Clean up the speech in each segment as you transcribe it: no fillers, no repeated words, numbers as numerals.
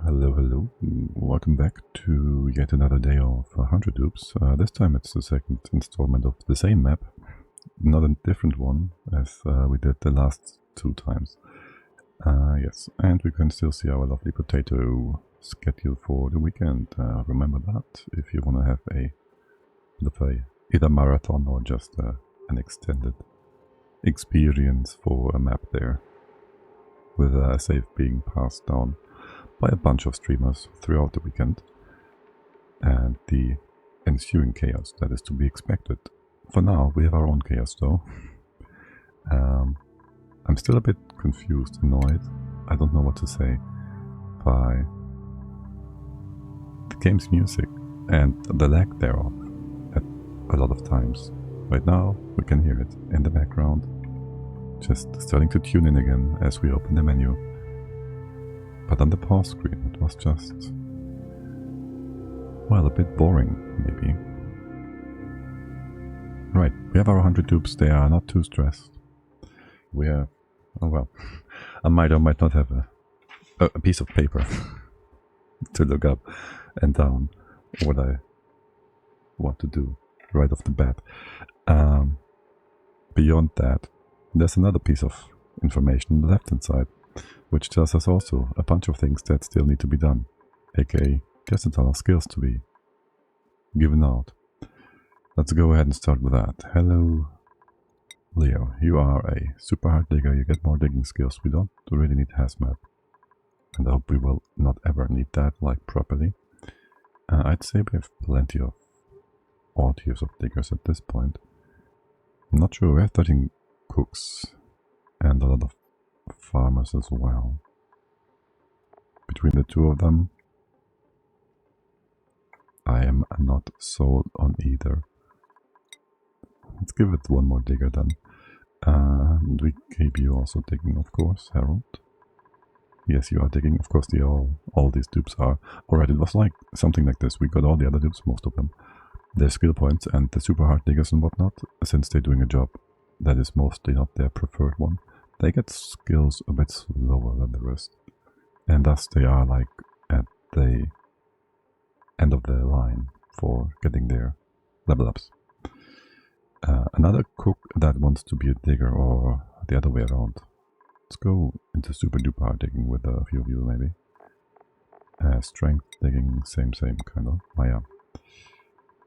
Hello. Welcome back to yet another day of 100 Dupes. This time it's the second installment of the same map, not a different one as we did the last two times. Yes, and we can still see our lovely potato schedule for the weekend. Remember that if you want to have either marathon or just an extended experience for a map there, with a save being passed down by a bunch of streamers throughout the weekend, and the ensuing chaos that is to be expected. For now, we have our own chaos though. I'm still a bit confused, annoyed. I don't know what to say by the game's music and the lag thereof at a lot of times. Right now, we can hear it in the background, just starting to tune in again as we open the menu. But on the pause screen, it was just, well, a bit boring, maybe. Right, we have our 100 dupes, they are not too stressed. We have, oh well, I might or might not have a piece of paper to look up and down what I want to do right off the bat. Beyond that, there's another piece of information on the left-hand side, which tells us also a bunch of things that still need to be done, aka there's a ton of skills to be given out. Let's go ahead and start with that. Hello, Leo. You are a super hard digger, you get more digging skills. We don't really need hazmat, and I hope we will not ever need that, like, properly. I'd say we have plenty of odd tiers of diggers at this point. I'm not sure, we have 13 cooks and a lot of farmers as well. Between the two of them, I am not sold on either. Let's give it one more digger then. We keep you also digging, of course, Harold. Yes, you are digging. Of course, all these dupes are. Alright, it was like something like this. We got all the other dupes, most of them, their skill points, and the super hard diggers and whatnot, since they're doing a job that is mostly not their preferred one. They get skills a bit slower than the rest, and thus they are like at the end of the line for getting their level ups. Another cook that wants to be a digger, or the other way around. Let's go into super duper hard digging with a few of you maybe. Strength digging, same kind of. Oh yeah.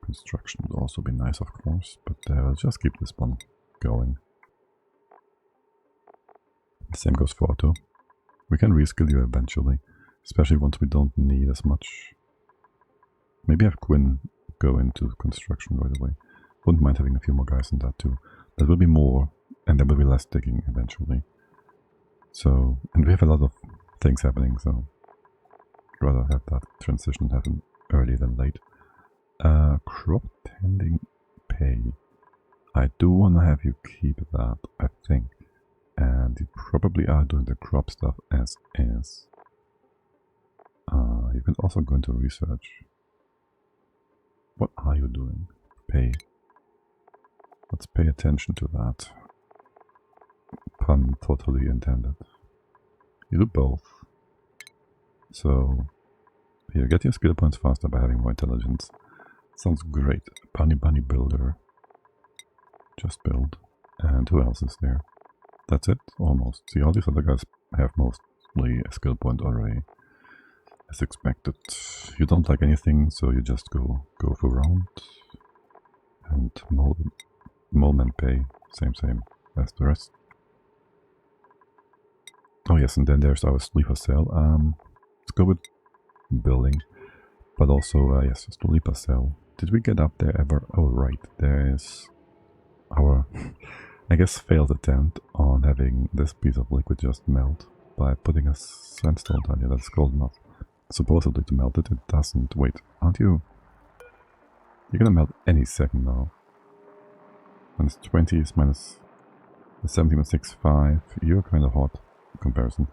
Construction would also be nice, of course, but let's just keep this one going. Same goes for auto. We can reskill you eventually, especially once we don't need as much. Maybe have Quinn go into construction right away. Wouldn't mind having a few more guys in that too. That will be more, and there will be less digging eventually. So, and we have a lot of things happening, so I'd rather have that transition happen early than late. Crop tending pay. I do want to have you keep that, I think. And you probably are doing the crop stuff as is. You can also go into research. What are you doing? Pay. Let's pay attention to that. Pun totally intended. You do both. So, you get your skill points faster by having more intelligence. Sounds great. Bunny builder. Just build. And who else is there? That's it, almost. See, all these other guys have mostly a skill point already, as expected. You don't like anything, so you just go for round. And Moleman pay, same as the rest. Oh yes, and then there's our sleeper cell. Let's go with building, but also, yes, sleeper cell. Did we get up there ever? Oh right, there's our, I guess, failed attempt on having this piece of liquid just melt by putting a sandstone down here that's cold enough supposedly to melt it. It doesn't. Wait, aren't you? You're gonna melt any second now. Minus 20 is minus 17.65. You're kind of hot in comparison.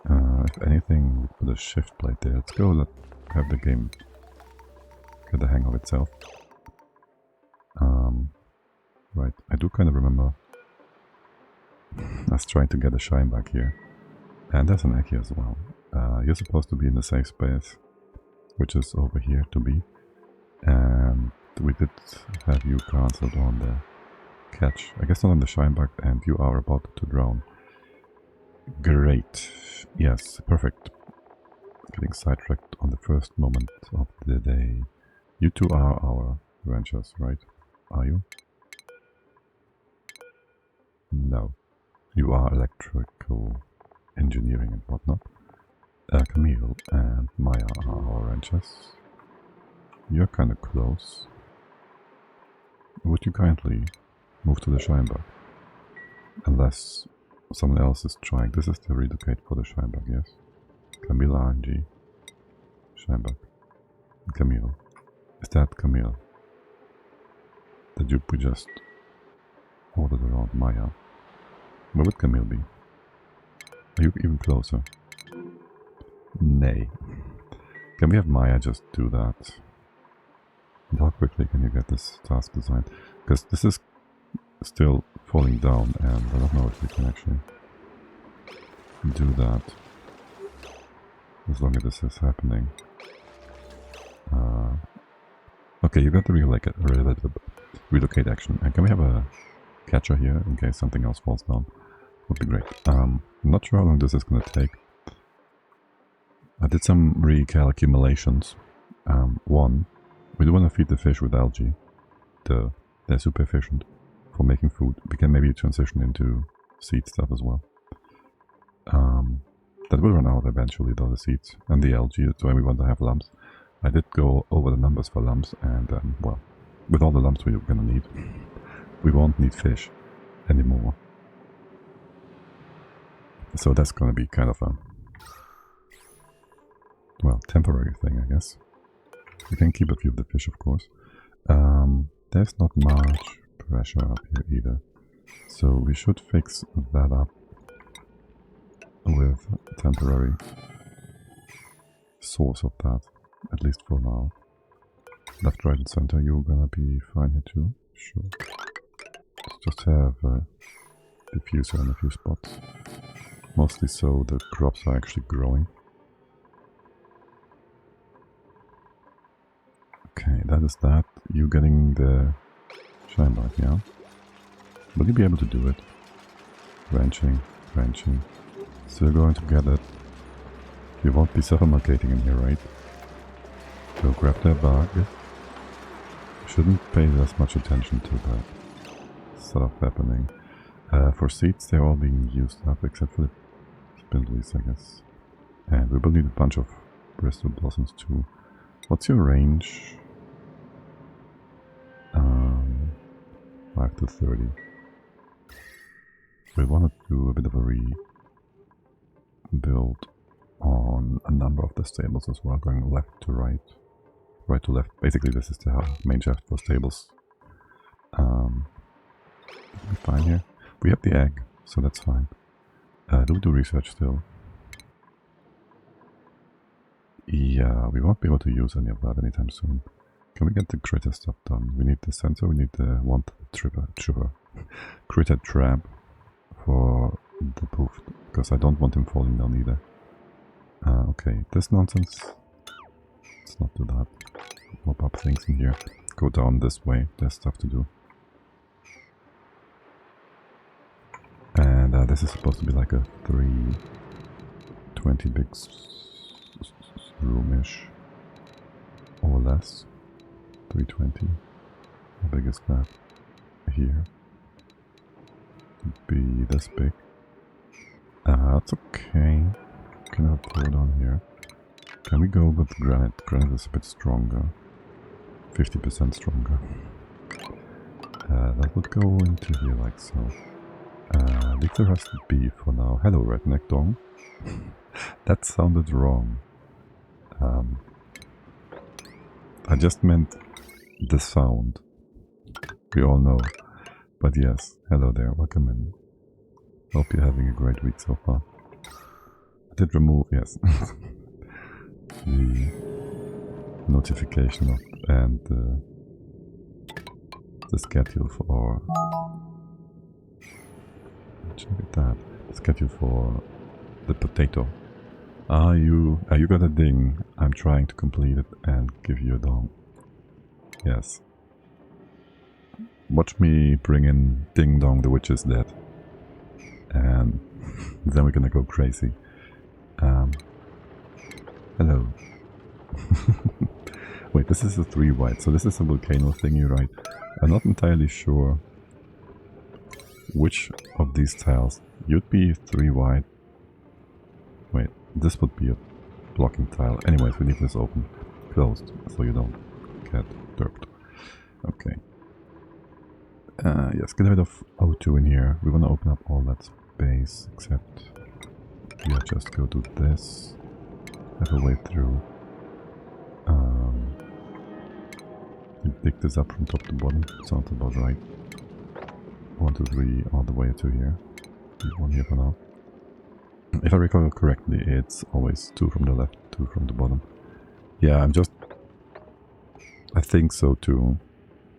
If anything, we'll put a shift plate there. Let's go have the game get the hang of itself. Right, I do kind of remember us trying to get a shine back here. And there's an egg here as well. You're supposed to be in the safe space, which is over here to be. And we did have you cancelled on the catch. I guess not on the shine bug, and you are about to drown. Great. Yes, perfect. Getting sidetracked on the first moment of the day. You two are our ranchers, right? Are you? No. You are electrical engineering and whatnot. Camille and Maya are our ranchers. You're kind of close. Would you kindly move to the shine bug? Unless someone else is trying. This is the relocate for the shine bug, yes? Camille RNG. Shine bug. Camille. Is that Camille? The dupe we just ordered around Maya. Where would Camille be? Are you even closer? Nay. Can we have Maya just do that? And how quickly can you get this task designed? Because this is still falling down and I don't know if we can actually do that as long as this is happening. Okay, you got the relocate action. And can we have a catcher here in case something else falls down? Would be great. I'm not sure how long this is going to take. I did some recalculations. One, we do want to feed the fish with algae. They're super efficient for making food. We can maybe transition into seed stuff as well. That will run out eventually though, the seeds and the algae. That's why we want to have lumps. I did go over the numbers for lumps and well, with all the lumps we're gonna need, we won't need fish anymore. So that's gonna be kind of a, well, temporary thing, I guess. We can keep a few of the fish, of course. There's not much pressure up here either. So we should fix that up with a temporary source of that, at least for now. Left, right and center, you're gonna be fine here too. Sure. Let's just have a diffuser in a few spots. Mostly so the crops are actually growing. Okay, that is that. You getting the shine bug, yeah? Will you be able to do it? Ranching, ranching. Still going to get it. You won't be suffocating in here, right? So grab that bug. Shouldn't pay as much attention to that stuff happening. For seeds, they're all being used up except for the spindlies, I guess. And we will need a bunch of bristle blossoms too. What's your range? 5 to 30. We want to do a bit of a rebuild on a number of the stables as well, going left to right, right to left. Basically, this is the main shaft for stables. We're fine here. We have the egg, so that's fine. Do we do research still? Yeah, we won't be able to use any of that anytime soon. Can we get the critter stuff done? We need the sensor, we need the critter trap for the poof, because I don't want him falling down either. Okay, this nonsense. Let's not do that. Mop up things in here. Go down this way, there's stuff to do. And this is supposed to be like a 320 big roomish, or less. 320. How big is that? Here. It'd be this big. That's okay. Can I put it on here? Can we go with granite? Granite is a bit stronger. 50% stronger. That would go into here like so. Leave the rest be for now. Hello, redneck dong. That sounded wrong. I just meant the sound. We all know. But yes, hello there, welcome in. Hope you're having a great week so far. I did remove, yes, the notification of, and the schedule for... Check at that. The schedule for the potato You got a ding. I'm trying to complete it and give you a dong. Yes. Watch me bring in Ding Dong, the witch is dead. And then we're gonna go crazy. Hello. Wait, this is a 3 white, so this is a volcano thingy, right? I'm not entirely sure which of these tiles. You'd be 3 white. Wait, this would be a blocking tile. Anyways, we leave this open. Closed, so you don't get derped. Okay. Yes, get a bit of O2 in here. We want to open up all that space, except... Yeah, just go do this. Have a way through. You pick this up from top to bottom. Sounds about right. 1, 2, 3, all the way to here. Leave 1 here for now. If I recall correctly, it's always 2 from the left, 2 from the bottom. Yeah, I think so too.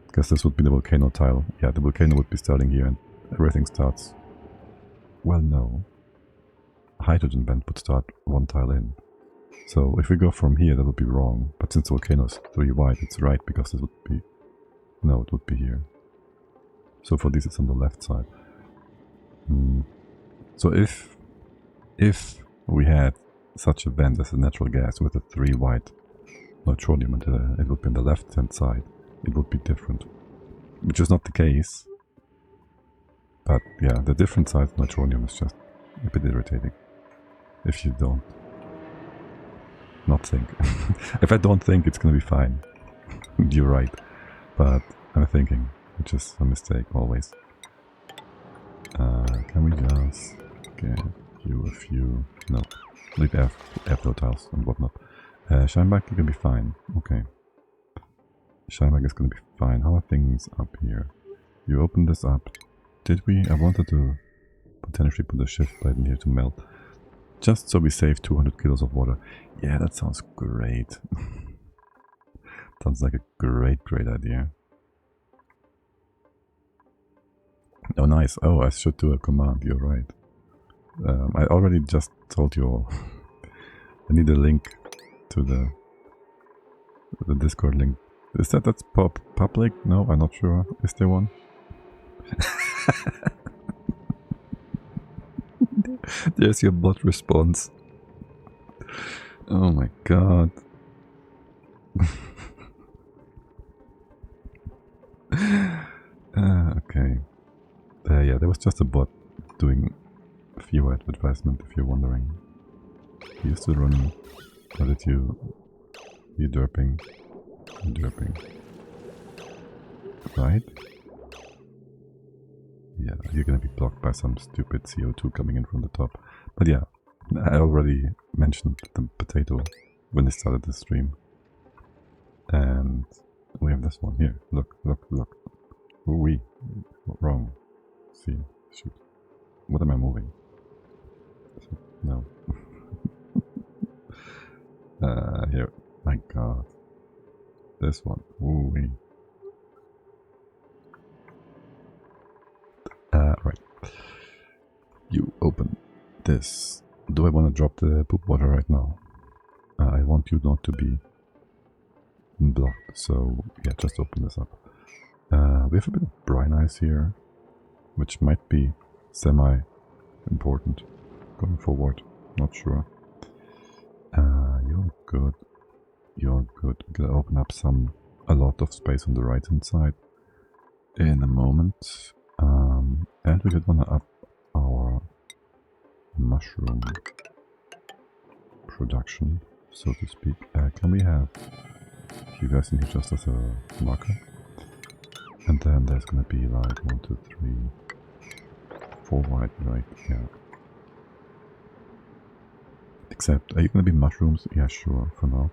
Because this would be the volcano tile. Yeah, the volcano would be starting here and everything starts... Well, no. Hydrogen vent would start 1 tile in. So if we go from here, that would be wrong. But since the volcano is 3 wide, it's right, because this would be... No, it would be here. So for this, it's on the left side. So if we had such a vent as a natural gas with a 3 wide neutronium, and it would be on the left-hand side, it would be different. Which is not the case. But yeah, the different side of neutronium is just a bit irritating. If you don't not think. If I don't think, it's gonna be fine. You're right. But I'm thinking, which is a mistake always. Can we just get you a few... No. Leave airflow tiles and whatnot. Shineback, you can be fine. Okay. Shineback is gonna be fine. How are things up here? You opened this up. Did we? I wanted to potentially put a shift plate in here to melt. Just so we save 200 kilos of water. Yeah, that sounds great. Sounds like a great idea. Oh, nice. Oh, I should do a command. You're right. I already just told you all. I need a link to the Discord link. Is that's public? No, I'm not sure. Is there one? There's your bot response. Oh my god. Okay. Yeah, there was just a bot doing a few advertisement, if you're wondering. You still running? Or did you... You're derping. I'm derping. Right? Yeah, you're gonna be blocked by some stupid CO2 coming in from the top. But yeah, I already mentioned the potato when I started the stream. And we have this one here. Look, look, look. Ooh-wee. Wrong. See, shoot. What am I moving? No. Here. My god. This one. Ooh-wee. Right. You open this. Do I want to drop the poop water right now? I want you not to be blocked, so yeah, just open this up. We have a bit of brine ice here, which might be semi-important going forward. Not sure. You're good. You're good. We're gonna open up a lot of space on the right hand side in a moment. And we could wanna up our mushroom production, so to speak. Can we have you guys in here just as a marker? And then there's gonna be like 1, 2, 3, 4 white, right? Yeah. Except, are you gonna be mushrooms? Yeah, sure, for now.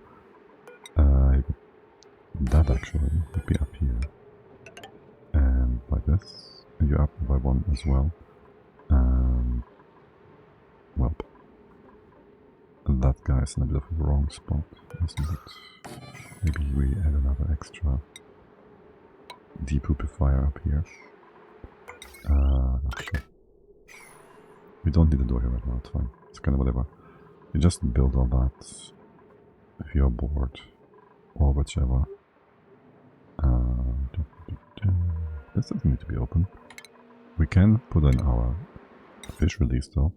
That actually would be up here. And like this. And you're up by 1 as well. Well, that guy's in a bit of a wrong spot, isn't it? Maybe we add another extra depupifier up here. Not sure. We don't need a door here right now, it's fine. It's kind of whatever. You just build all that if you're bored or whichever. This doesn't need to be open. We can put in our fish release though,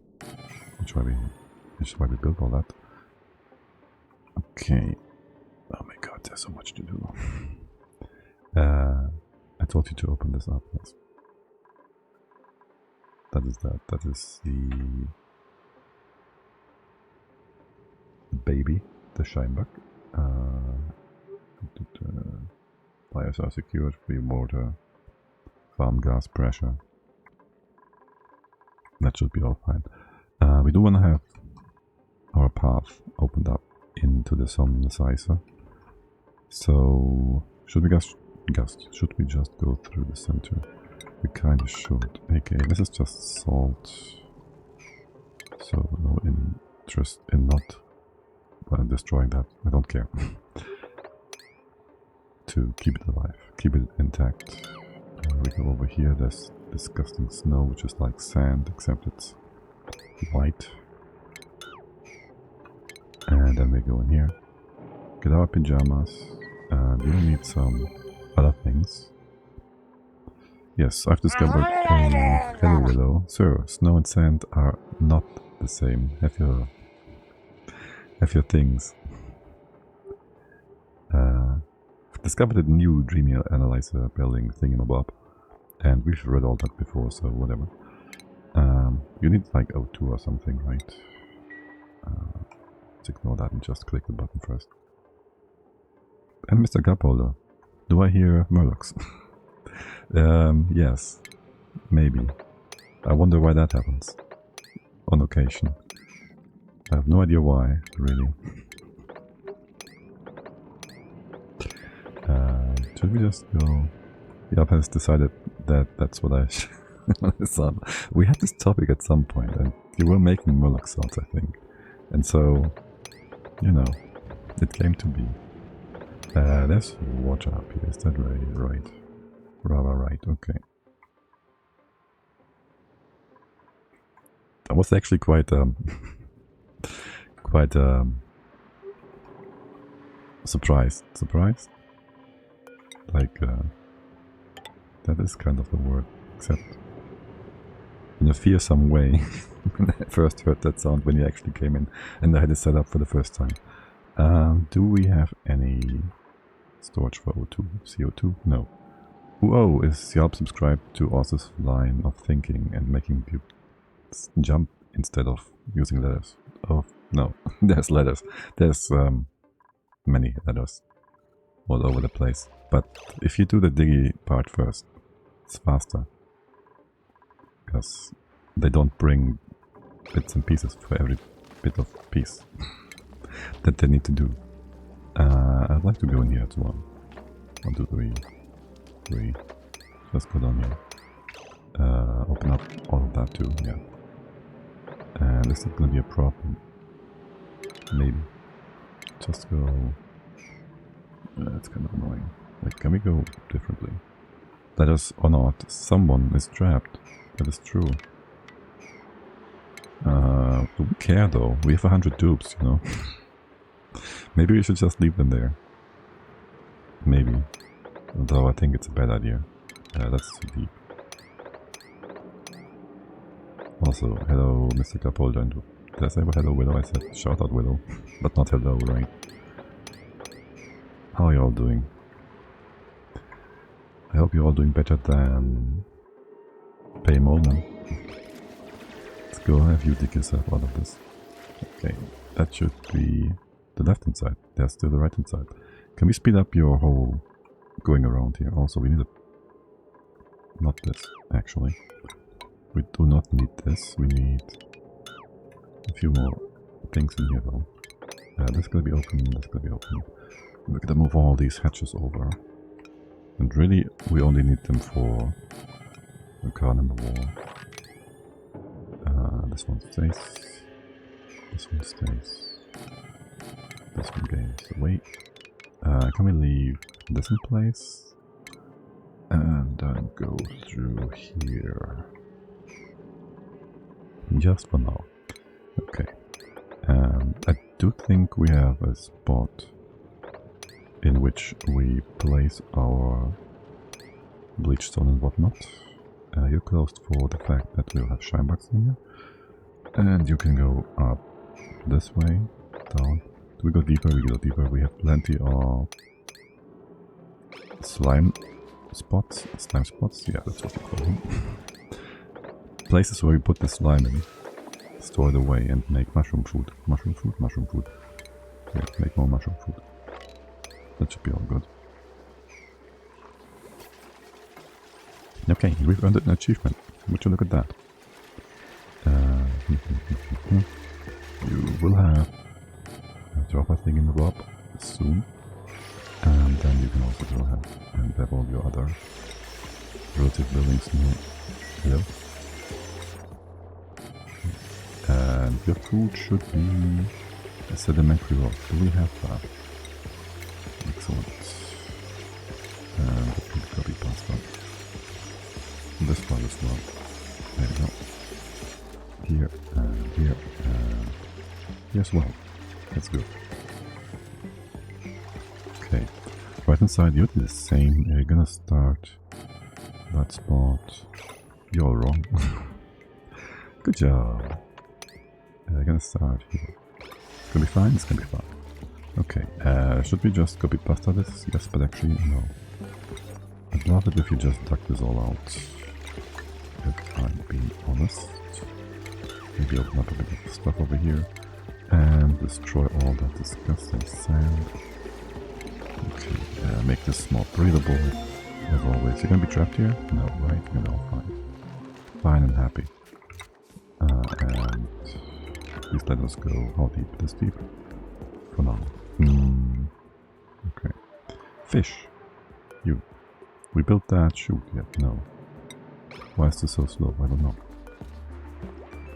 which is why we built all that. Okay. Oh my god, there's so much to do. I told you to open this up, yes. That is that. That is the baby, the Scheinbach. Fires are secured, free water, farm gas pressure. That should be all fine. We do want to have our path opened up into the Somnicizer. So should we just go through the center? We kind of should. Okay, this is just salt. So no interest in not destroying that. I don't care. To keep it alive, keep it intact. We go over here. There's disgusting snow, which is like sand, except it's white. And then we go in here. Get our pajamas. And we need some other things. Yes, I've discovered a hello willow. Sir, snow and sand are not the same. Have your things. I've discovered a new Dreamy Analyzer building thingamabob. And we've read all that before, so whatever. You need like O2 or something, right? Let's ignore that and just click the button first. And Mr. Gapholder, do I hear Murlocs? Yes, maybe. I wonder why that happens. On occasion. I have no idea why, really. Should we just go... Yap has decided that that's what I saw. We had this topic at some point, and you were making Murloc salts, I think. And so, you know, it came to be. There's water up here, is that right? Rather right, okay. That was actually quite surprised? Like, that is kind of the word, except in a fearsome way. When I first heard that sound when you actually came in and I had it set up for the first time. Do we have any storage for O2? CO2? No. Whoa, is Yelp subscribed to Oz's line of thinking and making people jump instead of using letters? Oh, no. There's letters. There's many letters all over the place. But if you do the diggy part first, it's faster. Because they don't bring bits and pieces for every bit of piece that they need to do. I'd like to go in here as well. 1, 2, 3. Just go down here. Open up all of that too, yeah. And this is gonna be a problem. Maybe. Just go... That's kind of annoying. Like, can we go differently? Let us or not. Someone is trapped. That is true. Do we care though? We have 100 dupes, you know? Maybe we should just leave them there. Maybe. Although I think it's a bad idea. That's too deep. Also, hello Mr. Capolda, and did I say hello Willow? I said shout out Willow, but not hello, right? How are you all doing? I hope you're all doing better than Pay Molman. Let's go have you dig yourself out of this. Okay, that should be the left hand side. There's still the right hand side. Can we speed up your whole going around here? Also, we need a... not this, actually. We do not need this. We need a few more things in here though. This is gonna be open, this is gonna be open. We're gonna move all these hatches over. And really, we only need them for the car in the wall. This one stays. This one stays. This one goes away. Can we leave this in place? And then go through here. Just for now. Okay. And I do think we have a spot in which we place our bleachstone and whatnot. You're closed for the fact that we'll have shine bugs in here. And you can go up this way, down. Do we go deeper? We go deeper. We have plenty of slime spots. Slime spots? Yeah, that's what we call them. Places where we put the slime in, store it away, and make mushroom food. Mushroom food, mushroom food. Yeah, make more mushroom food. That should be all good. Okay, we've earned an achievement. Would you look at that? You will have a dropper thing in the rob soon. And then you can also go ahead and have all your other relative buildings in here. And your food should be a sedimentary rock. Do we have that? Excellent. And the food copy pasta. This one as well. There we go. Here and here and here as well. That's good. Okay. Right inside you, the same. You're gonna start that spot. You're all wrong. Good job. You're gonna start here. It's gonna be fine. It's gonna be fine. Okay. Should we just copy pasta this? Yes, but actually no. I'd love it if you just dug this all out. If I'm being honest. Maybe open up a bit of stuff over here and destroy all that disgusting sand. Okay, make this more breathable as always. You're gonna be trapped here? No, right? You're gonna be all fine. Fine and happy. And please let us go. How deep? This deep? For now. Okay. Fish. You. We built that. Shoot. Yet. No. Why is this so slow? I don't know.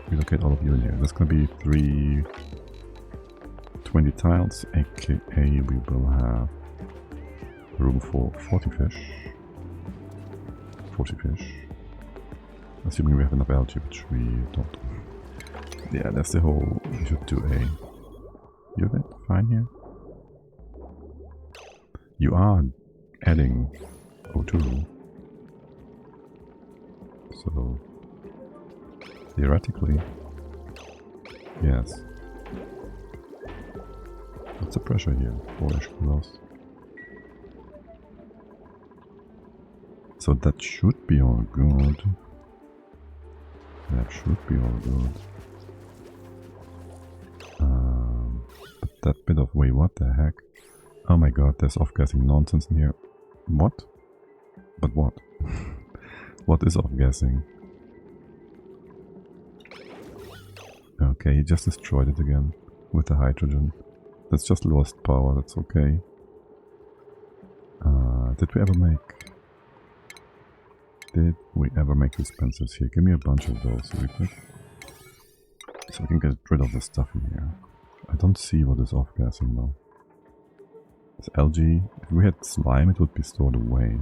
Relocate all of you in here. There's gonna be 320 tiles, aka we will have room for 40 fish. 40 fish. Assuming we have enough algae, which we don't. Yeah, that's the whole. We should do a. You have it? Fine here. You are adding O2. So. Theoretically, yes. What's the pressure here? 4-ish kilos. So that should be all good. That should be all good. But that bit of... Wait, what the heck? Oh my god, there's off-gassing nonsense in here. What? But what? What is off-gassing? Okay, he just destroyed it again with the hydrogen. That's just lost power, that's okay. Did we ever make dispensers here? Give me a bunch of those real quick. So we can get rid of the stuff in here. I don't see what is off-gassing though. It's algae. If we had slime it would be stored away.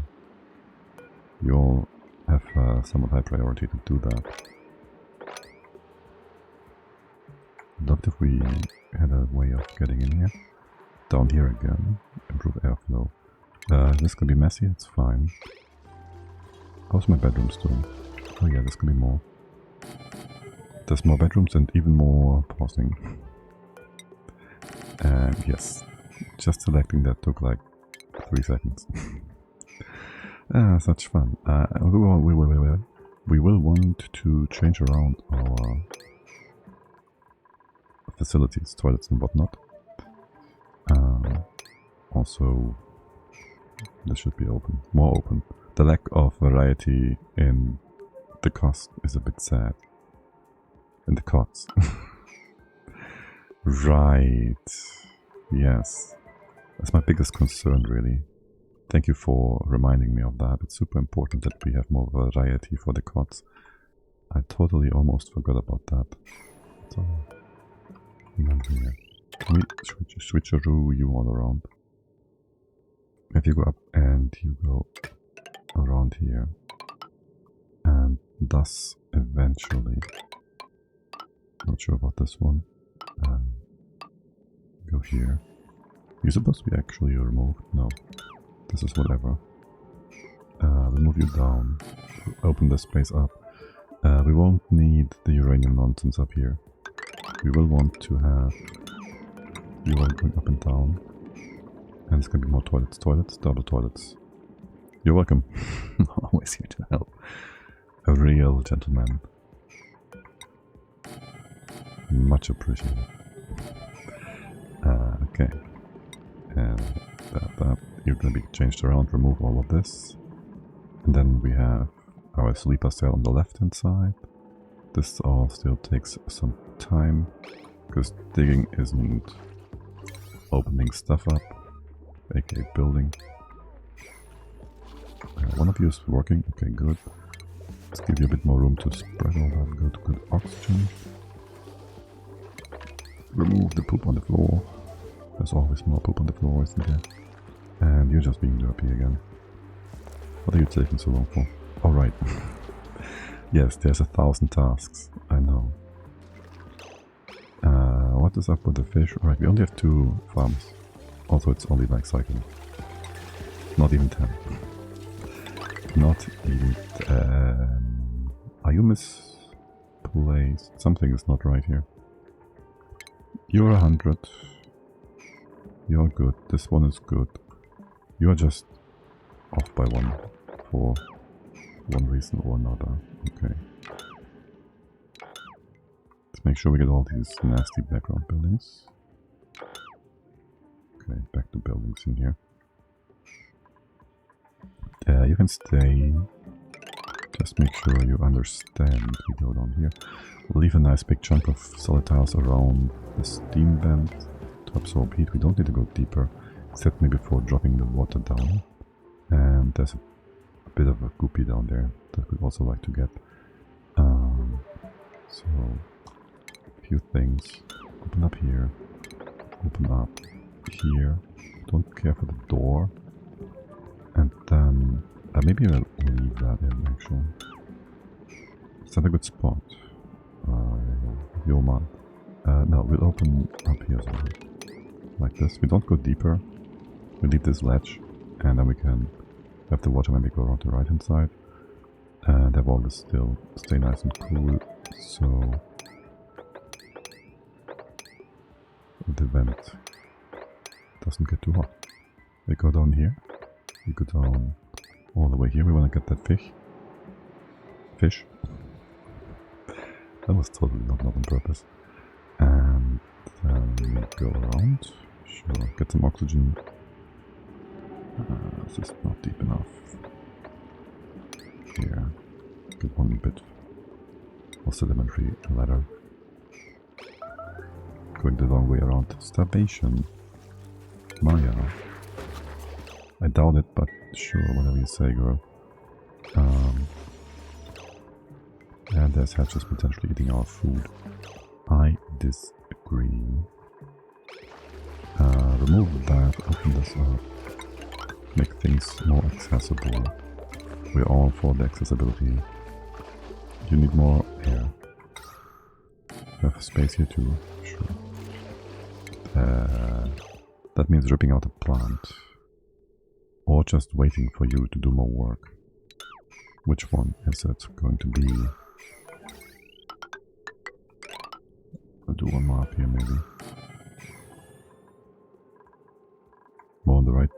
You all have somewhat high priority to do that. Loved if we had a way of getting in here. Down here again. Improve airflow. This could be messy, it's fine. How's my bedrooms doing? Oh yeah, there's gonna be more. There's more bedrooms and even more pausing. And yes, just selecting that took like 3 seconds. Such fun. We will want to change around our facilities, toilets and whatnot. Also, this should be open, more open. The lack of variety in the cost is a bit sad. In the cots. Right. Yes. That's my biggest concern, really. Thank you for reminding me of that. It's super important that we have more variety for the cots. I totally almost forgot about that. So, here. Can we switcheroo you all around? If you go up and you go around here, and thus eventually, not sure about this one, Go here. You're supposed to be actually removed. No. This is whatever. We'll move you down. Open the space up. We won't need the uranium nonsense up here. We will want to have you all going up and down. And it's gonna be more toilets. Toilets, double toilets. You're welcome. Always here to help. A real gentleman. Much appreciated. Okay. And that. You're gonna be changed around. Remove all of this. And then we have our sleeper cell on the left hand side. This all still takes some time. Because digging isn't opening stuff up. aka building. One of you is working. Okay, good. Let's give you a bit more room to spread all that good oxygen. Remove the poop on the floor. There's always more poop on the floor, isn't there? And you're just being derpy again. What are you taking so long for? Oh, right. Yes, there's 1,000 tasks. I know. What is up with the fish? Alright, we only have 2 farms. Also, it's only like cycling. Not even 10. Not even... are you misplaced? Something is not right here. You're 100. You're good. This one is good. You're just off by 1 for one reason or another. Okay. Let's make sure we get all these nasty background buildings. Okay, back to buildings in here. You can stay. Just make sure you understand. We go down here. Leave a nice big chunk of solid tiles around the steam vent to absorb heat. We don't need to go deeper, except maybe for dropping the water down. And there's a bit of a goopy down there that we'd also like to get. So, a few things. Open up here. Open up here. Don't care for the door. And then maybe I'll leave that in actually. Is that a good spot? Your man. No, we'll open up here something. Like this. We don't go deeper. We leave this ledge. And then we can have the water maybe go around the right hand side. And have all this still stay nice and cool. So the vent doesn't get too hot. We go down here. We go down all the way here. We want to get that fish. Fish. That was totally not on purpose. And then we go around. Sure, get some oxygen. This is not deep enough. Here. Get one bit of sedimentary ladder. Going the long way around. Starvation. Maya. I doubt it, but sure, whatever you say, girl. And there's hatches potentially eating our food. I disagree. Remove that, open this up. Make things more accessible. We're all for the accessibility. You need more air. You have space here too, sure. That means ripping out a plant. Or just waiting for you to do more work. Which one is it going to be? I'll do one more up here maybe. More on the right,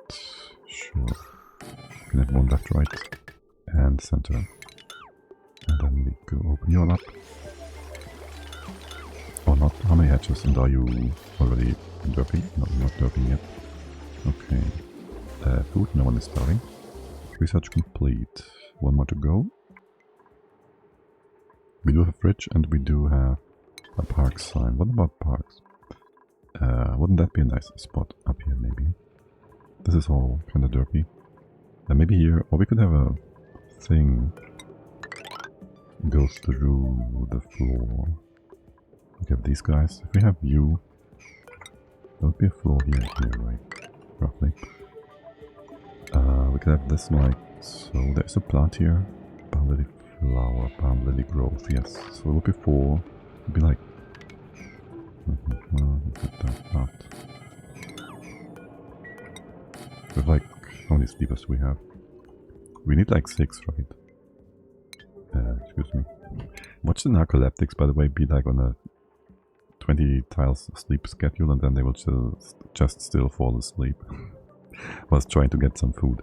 sure. You can have one left, right, and center. And then we go open you all up. Or not, how many hatches? And are you already derpy? No, not derpy yet. Okay. Food, no one is starving. Research complete. One more to go. We do have a fridge and we do have a park sign. What about parks? Wouldn't that be a nice spot up here maybe? This is all kind of derpy. Maybe here, or we could have a thing goes through the floor. We have these guys. If we have you, there would be a floor here and here, right? Roughly. We could have this like, so there's a plant here, palm lily flower, palm lily growth, yes. So it would be 4, it would be like That part. With like, how many sleepers do we have? We need like 6, right? Excuse me. Watch the narcoleptics, by the way, be like on a 20 tiles sleep schedule, and then they will just still fall asleep. Was trying to get some food.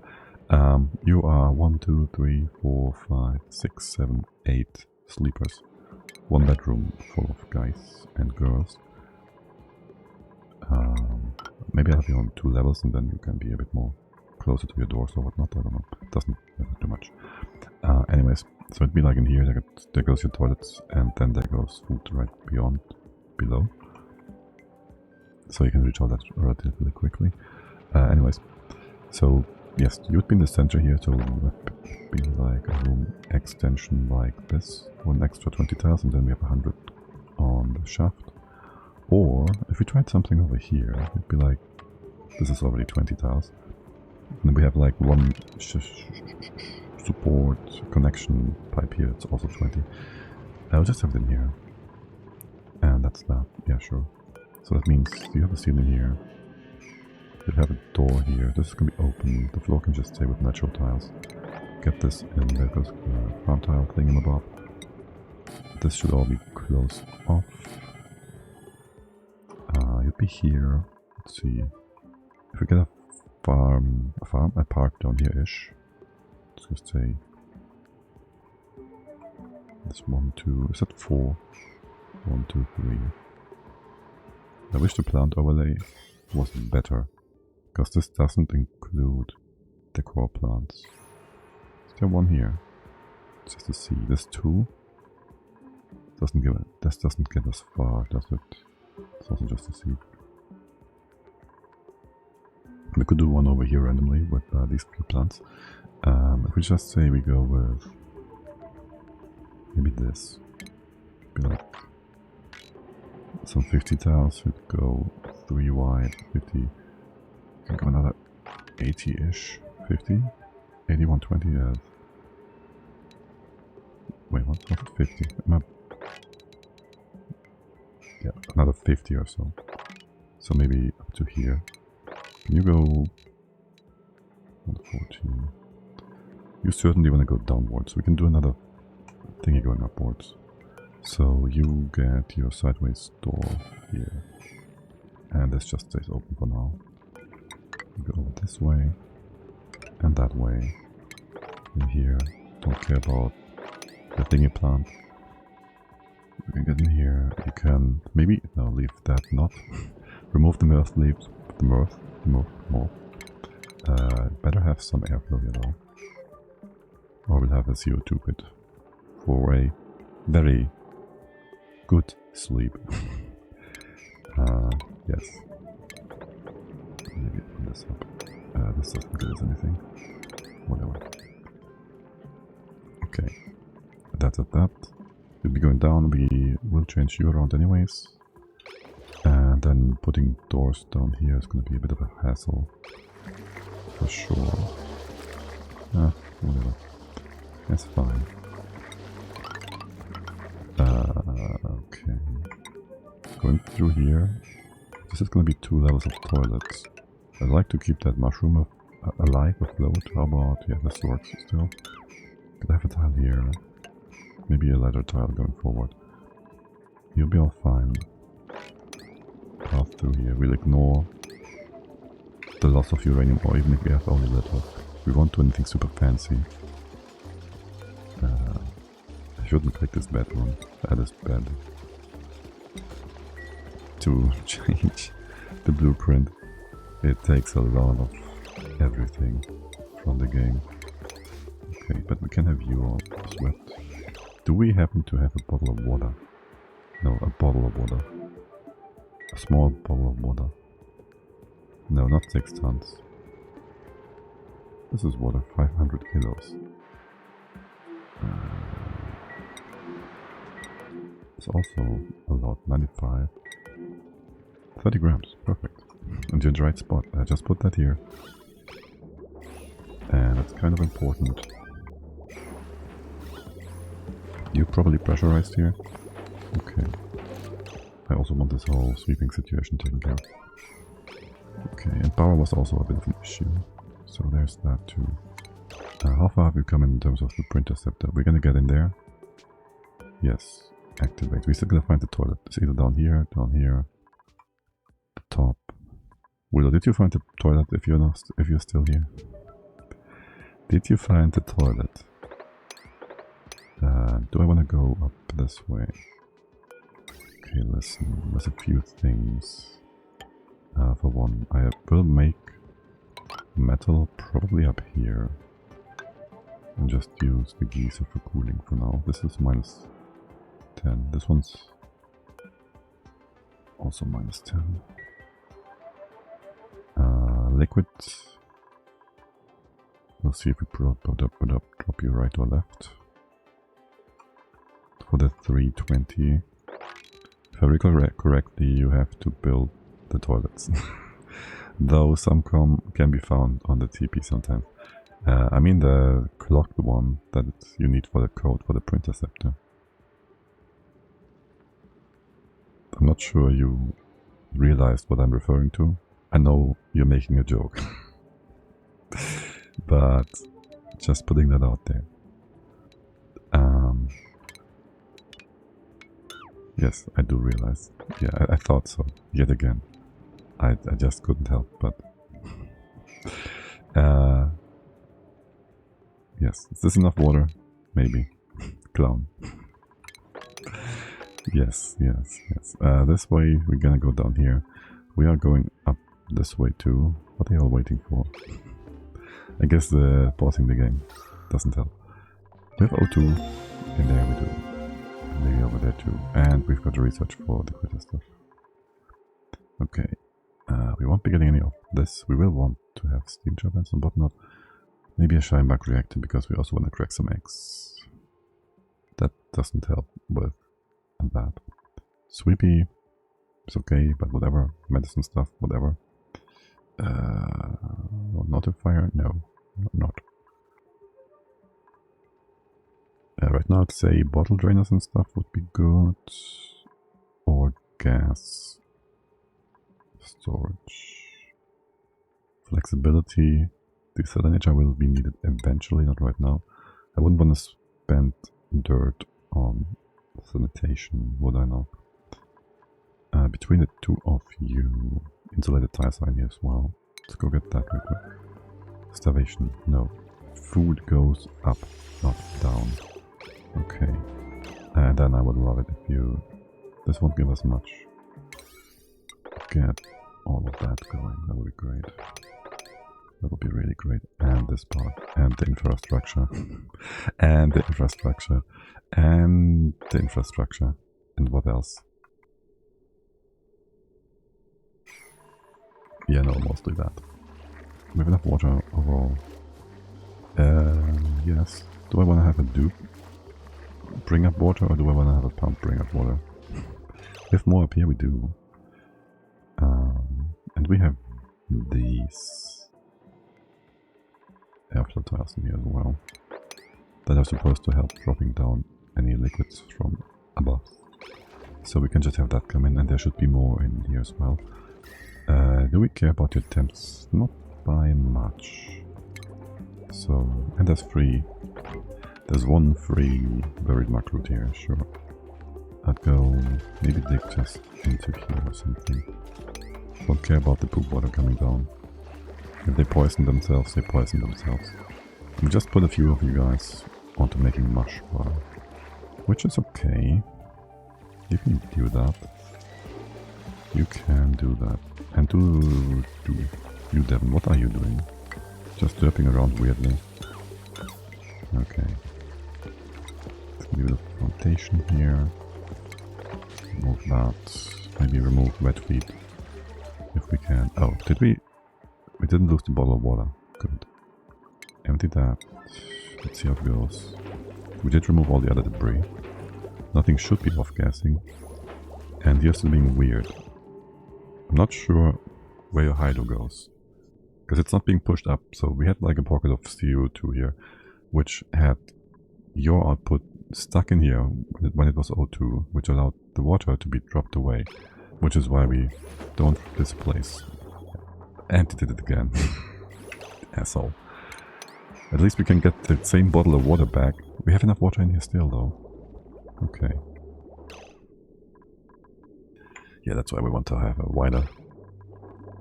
You are 1, 2, 3, 4, 5, 6, 7, 8 sleepers. 1 bedroom full of guys and girls. Maybe I'll have you on 2 levels, and then you can be a bit more closer to your doors or whatnot. I don't know. It doesn't matter too much. Anyways, so it'd be like in here. There goes your toilets, and then there goes food right below. So you can reach all that relatively quickly. Anyways, so yes, you would be in the center here, so it would be like a room extension like this. 1 extra 20 tiles, and then we have 100 on the shaft. Or if we tried something over here, it'd be like, this is already 20 tiles. And then we have like 1 support connection pipe here, it's also 20. I'll just have it in here. And that's that, yeah, sure. So that means you have a ceiling here. You have a door here, this is going to be open. The floor can just stay with natural tiles. Get this in, there goes farm tile thingamabob. This should all be closed off. You'd be here. Let's see. If we get a park down here-ish. Let's just say this 1, 2. Is that 4? 1, 2, 3. I wish the plant overlay was better, because this doesn't include decor plants. Is there 1 here? It's just a C. This 2 doesn't give it. This doesn't get us far, does it? It's also just a C. We could do 1 over here randomly with these few plants. If we just say we go with maybe this, be like some 50 tiles, we'd go 3 wide, 50, can go another 80-ish, 50, 80, 120, wait, what's 50? Yeah, another 50 or so. So maybe up to here. Can you go 114? You certainly want to go downwards. We can do another thingy going upwards. So you get your sideways door here. And this just stays open for now. You go over this way. And that way. In here. Don't care about the thingy plant. You can get in here. You can maybe no, leave that not. Remove the mirth leaves. The mirth. More. Better have some airflow here though. Or we'll have a CO2 pit for a very good sleep. Yes. Maybe open this up. This doesn't give us anything. Whatever. Okay. That's at that. We'll be going down. We will change you around anyways. And then putting doors down here is going to be a bit of a hassle. For sure. Whatever. That's fine. Okay. Going through here. This is going to be 2 levels of toilets. I'd like to keep that mushroom alive, afloat. How about, yeah, this works still. Could I have a tile here? Maybe a ladder tile going forward. You'll be all fine. Path through here. We'll ignore the loss of uranium, or even if we have only little. We won't do anything super fancy. I shouldn't click this bed one. This bed. To change the blueprint, it takes a lot of everything from the game. Okay, but we can have you all sweat. Do we happen to have a bottle of water? No, a bottle of water. A small bottle of water. No, not 6 tons. This is water, 500 kilos. It's also a lot, 95. 30 grams, perfect. And you're in the right spot. I just put that here. And it's kind of important. You're probably pressurized here. Okay. I also want this whole sweeping situation taken care of. Okay, and power was also a bit of an issue. So there's that too. How far have we come in terms of the Prehistoric? We're gonna get in there. Yes, activate. We're still gonna find the toilet. It's either down here, the top. Willow, did you find the toilet if you're still here? Did you find the toilet? Do I want to go up this way? Okay, listen, there's a few things. For one, I will make metal probably up here. And just use the geyser for cooling for now. This is minus 10. This one's also minus 10. Liquid. We'll see if we drop you right or left. For the 320. If I recall correctly, you have to build the toilets. Though some can be found on the TP sometimes. I mean the clocked one that you need for the code for the Prehistoric. I'm not sure you realized what I'm referring to. I know you're making a joke. But just putting that out there. Yes, I do realize. Yeah, I thought so. Yet again. I just couldn't help but... yes, is this enough water? Maybe. Clown. Yes. This way, we're gonna go down here. We are going up this way too. What are you all waiting for? I guess the pausing the game doesn't help. We have O2, and there we do. Maybe over there too. And we've got research for the critter stuff. Okay. We won't be getting any of this. We will want to have steam turbines and whatnot. Maybe a Scheinbach reactor because we also want to crack some eggs. That doesn't help with that. Sweepy is okay, but whatever. Medicine stuff, whatever. Notifier? No, not. Right now I'd say bottle drainers and stuff would be good. Or gas storage. Flexibility. Desalination will be needed eventually, not right now. I wouldn't want to spend dirt on sanitation, would I not? Between the two of you, insulated tires are in here as well. Let's go get that real quick. Starvation, no. Food goes up, not down. Okay. And then I would love it if you... This won't give us much. Get all of that going, that would be great. That would be really great. And this part. And the infrastructure. And the infrastructure. And the infrastructure. And what else? Yeah, no, mostly that. We have enough water overall. Yes. Do I want to have a dupe bring up water, or do I want to have a pump bring up water? We have more up here, we do. And we have these airflow tiles in here as well. That are supposed to help dropping down any liquids from above. So we can just have that come in, and there should be more in here as well. Do we care about your temps? Not by much. So, and there's free. There's one free buried muck root here, sure. I'd go maybe dig just into here or something. Don't care about the poop water coming down. If they poison themselves, they poison themselves. We just put a few of you guys onto making mush water. Which is okay. You can do that. You can do that. And do you, Devin, what are you doing? Just derping around weirdly. Okay. Let's give it a foundation here. Remove that. Maybe remove wet feed. If we can. Oh, did we? We didn't lose the bottle of water. Good. Empty that. Let's see how it goes. We did remove all the other debris. Nothing should be off-gassing. And you're still being weird. I'm not sure where your hydro goes. Because it's not being pushed up. So we had like a pocket of CO2 here, which had your output stuck in here when it was O2, which allowed the water to be dropped away, which is why we don't displace. Emptied it again. Asshole. At least we can get the same bottle of water back. We have enough water in here still, though. Okay. Yeah, that's why we want to have a wider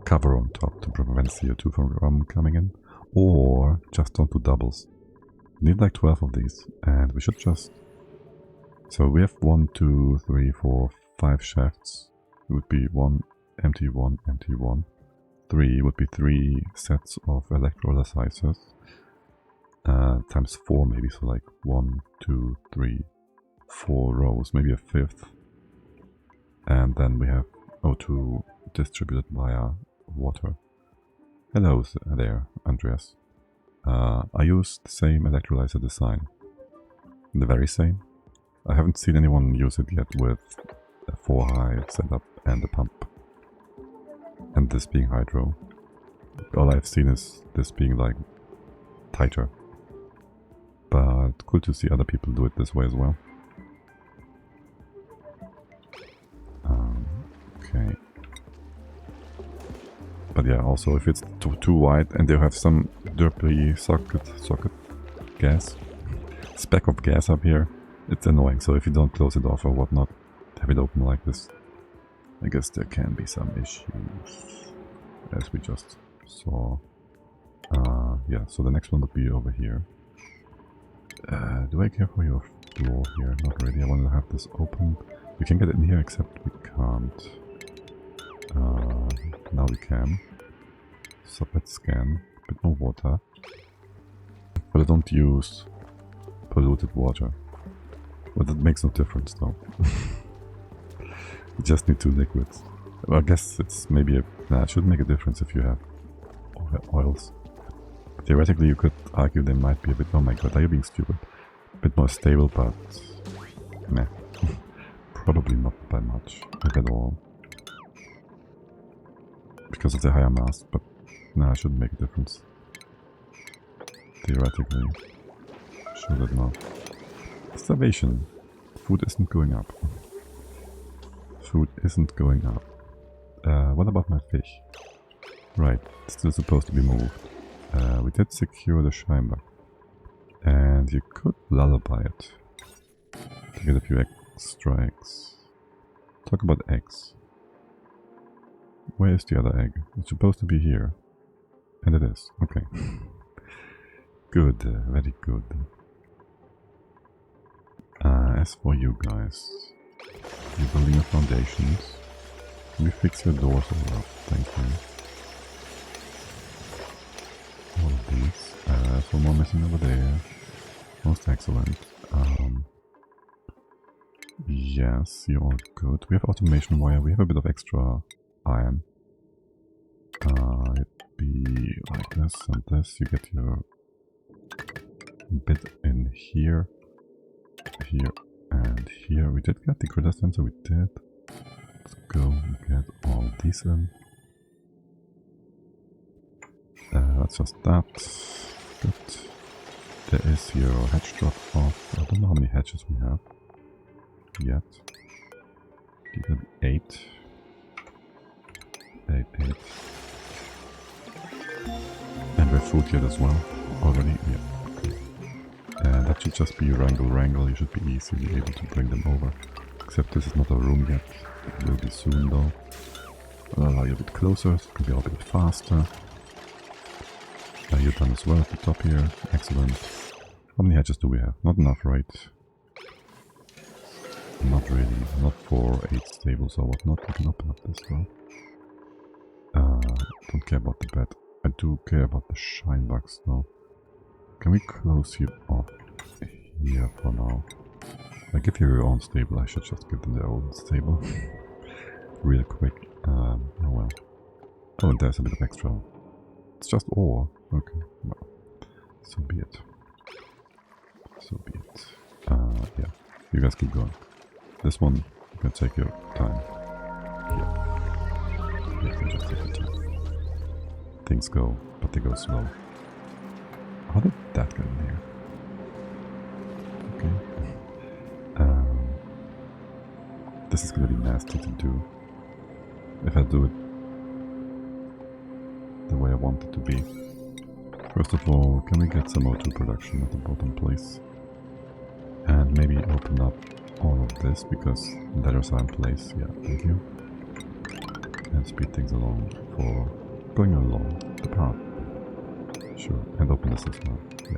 cover on top to prevent CO2 from coming in. Or just don't do doubles. We need like 12 of these, and we should just... So we have 1, 2, 3, 4, 5 shafts. It would be 1, empty, 1, empty, 1. 3 would be 3 sets of electrolyzers. Times 4 maybe, so like 1, 2, 3, 4 rows, maybe a fifth. And then we have O2 distributed via water. Hello there, Andreas. I use the same electrolyzer design. The very same. I haven't seen anyone use it yet with a 4-high setup and a pump. And this being hydro. All I've seen is this being like tighter. But cool to see other people do it this way as well. Okay. But yeah, also if it's too wide and they have some derpy socket gas, speck of gas up here, it's annoying. So if you don't close it off or whatnot, have it open like this, I guess there can be some issues, as we just saw. Yeah, so the next one would be over here. Do I care for your floor here? Not really. I want to have this open. We can get it in here, except we can't. Now we can. Subnet scan. A bit more water. But I don't use polluted water. But that makes no difference though. We just need 2 liquids. Well, I guess it's maybe it should make a difference if you have oils. But theoretically you could argue they might be a bit... Oh my god, are you being stupid? A bit more stable, but... meh. Probably not by much, if at all. Because of the higher mass, but nah, it shouldn't make a difference. Theoretically. Should it not? Starvation. Food isn't going up. Food isn't going up. What about my fish? Right, it's still supposed to be moved. We did secure the Scheinbach. And you could lullaby it. To get a few extra eggs. Talk about eggs. Where is the other egg? It's supposed to be here. And it is. Okay. Good, very good. As for you guys, you're building your foundations. Can we fix your doors all up? Thank you. All of these. So more missing over there. Most excellent. Yes, you're all good. We have automation wire. We have a bit of extra iron. It'd be like this and this. You get your bit in here, here, and here. We did get the critter sensor. We did. Let's go get all these in. That's just that. Good. There is your hatch drop off. I don't know how many hatches we have yet. Give them 8. 8. And we have food here as well. Already? Yeah. Okay. And that should just be wrangle. You should be easily able to bring them over. Except this is not a room yet. It will be soon though. I'll allow you a bit closer, so it can be a bit faster. You're done as well at the top here. Excellent. How many hatches do we have? Not enough, right? Not really. Not for 8 stables or whatnot. We can open up this though. Don't care about the bed. I do care about the shine box though. Can we close you off here for now? Like if you're your own stable, I should just give them their own stable. Real quick. Oh well. Oh, and there's a bit of extra. It's just ore. Okay. Well, so be it. So be it. Yeah. You guys keep going. This one, you can take your time. Yeah. You can just take your time. Things go, but they go slow. How did that get in here? Okay. This is gonna be nasty to do. If I do it the way I want it to be. First of all, can we get some O2 production at the bottom, please? And maybe open up all of this, because letters are in place. Yeah, thank you. And speed things along for going along the path. Sure, and open this as well. Yeah,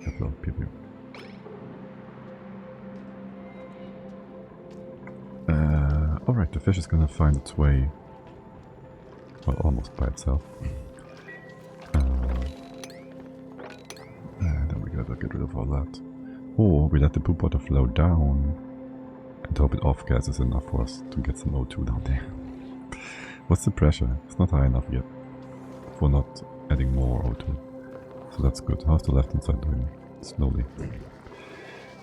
that will give you. Alright, the fish is gonna find its way, well, almost by itself. And then we gotta get rid of all that. Or we let the poop water flow down and hope it off-gases enough for us to get some O2 down there. What's the pressure? It's not high enough yet for not adding more O2. So that's good. How's the left hand side doing? Slowly.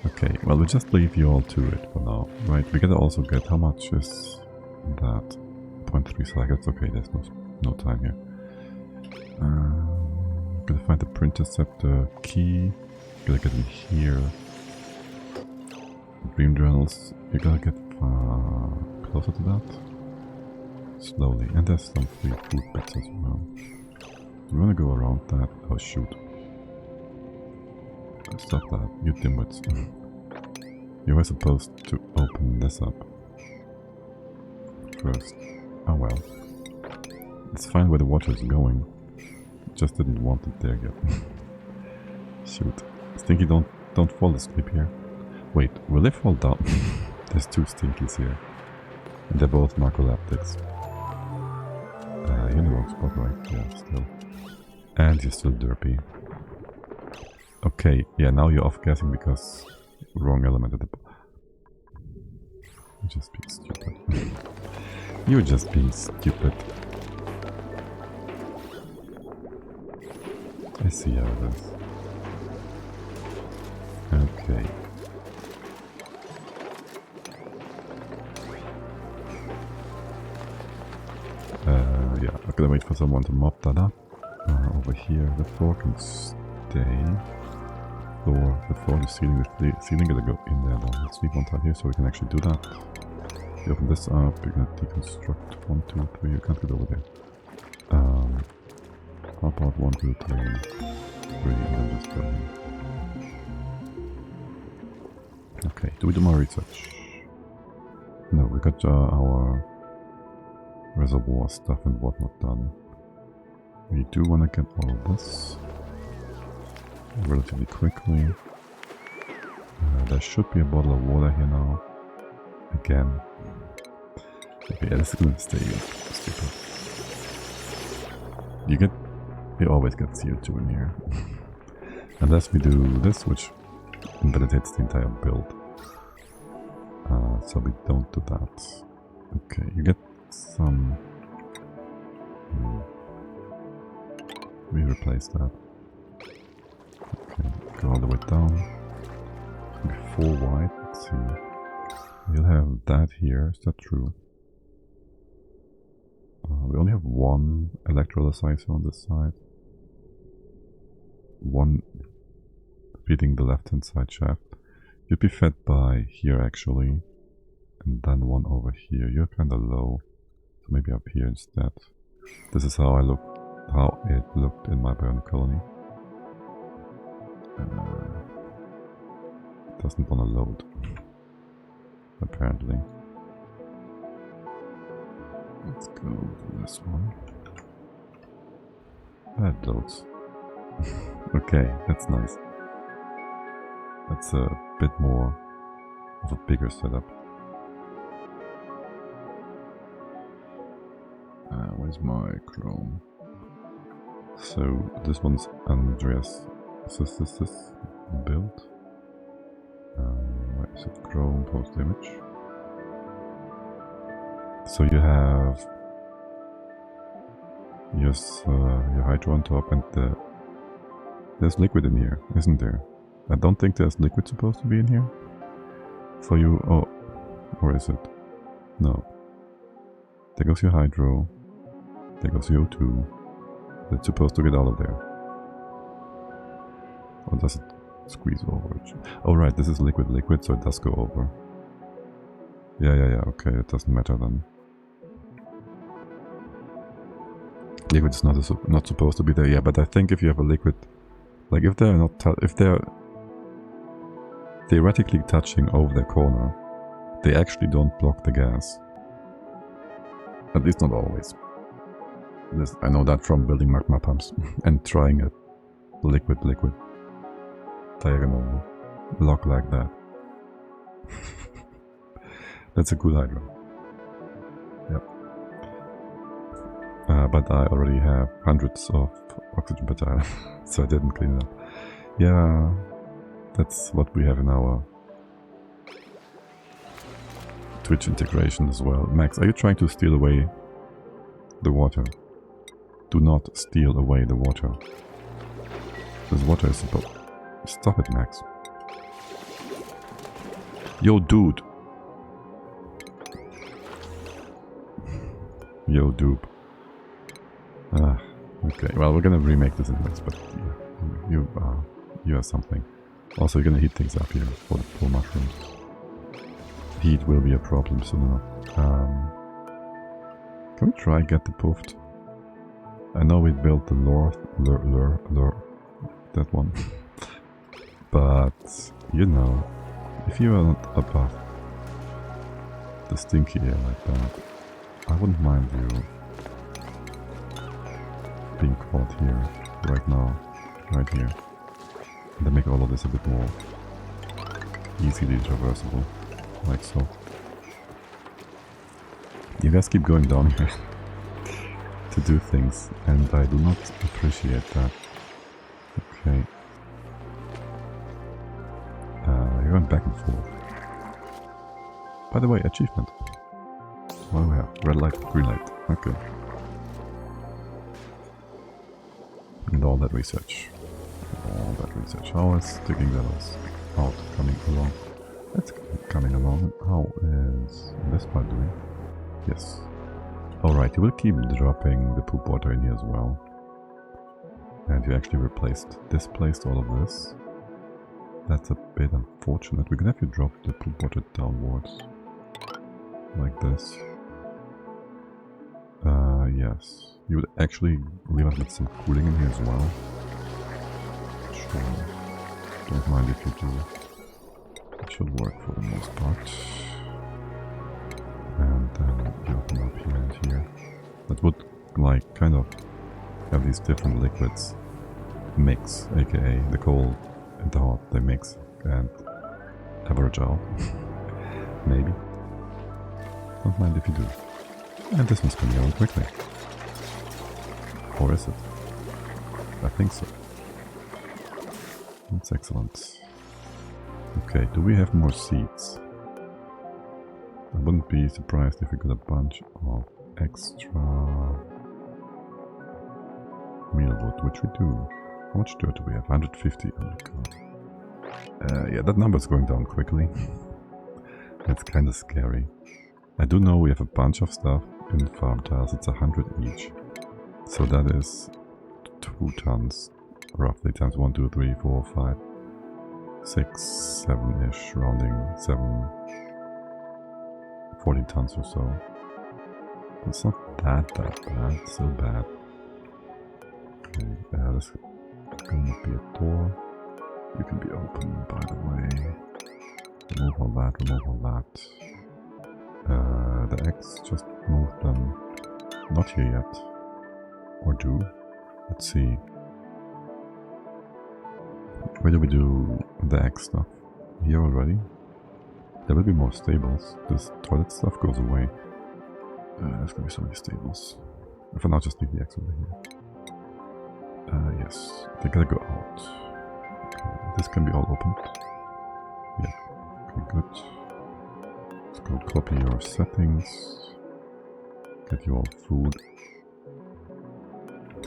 Okay, well, we'll just leave you all to it for now. Right, we gotta also get, how much is that? 0.3 seconds. Okay, there's no time here. Gotta find the Printerceptor key. Gotta get in here. Dream journals. You gotta get closer to that. Slowly. And there's some free food bits as well. We wanna go around that. Oh shoot. Stop that, you dimwits. You were supposed to open this up first. Oh well. It's fine where the water is going. Just didn't want it there yet. Shoot. Stinky, don't fall asleep here. Wait, will they fall down? There's two Stinkies here. And they're both narcoleptics. You're in the wrong spot, right? Yeah, still. And you're still derpy. Okay, yeah, now you're off-gassing because wrong element at the... You're just being stupid. You're just being stupid. I see how it is. Okay. Yeah, I'm gonna wait for someone to mop that up. Over here, the floor can stay. The floor is ceiling, the ceiling gonna go in there though. Let's leave one tile here so we can actually do that. You open this up, you're gonna deconstruct 1, 2, 3, you can't get over there. How about 1, 2, 3, 3, and then just go in. Okay, do we do more research? No, we got our reservoir stuff and whatnot done. We do want to get all of this relatively quickly. There should be a bottle of water here now. Again. Okay, yeah, this is gonna stay stupid. You always get CO2 in here. Unless we do this, which invalidates the entire build. So we don't do that. Okay, you get some... We replace that. Okay, go all the way down. It's gonna be 4 wide, let's see. We'll have that here, is that true? We only have 1 electrolyzer on this side. 1 feeding the left hand side shaft. You'd be fed by here actually. And then 1 over here. You're kinda low. So maybe up here instead. This is how it looked in my bionic colony. Doesn't wanna load. Apparently. Let's go to this one. That loads. Okay, that's nice. That's a bit more of a bigger setup. Where's my Chrome? So this one's Andreas. Is this build? Where is it? Chrome post image. So you have your hydro on top, and there's liquid in here, isn't there? I don't think there's liquid supposed to be in here. For you, oh, or is it? No. There goes your hydro. There goes your O2. It's supposed to get out of there. Or does it squeeze over? Oh right, this is liquid, so it does go over. Yeah, okay, it doesn't matter then. Liquid is not supposed to be there, yeah, but I think if you have a liquid, like if they're not, if they're theoretically touching over the corner, they actually don't block the gas. At least not always. I know that from building magma pumps and trying a liquid diagonal block like that. That's a cool hydro. Yep. But I already have hundreds of oxygen per tile, so I didn't clean it up. Yeah, that's what we have in our Twitch integration as well. Max, are you trying to steal away the water? Do not steal away the water. This water is supposed... Stop it, Max. Yo, dude. Yo, dupe. Okay, well, we're gonna remake this anyways, but yeah, you are something. Also, you're gonna heat things up here for the poor mushrooms. Heat will be a problem soon enough. Can we try get the poofed? I know we built the lure, that one. But, you know, if you are not above the stinky air like that, I wouldn't mind you being caught here, right now, right here. And then make all of this a bit more easily traversable, like so. You guys keep going down here to do things, and I do not appreciate that. Okay. You're going back and forth. By the way, achievement. What do we have? Red light, green light. Okay. And all that research. All that research. How is digging levels out coming along? That's coming along. How is this part doing? Yes. Alright, you will keep dropping the poop water in here as well. And you actually displaced all of this. That's a bit unfortunate. We're gonna have to drop the poop water downwards. Like this. Yes. You would actually leave us with some cooling in here as well. Sure. Don't mind if you do. It should work for the most part. And then you open up here and here. That would, like, kind of have these different liquids mix, aka the cold and the hot, they mix and average out. Maybe. Don't mind if you do. And this one's coming out quickly. Or is it? I think so. That's excellent. Okay, do we have more seeds? I wouldn't be surprised if we got a bunch of extra mealwood, which we do. How much dirt do we have? 150. Oh my god. Yeah, that number's going down quickly. That's kind of scary. I do know we have a bunch of stuff in farm tiles. It's 100 each. So that is 2 tons, roughly, times 1, 2, 3, 4, 5, 6, 7-ish, rounding 7, 14 tons or so. It's not that bad, it's still bad. Okay, this gonna be a door. You can be open, by the way. Remove all that. The X, just move them. Not here yet. Or do. Let's see. Where do we do the X stuff? Here already? There will be more stables. This toilet stuff goes away. There's gonna be so many stables. For now, just leave the X over here. Yes. They gotta go out. Okay. This can be all opened. Yeah. Okay, good. Let's go copy your settings. Get you all food.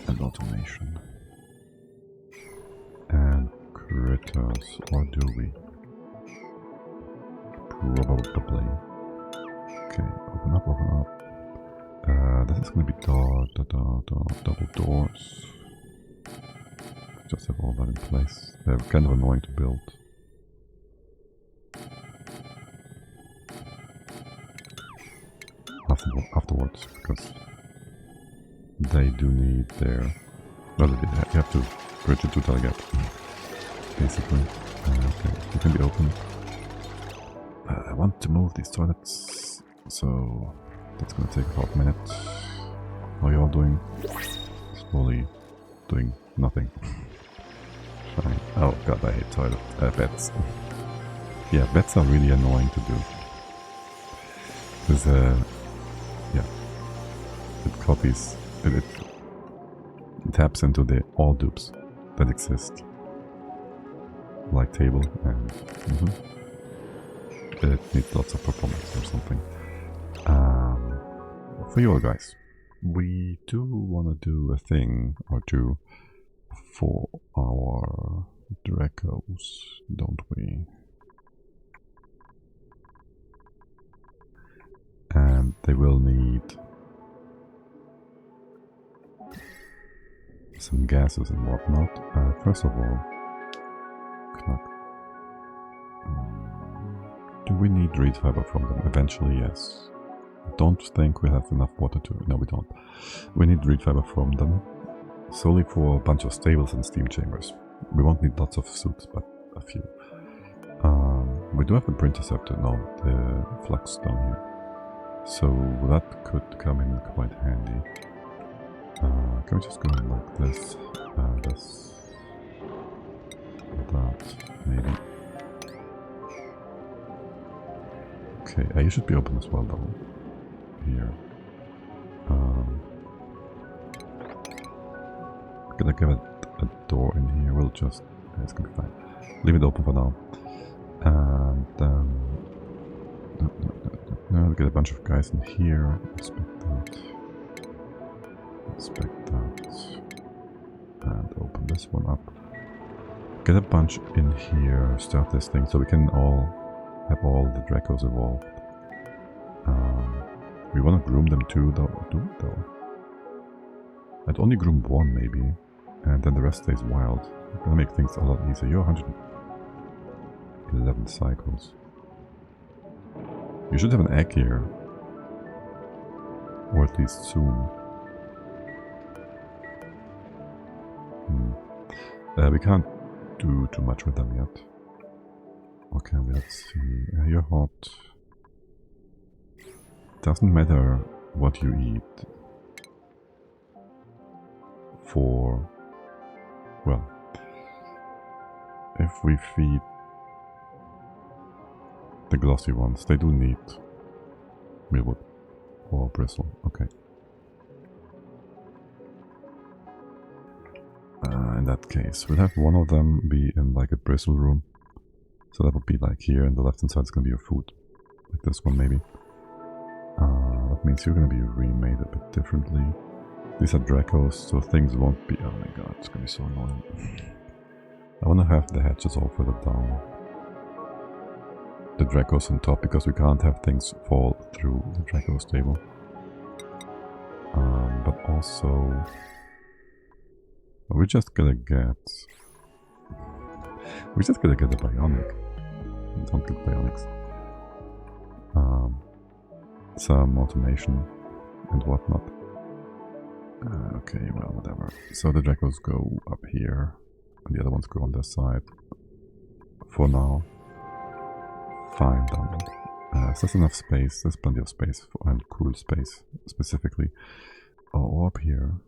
And automation. And critters. Or do we? Probably. Okay, open up. This is gonna be double doors. Just have all that in place. They're kind of annoying to build. because they do need their... Well, you have to bridge it to the gap, basically. Okay, you can be open. I want to move these toilets, so that's gonna take a hot minute. How are you all doing? Slowly doing nothing. Fine. Oh god, I hate toilet beds. Yeah, beds are really annoying to do. Because, yeah, it copies, it taps into the all dupes that exist. Like table and it needs lots of performance or something. For you all guys, we do want to do a thing or two for our Dracos, don't we? And they will need some gases and whatnot. First of all, do we need reed fiber from them? Eventually, yes. Don't think we have enough water to... No, we don't. We need reed fiber from them, solely for a bunch of stables and steam chambers. We won't need lots of suits, but a few. We do have the Prehistoric, no, the flux down here. So that could come in quite handy. Can we just go in like this? This... that, maybe. Okay, you should be open as well though. Here. Gonna give it a door in here. We'll just... it's gonna be fine. Leave it open for now. And we'll get a bunch of guys in here. Inspect that. Inspect that. And open this one up. Get a bunch in here. Start this thing so we can all have all the Dracos evolved. We want to groom them too, though. Do it though. I'd only groom one maybe, and then the rest stays wild. Gonna make things a lot easier. You're 111 cycles. You should have an egg here, or at least soon. We can't do too much with them yet. Okay, let's see. You're hot. Doesn't matter what you eat for, well, if we feed the glossy ones, they do need mealwood or bristle. Okay. In that case, we'll have one of them be in like a bristle room. So that would be like here, and the left hand side is going to be your food. Like this one maybe. That means you're going to be remade a bit differently. These are Dracos, so things won't be... oh my god, it's going to be so annoying. I want to have the hatches all further down. The Dracos on top, because we can't have things fall through the Dracos table. But also... we're just gonna get... we're just gonna get a bionic. Don't get bionics. Some automation and whatnot. Okay, well, whatever. So the Dracos go up here, and the other ones go on this side. For now. Fine, done. So there's enough space, there's plenty of space, and cool space, specifically. Oh, up here.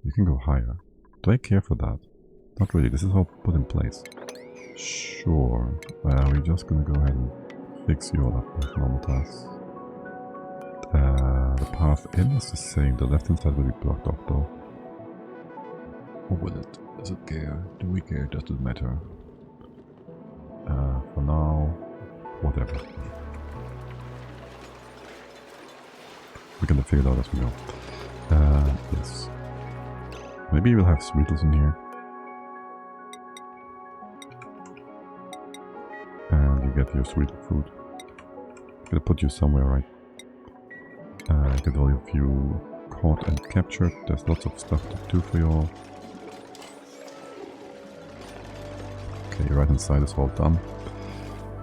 You can go higher. Do I care for that? Not really, this is all put in place. Sure. We're just gonna go ahead and fix you all up with normal tasks. The path in is the same, the left hand side will be blocked off though. Or will it? Does it care? Do we care? Does it matter? For now, whatever. We're gonna figure it out as we go. Yes. Maybe we'll have Sweetles in here. And you get your sweet food. Gonna put you somewhere, right? Get all of you caught and captured. There's lots of stuff to do for you all. Okay, your right hand side is all done.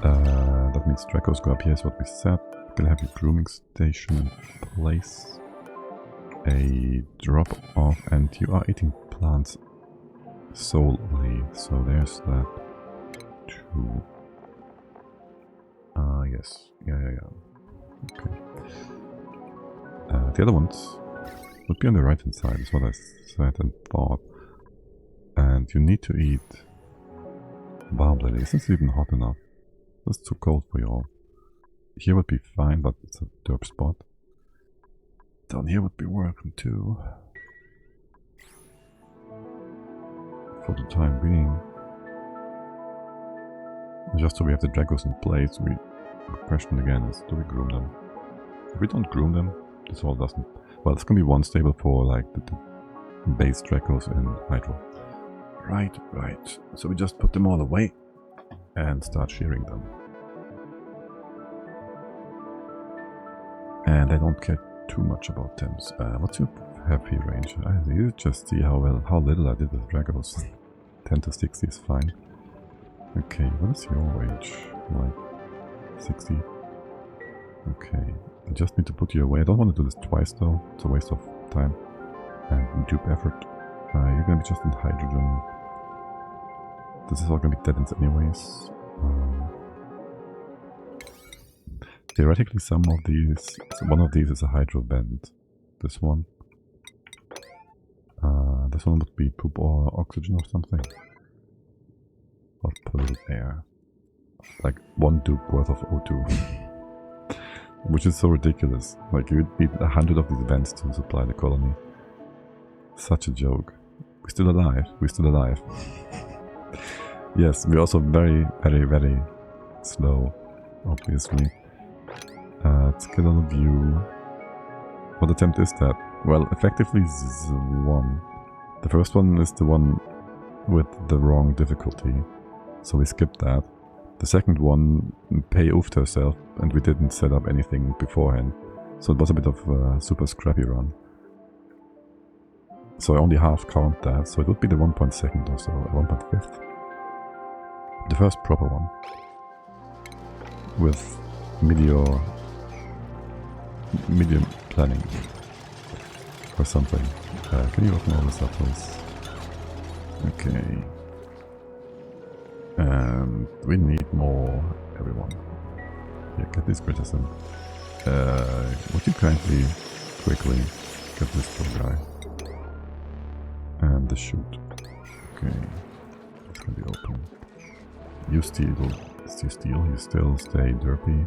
That means Dracos go up here, is what we said. Gonna have a grooming station in place. A drop off, and you are eating plants solely, so there's that too. Yes. Yeah. Okay. The other ones would be on the right hand side, is what I said and thought. And you need to eat barb lily. Isn't it even hot enough? That's too cold for you all. Here would be fine, but it's a derp spot. Down here would be working too. For the time being. Just so we have the Dragos in place, the question again is, do we groom them? If we don't groom them, this all doesn't... Well, it's gonna be one stable for like the base Dragos in Hydro. Right. So we just put them all away and start shearing them. And I don't care too much about Thames. What's your heavy range? You just see how little I did with Dragos. 10 to 60 is fine. Okay, what is your age? Like 60? Okay, I just need to put you away. I don't want to do this twice though. It's a waste of time and dupe effort. You're gonna be just in hydrogen. This is all gonna be dead ends anyways. Theoretically, one of these is a hydro vent. This one. This one would be poop or oxygen or something. Or polluted air. Like 1 dupe worth of O2. Which is so ridiculous. Like you would need 100 of these vents to supply the colony. Such a joke. We're still alive. Yes, we're also very slow, obviously. Let's get all of you. What attempt is that? Well, effectively this is one. The first one is the one with the wrong difficulty, so we skipped that. The second one, Pay oofed herself, and we didn't set up anything beforehand, so it was a bit of a super scrappy run. So I only half count that, so it would be the 1.2nd or so, 1.5th. The first proper one. With medium planning. Or something. Can you open all this up, please? Okay. And we need more, everyone. Yeah, get these critters in. Would you kindly, quickly, get this poor guy? And the chute. Okay. It's gonna be open. You steal, you still stay derpy.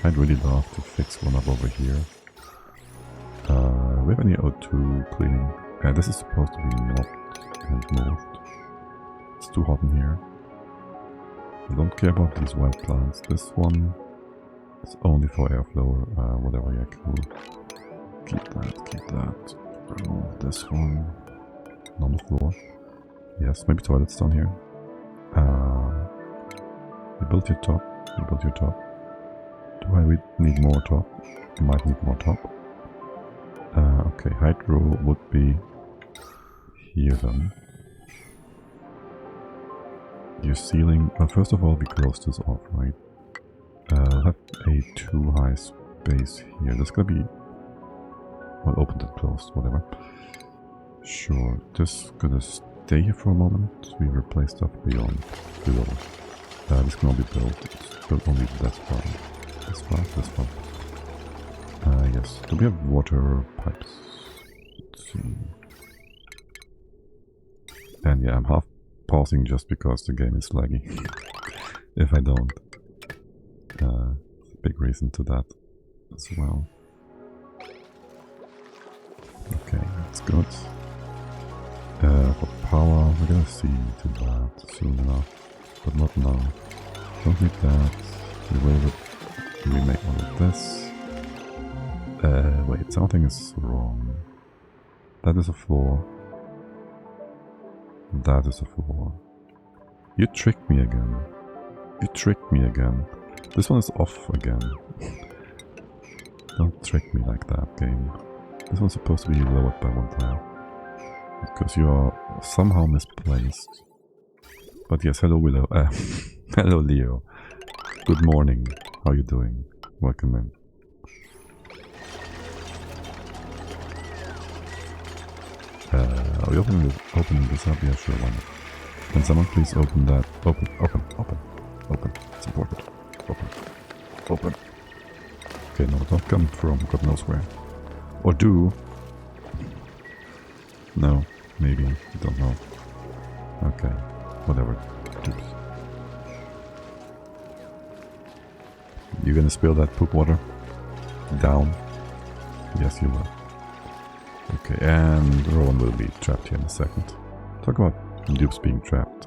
I'd really love to fix one up over here. We have any O2 cleaning? This is supposed to be mopped and moved. It's too hot in here. I don't care about these wild plants. This one is only for airflow, whatever, yeah, cool. Keep that. Remove this one. On the floor. Yes, maybe toilets down here. You built your top. Do I need more top? I might need more top. Okay, hydro would be here then. Your ceiling. Well, first of all, we close this off, right? I'll have a too high space here. There's gonna be. Well, opened and closed, whatever. Sure, just gonna stay here for a moment. We replace stuff below. This can all be built. It's built only that far. This far. Yes. Do we have water pipes? Let's see. And yeah, I'm half pausing just because the game is laggy. If I don't. Big reason to that as well. Okay, that's good. For power, we're gonna see to that soon enough, but not now. Don't need that. We will remake all of this. Wait, something is wrong. That is a floor. That is a floor. You tricked me again. This one is off again. Don't trick me like that, game. This one's supposed to be lowered by 1 tile. Because you are somehow misplaced. But yes, hello Willow. Hello Leo. Good morning. How you doing? Welcome in. Are we opening this up? Yeah, sure, why not? Can someone please open that? Open. It's important. Open. Okay, no, don't come from God knows where. Or do. No, maybe, don't know. Okay, whatever. Dupes. You gonna spill that poop water? Down? Yes, you will. Okay, and Rowan will be trapped here in a second. Talk about Dupes being trapped.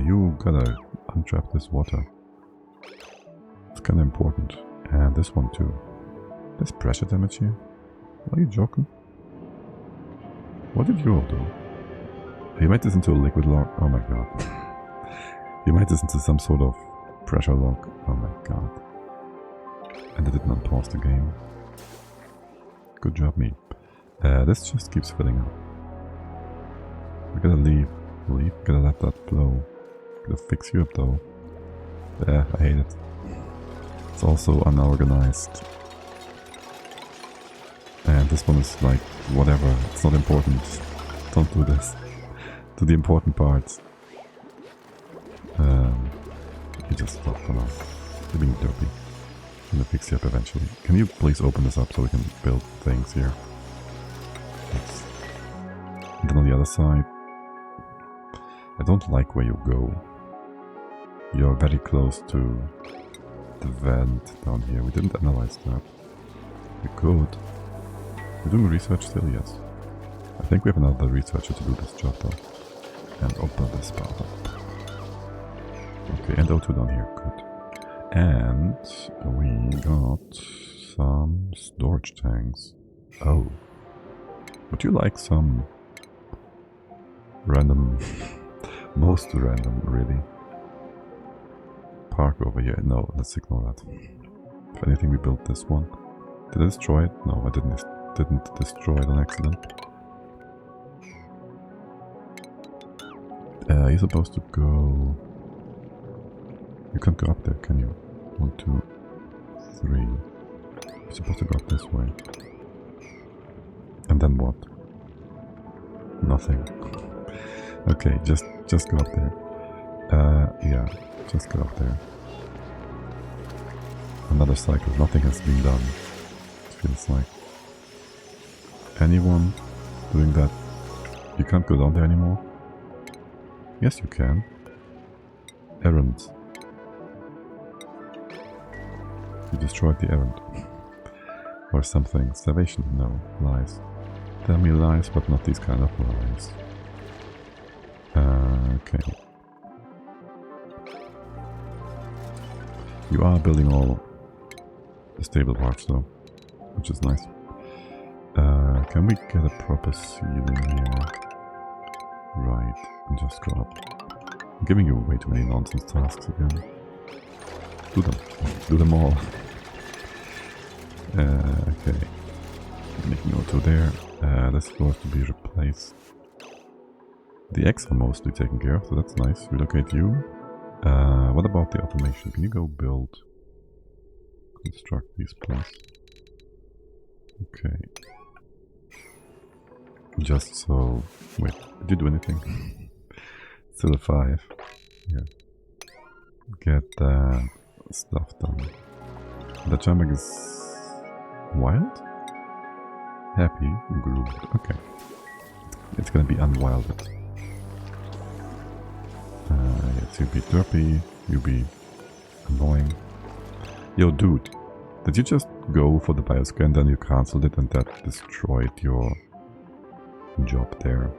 You gotta untrap this water. It's kinda important. And this one too. There's pressure damage here? Are you joking? What did you all do? You made this into a liquid lock? Oh my god. You made this into some sort of pressure lock? Oh my god. And I did not pause the game. Good job, me. This just keeps filling up. We gotta leave. Gotta let that flow. Gotta fix you up though. Yeah, I hate it. It's also unorganized. And this one is like, whatever, it's not important. Don't do this. Do the important parts. You just stop for now. You're being derpy. I'm gonna fix you up eventually. Can you please open this up so we can build things here? Yes. And then on the other side, I don't like where you go. You're very close to the vent down here. We didn't analyze that. We could. We're doing research still, yes. I think we have another researcher to do this job though. And open this part up. Okay, and O2 down here, good. And we got some storage tanks. Oh. Would you like some random, most random really? Park over here. No, let's ignore that. If anything, we built this one. Did I destroy it? No, I didn't destroy it on accident. You're supposed to go... You can't go up there, can you? 1, 2, 3. You're supposed to go up this way. And then what? Nothing. Okay, just go up there. Yeah, just go up there. Another cycle. Nothing has been done. It feels like. Anyone doing that? You can't go down there anymore? Yes, you can. Errand. You destroyed the errand. Or something. Salvation? No. Lies. Tell me lies, but not these kind of lies. Okay. You are building all the stable parts though, which is nice. Can we get a proper ceiling here? Right, and just go up. I'm giving you way too many nonsense tasks again. Do them. Do them all. Okay. Making O2 there. This floor is to be replaced. The eggs are mostly taken care of, so that's nice. Relocate you. What about the automation? Can you go build? Construct these, please. Okay. Just so... Wait, did you do anything? Still a 5. Yeah. Get that stuff done. The jumping is... wild? Happy? Grooved. Okay. It's gonna be unwilded. Yes, you be derpy, you be annoying. Yo, dude, did you just go for the bioscan and then you cancelled it and that destroyed your job there?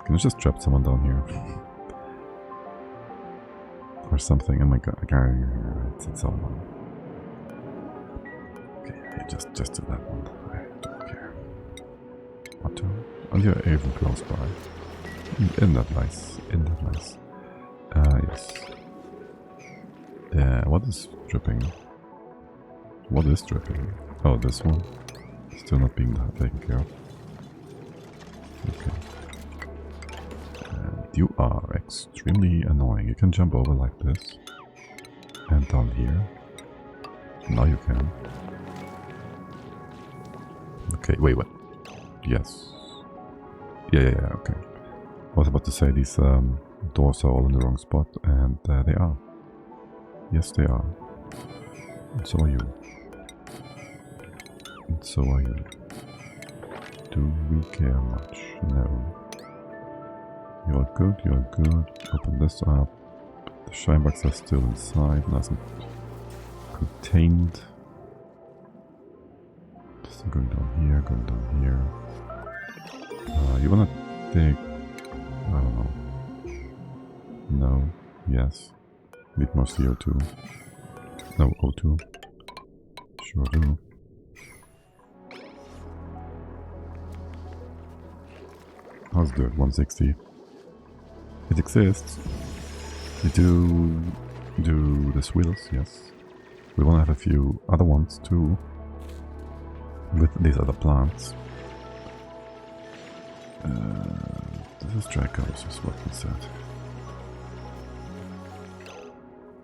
Can I just trap someone down here? Or something? Oh my god, I can't... It's all one. Okay, just do that one. I don't care. What to? And you're even close by. Isn't that nice? Isn't that nice? Yes. What is dripping? What is dripping? Oh, this one. Still not being taken care of. Okay. And you are extremely annoying. You can jump over like this. And down here. Now you can. Okay, wait, what? Yes. Yeah, okay. I was about to say these doors are all in the wrong spot, and they are. Yes, they are. And so are you. And so are you. Do we care much? No. You're good, you're good. Open this up. The shine bugs are still inside, nice and contained. Just going down here, going down here. You wanna dig? I don't know. No. Yes. Need more CO2. No, O2. Sure do. How's dirt? 160. It exists. We do the swills, yes. We want to have a few other ones too. With these other plants. This is Dracos, is what we said.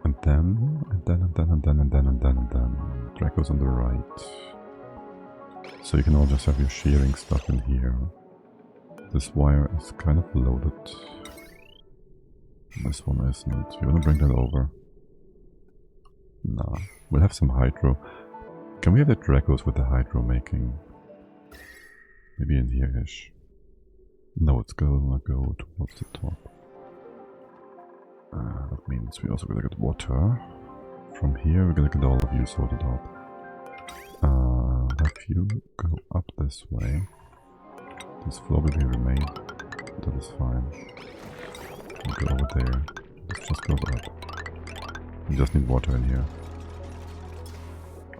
And then Dracos on the right. So you can all just have your shearing stuff in here. This wire is kind of loaded. This one isn't. You wanna bring that over? Nah. We'll have some hydro. Can we have the Dracos with the hydro making? Maybe in here-ish. No, it's gonna go towards the top. That means we also gotta get water. From here we're gonna get all of you sorted out. Have you go up this way. This floor will be remade. That is fine. We'll go over there. This just goes up. We just need water in here.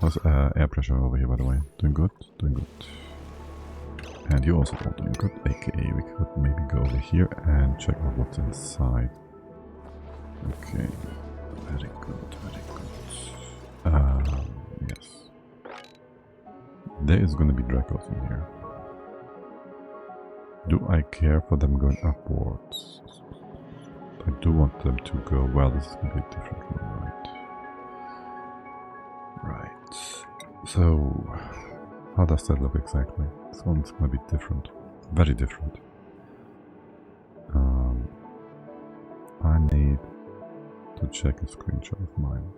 How's air pressure over here, by the way? Doing good? Doing good. And you also all doing good, aka we could maybe go over here and check out what's inside. Okay, very good, very good. Yes. There is gonna be Dracos in here. Do I care for them going upwards? I do want them to go, well, this is gonna be a different one, right? Right. So, how does that look exactly? This one's gonna be different. Very different. I need to check a screenshot of mine.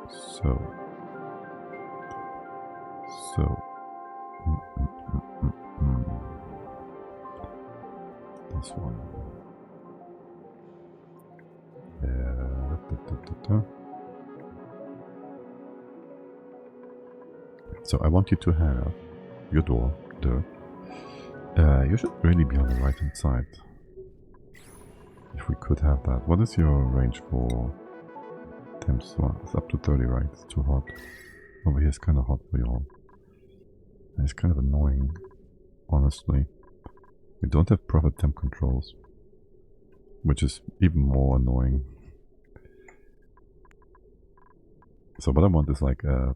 So. This one. So I want you to have your door there. You should really be on the right hand side. If we could have that. What is your range for temps? Well, it's up to 30, right? It's too hot. Over here is kind of hot for you all. And it's kind of annoying, honestly. We don't have proper temp controls, which is even more annoying. So what I want is like the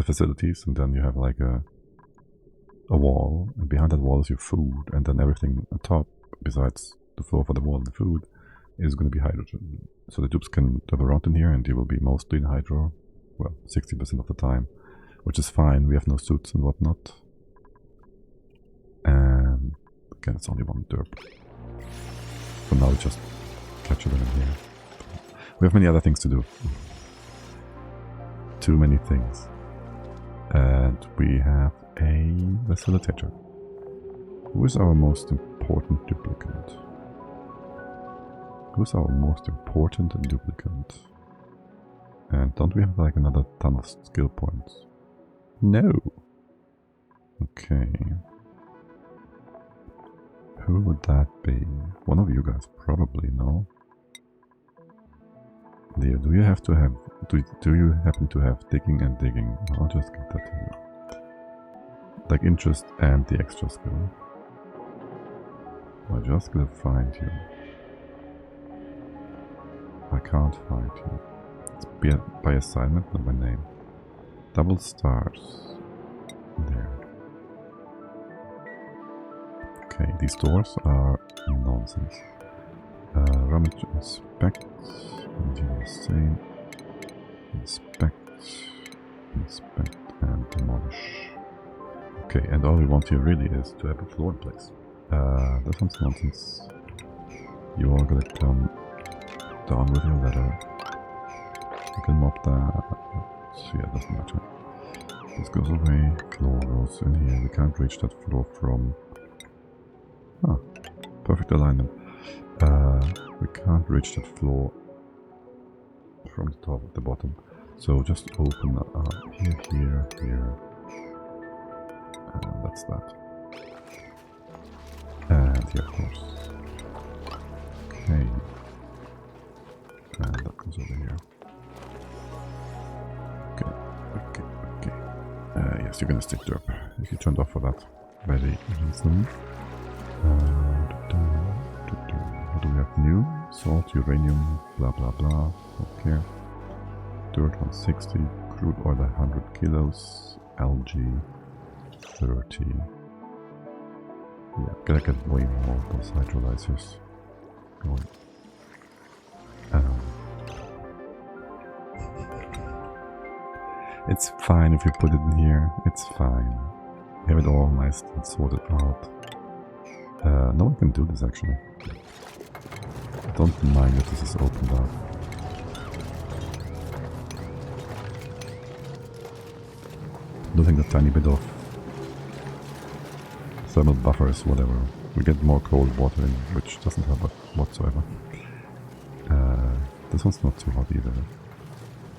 facilities, and then you have like a wall, and behind that wall is your food, and then everything on top, besides the floor for the wall and the food, is going to be hydrogen. So the dupes can drive around in here, and you will be mostly in hydro, well, 60% of the time, which is fine. We have no suits and whatnot. And again, it's only one derp. For now, we just capture them in here. We have many other things to do. Too many things. And we have a facilitator. Who is our most important duplicant? Who's our most important duplicant? And don't we have like another ton of skill points? No! Okay. Who would that be? One of you guys probably, no? Leo, do you have to have... Do you happen to have digging and digging? I'll just get that to you. Like interest and the extra skill. I just gotta find you. I can't find you. It's by assignment, not by name. Double stars. There. Okay, these doors are nonsense. Rummage, inspect. And you will say inspect. inspect and demolish. Okay, and all we want here really is to have a floor in place. This one's nonsense. You all gotta come down with your ladder. You can mop that. So yeah, it doesn't matter. This goes away. Floor goes in here. We can't reach that floor from... Ah, perfect alignment. We can't reach that floor from the top at the bottom. So just open that up. Here, here, here. And that's that. And here, of course. Okay. And that goes over here. Okay, okay, okay. Yes, you're gonna stick to up. If you turned off for that very reason. What do we have new? Salt, uranium, blah blah blah. Okay. Dirt 160, crude oil 100 kilos, algae 30. Yeah, gotta get way more of those hydrolyzers going. It's fine if you put it in here, it's fine. We have it all nice and sorted out. No one can do this actually. Don't mind that this is opened up. Losing a tiny bit of thermal buffers, whatever. We get more cold water in, which doesn't help whatsoever. This one's not too hot either.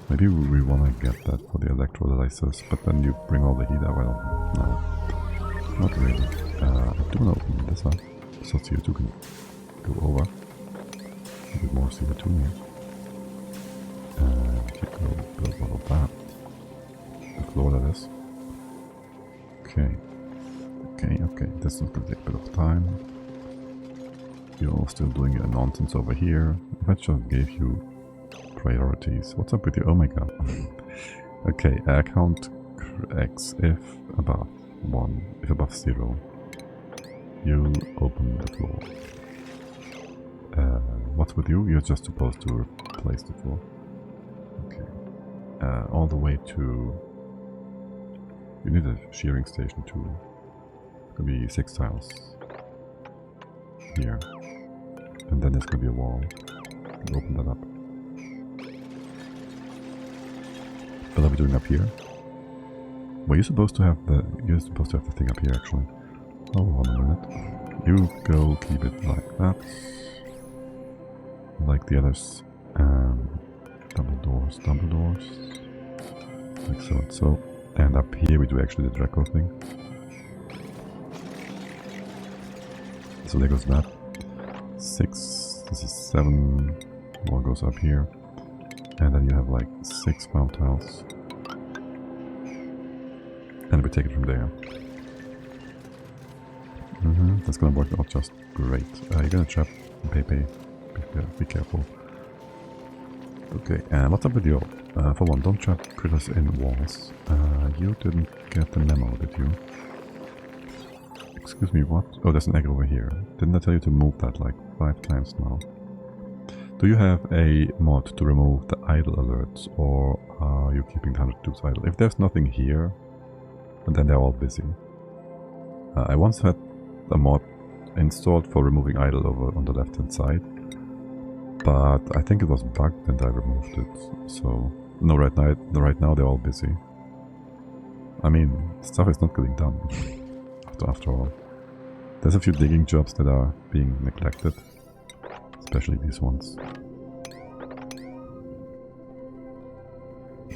Maybe we want to get that for the electrolyzers, but then you bring all the heat out. Well, no, not really. I do want to open this up so CO2 can go over. A bit more CO2 here. And you go build all of that. The floor that is. Okay. Okay. This is going to take a bit of time. You're all still doing your nonsense over here. If I just gave you priorities. What's up with you? Oh my god. Okay, count X if above 1, if above 0. You open the floor. What's with you? You're just supposed to replace the floor. Okay. All the way to... You need a shearing station too. It's gonna be 6 tiles. Here. And then there's gonna be a wall. You open that up. What are we doing up here? Well, you're supposed to have the thing up here actually. Hold on a minute. You go keep it like that. Like the others. Double doors. Like so and so. And up here we do actually the Draco thing. So there goes that. 6. This is 7. Wall goes up here. And then you have like 6 found tiles. And we take it from there. That's gonna work out just great. You're gonna trap Pepe. Be careful. Okay, and what's up with you? For one, don't trap critters in walls. You didn't get the memo, did you? Excuse me, what? Oh, there's an egg over here. Didn't I tell you to move that like 5 times now? Do you have a mod to remove the idle alerts, or are you keeping the 100 Dupes idle? If there's nothing here, then they're all busy. I once had a mod installed for removing idle over on the left hand side, but I think it was bugged and I removed it. So no, right now they're all busy. I mean, stuff is not getting done after all. There's a few digging jobs that are being neglected, especially these ones.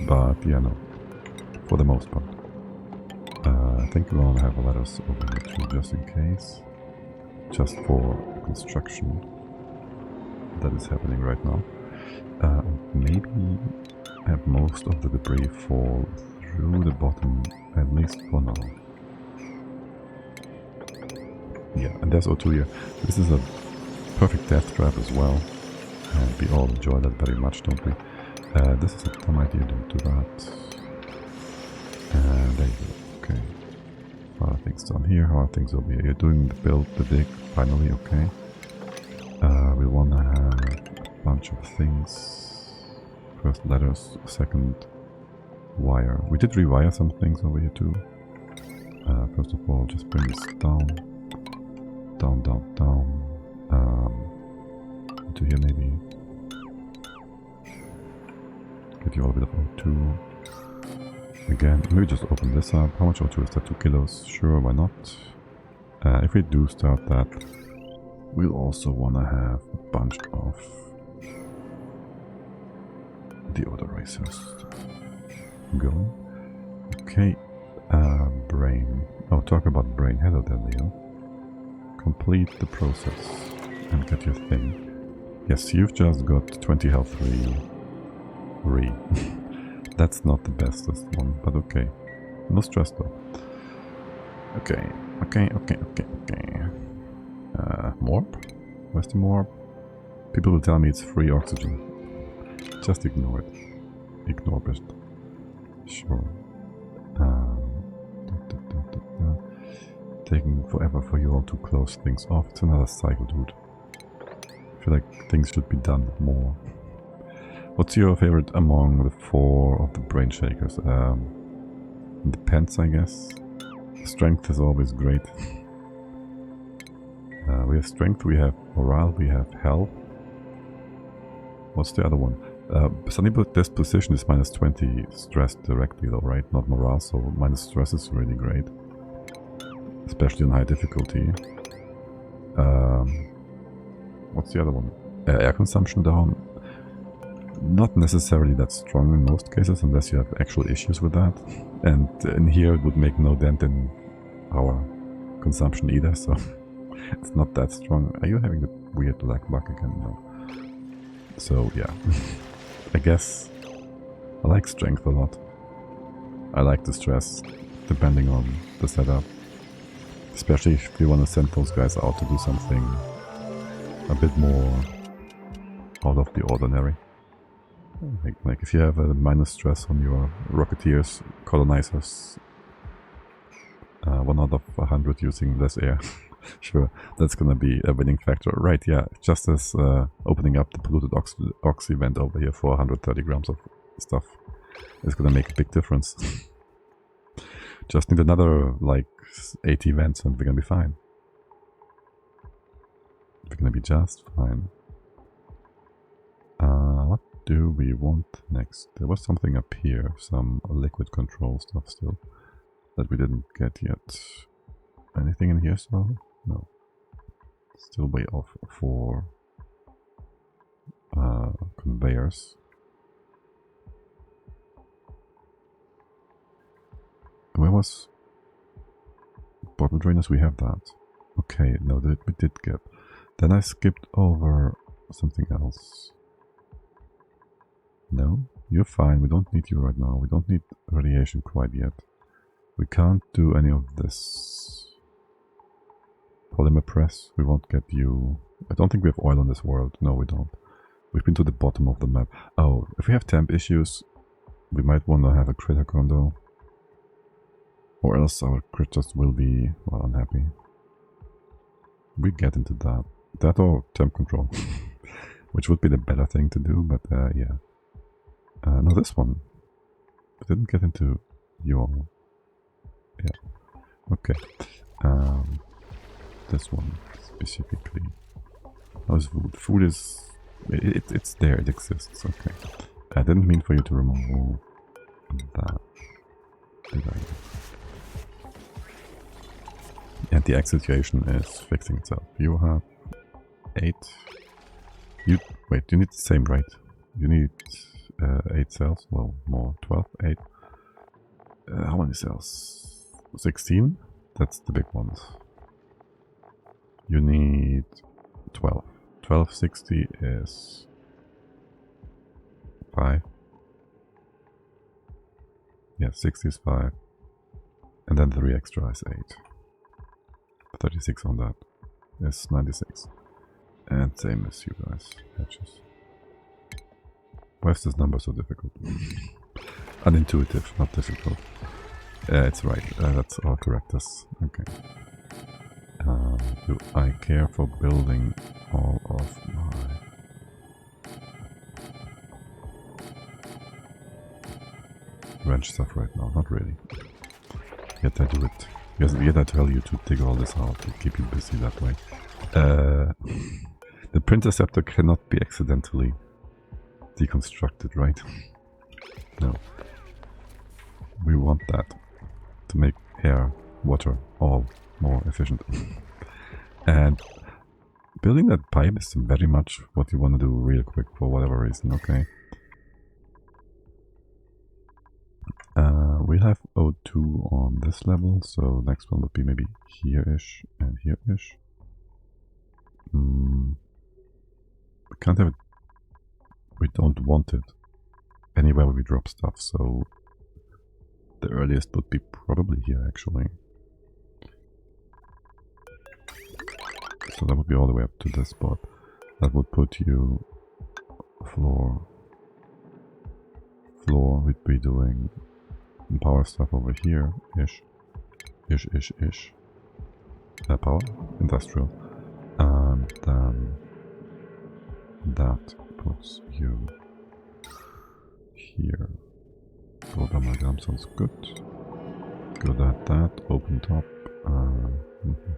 But yeah, no, for the most part. I think we want to have letters over here too, just in case. Just for construction that is happening right now. Maybe have most of the debris fall through the bottom, at least for now. Yeah, and there's O2 here. This is a perfect death trap as well. And we all enjoy that very much, don't we? This is a dumb idea, don't do that. And there you go. Okay. How are things done here? How are things over here? You're doing the build, the dig, finally, okay. We wanna have a bunch of things. First letters, second rewire. We did rewire some things over here too. First of all, just bring this down. Down, down, down. To here maybe. Get you all a bit of O2. Again, maybe just open this up. How much O2 is that? 2 kilos? Sure, why not? If we do start that, we'll also want to have a bunch of deodorizers going. Okay, brain. Oh, talk about brain. Hello there, Leo. Complete the process and get your thing. Yes, you've just got 20 health re. That's not the bestest one, but okay. No stress though. Okay. Morp? Where's the morp? People will tell me it's free oxygen. Just ignore it. Ignore it. Sure. Taking forever for you all to close things off. It's another cycle, dude. I feel like things should be done more. What's your favorite among the 4 of the brain shakers? Depends, I guess. Strength is always great. We have strength, we have morale, we have health. What's the other one? Sunny disposition is minus 20 stress directly though, right? Not morale, so minus stress is really great. Especially on high difficulty. What's the other one? Air consumption down. Not necessarily that strong in most cases, unless you have actual issues with that. And in here it would make no dent in our consumption either, so it's not that strong. Are you having the weird lag bug again? No. So yeah, I guess I like strength a lot. I like the stress, depending on the setup. Especially if you want to send those guys out to do something a bit more out of the ordinary. Like if you have a minus stress on your rocketeers, colonizers, 1 out of 100 using less air, sure, that's gonna be a winning factor. Right, yeah, just as opening up the polluted ox event over here for 130 grams of stuff is gonna make a big difference. Just need another, like, 80 events and we're gonna be fine. We're gonna be just fine. What do we want next? There was something up here, some liquid control stuff still, that we didn't get yet. Anything in here still? No. Still way off for conveyors. Where was bottle drainers? We have that. Okay, no, that we did get. Then I skipped over something else. No, you're fine. We don't need you right now. We don't need radiation quite yet. We can't do any of this. Polymer press, we won't get you. I don't think we have oil on this world. No, we don't. We've been to the bottom of the map. Oh, if we have temp issues, we might want to have a critter condo. Or else our critters will be, well, unhappy. We get into that. That or temp control. Which would be the better thing to do, but yeah. No, this one. I didn't get into your... Yeah. Okay. This one specifically. How's food? Food is... It's there, it exists, okay. I didn't mean for you to remove that. Did I? And the egg situation is fixing itself. You have 8. You wait, you need the same, right? You need 8 cells, well, more, 12, 8. How many cells? 16? That's the big ones. You need 12. 1260 is 5. Yeah, 60 is 5. And then 3 extra is 8. 36 on that is 96. And same as you guys, hatches. Why is this number so difficult? Unintuitive, not difficult. It's right, that's all correctness. Okay. Do I care for building all of my... ranch stuff right now, not really. Yet I do it. Yet I tell you to dig all this out to keep you busy that way. The Printerceptor cannot be accidentally deconstructed, right? No. We want that to make air, water, all more efficient. And building that pipe is very much what you want to do real quick for whatever reason, okay? We'll have O2 on this level, so next one would be maybe here-ish and here-ish. We can't have it. We don't want it anywhere where we drop stuff, so the earliest would be probably here actually. So that would be all the way up to this spot. That would put you floor. We'd be doing power stuff over here, ish. Power, industrial. And then that puts you here. Gold amalgam sounds good. Good at that. Open top.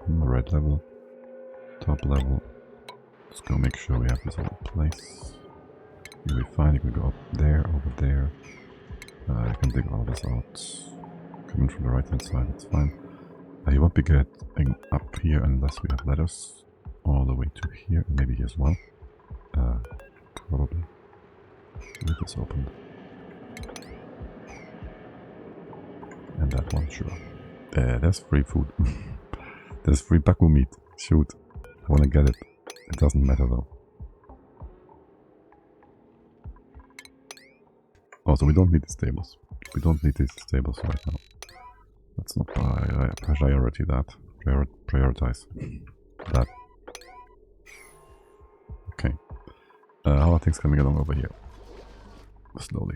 Red level. Top level. Let's go make sure we have this all in place. You'll be fine. You can go up there, over there. You can dig all this out. Coming from the right hand side, it's fine. You won't be getting up here unless we have ladders all the way to here, and maybe here as well. Probably. Leave this open. And that one, sure. There's free food. There's free Baku meat. Shoot. I wanna get it. It doesn't matter though. Also, we don't need the stables. We don't need these stables right now. Let's not priority that. Prioritize that. Okay. How are things coming along over here? Slowly.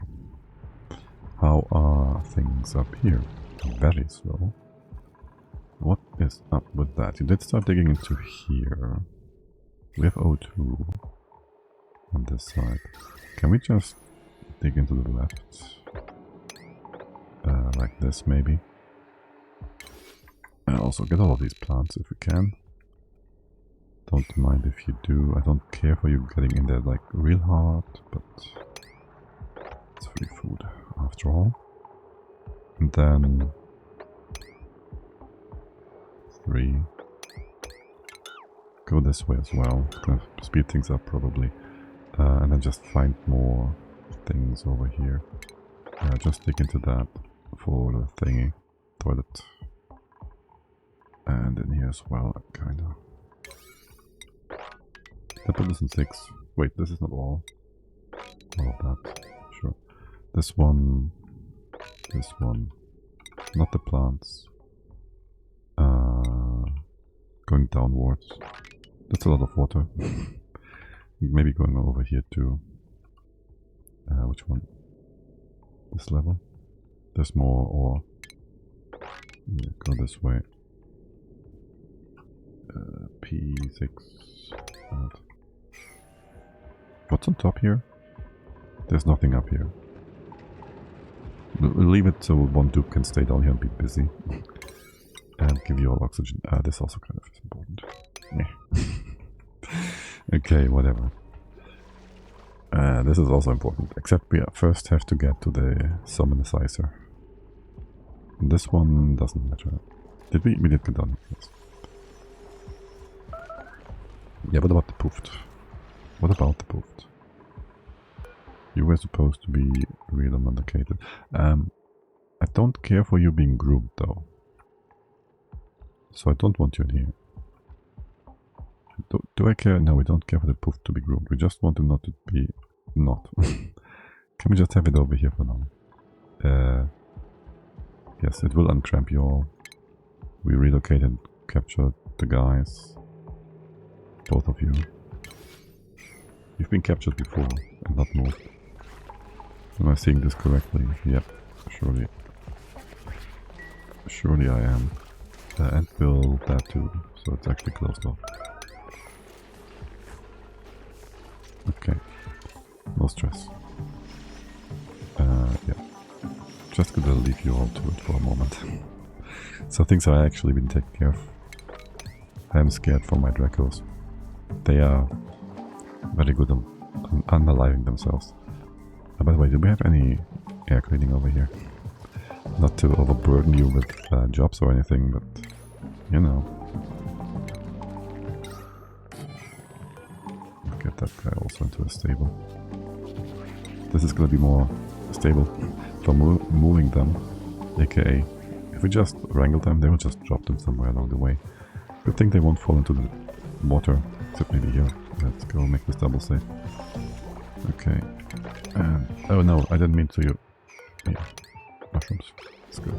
How are things up here? Very slow. What is up with that? You did start digging into here. We have O2 on this side. Can we just dig into the left? Like this maybe. And also get all of these plants if we can. Don't mind if you do. I don't care for you getting in there like real hard, but it's free food after all. And then 3. Go this way as well. It's gonna speed things up probably. And then just find more things over here. Just dig into that for the thingy. Toilet. And in here as well, kinda. I put this in 6. Wait, this is not all. All of that. Sure. This one. This one. Not the plants. Going downwards. That's a lot of water. Maybe going over here too. Which one? This level? There's more ore. Yeah, go this way. P6. What's on top here? There's nothing up here. We'll leave it so one dupe can stay down here and be busy. And give you all oxygen. This also kind of is important. Yeah. Okay, whatever. This is also important. Except we first have to get to the summonizer. This one doesn't matter. Did we? We did get done. Yes. Yeah, what about the poofed? What about the poofed? You were supposed to be real and unlocated. I don't care for you being groomed though. So I don't want you in here. Do I care? No, we don't care for the poof to be groomed. We just want to not to be... not. Can we just have it over here for now? Yes, it will uncramp you all. We relocate and capture the guys. Both of you. You've been captured before and not moved. Am I seeing this correctly? Yep, surely. Surely I am. And build that too, so it's actually closed off. Okay, no stress. Yeah, just gonna leave you all to it for a moment. So things are actually been taken care of. I'm scared for my Dracos. They are very good on unaliving themselves. By the way, do we have any air cleaning over here? Not to overburden you with jobs or anything, but you know. Get that guy also into a stable. This is gonna be more stable for moving them, aka if we just wrangle them, they will just drop them somewhere along the way. Good thing they won't fall into the water, except maybe here. Let's go make this double safe. Okay. And oh no, I didn't mean to you. Yeah. Mushrooms. Let's go.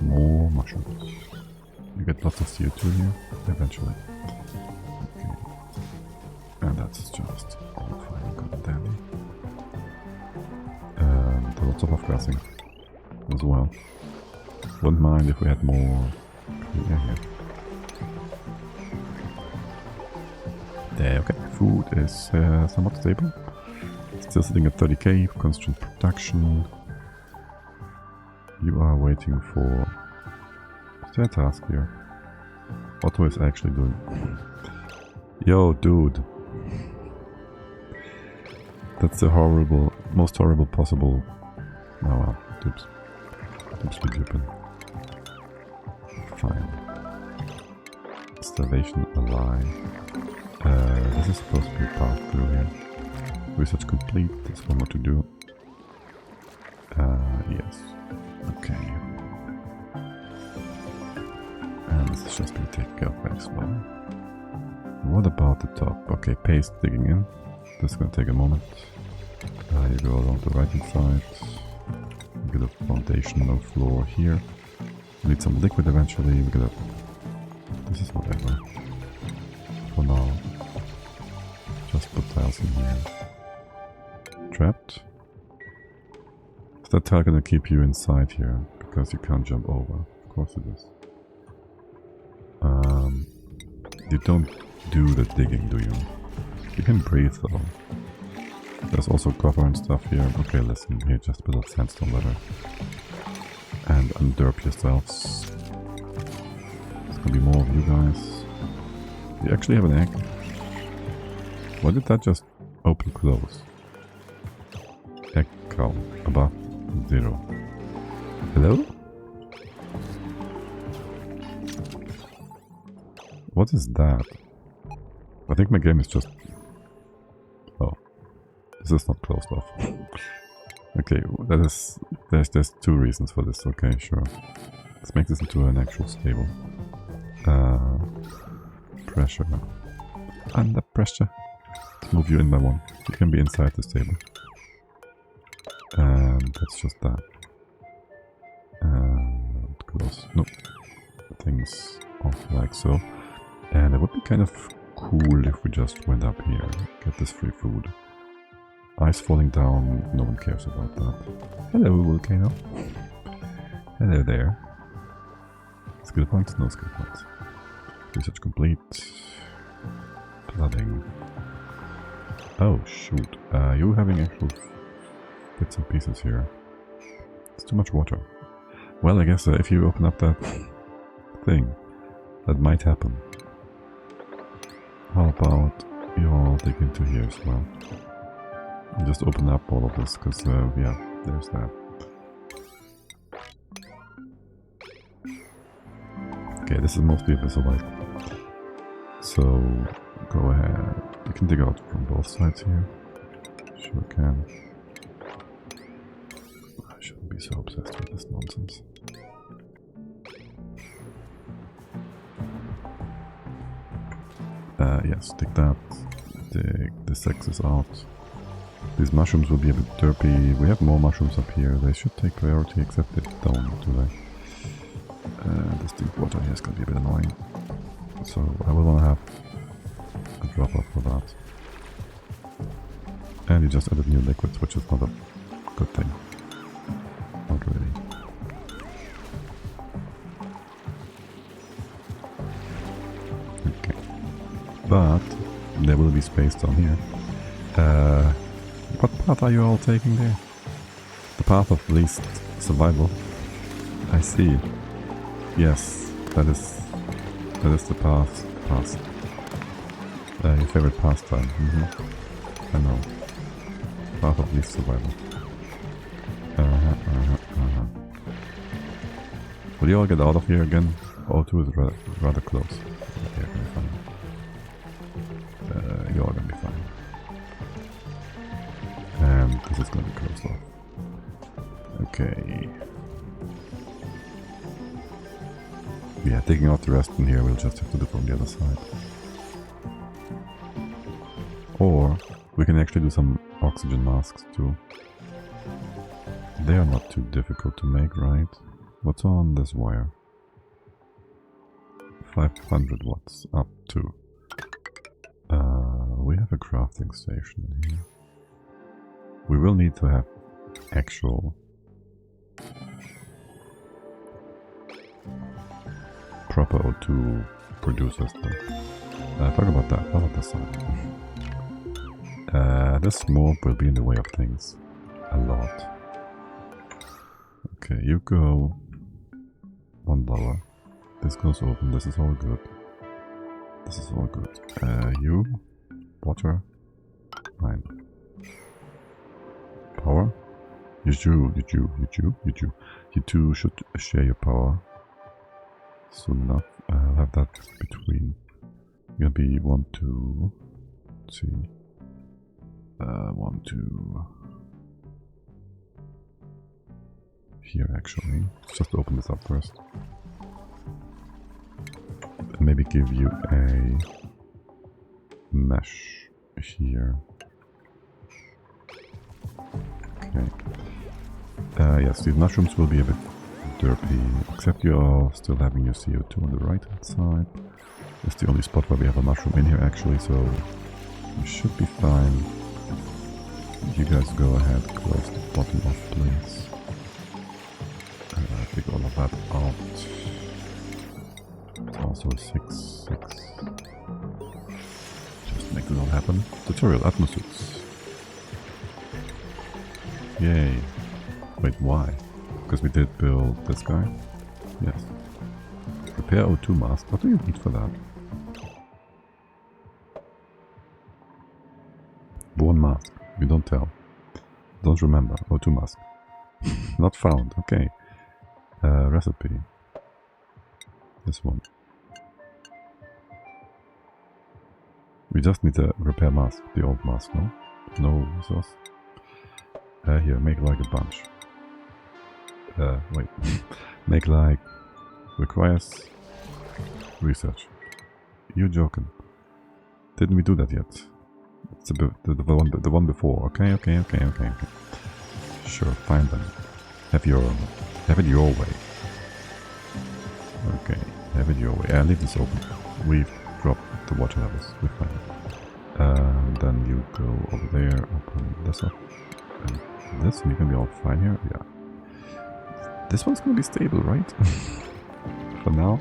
More mushrooms. You get lots of CO2 here, eventually. Okay. And that's just all fine, good and dandy. And lots of off-gassing as well. Wouldn't mind if we had more here. There, okay. Food is somewhat stable. Still sitting at 30k, constant production. You are waiting for... Is there a task here? Otto is actually doing... Yo, dude. That's the horrible, most horrible possible... Oh well, Dupes. Dupes be duping. Fine. Starvation alive. This is supposed to be a path through here. Research complete, there's one more to do. Yes. Okay. And this is just being taken care of as well. What about the top? Okay, paste digging in. This is gonna take a moment. You go along the right hand side. We get a foundational floor here. We need some liquid eventually. We get a... This is whatever. For now. Just put tiles in here. Trapped. Is that tile gonna keep you inside here? Because you can't jump over. Of course it is. You don't do the digging, do you? You can breathe though. There's also copper and stuff here. Okay, listen, here, just build a sandstone ladder. And underp yourselves. There's gonna be more of you guys. You actually have an egg? Why did that just open close? Egg count above 0. Hello? What is that? I think my game is just... Oh. This is not closed off. Okay, that is... There's two reasons for this. Okay, sure. Let's make this into an actual stable. Pressure. Under pressure. Let's move you in by one. You can be inside the stable. And that's just that. And close. Nope. Things off like so. And it would be kind of cool if we just went up here. Get this free food. Ice falling down, no one cares about that. Hello, volcano. Hello there. Skill points? No skill points. Research complete. Flooding. Oh shoot. You having actual bits and pieces here. It's too much water. Well, I guess if you open up that thing, that might happen. How about you all dig into here as well? And just open up all of this, because, yeah, there's that. Okay, this is mostly visible. So, go ahead. You can dig out from both sides here. Sure can. I shouldn't be so obsessed with this nonsense. Yes, dig that. Dig this excess out. These mushrooms will be a bit derpy. We have more mushrooms up here. They should take priority, except they don't, do they? This deep water here is going to be a bit annoying. So I will want to have a drop off for that. And you just added new liquids, which is not a good thing. Not really. Okay. But there will be space down here. What path are you all taking there? The Path of least survival. I see. Yes, that is the path. Past. Your favorite pastime. I know. Path of least survival. Will you all get out of here again? O2 is rather close. Okay, you're gonna be fine. You're all gonna be fine. And this is gonna be closed off. Okay. Yeah, taking out the rest in here, we'll just have to do from the other side. Or we can actually do some oxygen masks too. They are not too difficult to make, right? What's on this wire? 500 watts up to. We have a crafting station in here. We will need to have actual proper O2 producers though. Talk about that. How about this side? This smoke will be in the way of things. A lot. Okay, you go one lower. This goes open. This is all good. This is all good. You, water, fine. Power. You two should share your power soon enough. I'll have that between. Gonna be 1, 2. Let's see. 1, 2. Here actually. Let's just open this up first. And maybe give you a mesh here. Okay. Yes, these mushrooms will be a bit derpy, except you're still having your CO2 on the right hand side. It's the only spot where we have a mushroom in here actually, so you should be fine. You guys go ahead, close the bottom off please. Take all of that out. It's also 6, 6. Just make it all happen. Tutorial atmosuits. Yay. Wait, why? Because we did build this guy? Yes. Repair O2 mask. What do you need for that? Born mask. You don't tell. Don't remember. O2 mask. Not found. Okay. Recipe. This one. We just need a repair mask. The old mask, no? No resource. Here, make like a bunch. Wait. Make like... Requires... Research. You joking. Didn't we do that yet? It's the one before. Okay. Sure, fine then. Have it your way. Okay, have it your way. Leave this open. We've dropped the water levels. We're fine. Then you go over there, open this up. And this, and you can be all fine here. Yeah. This one's gonna be stable, right? For now.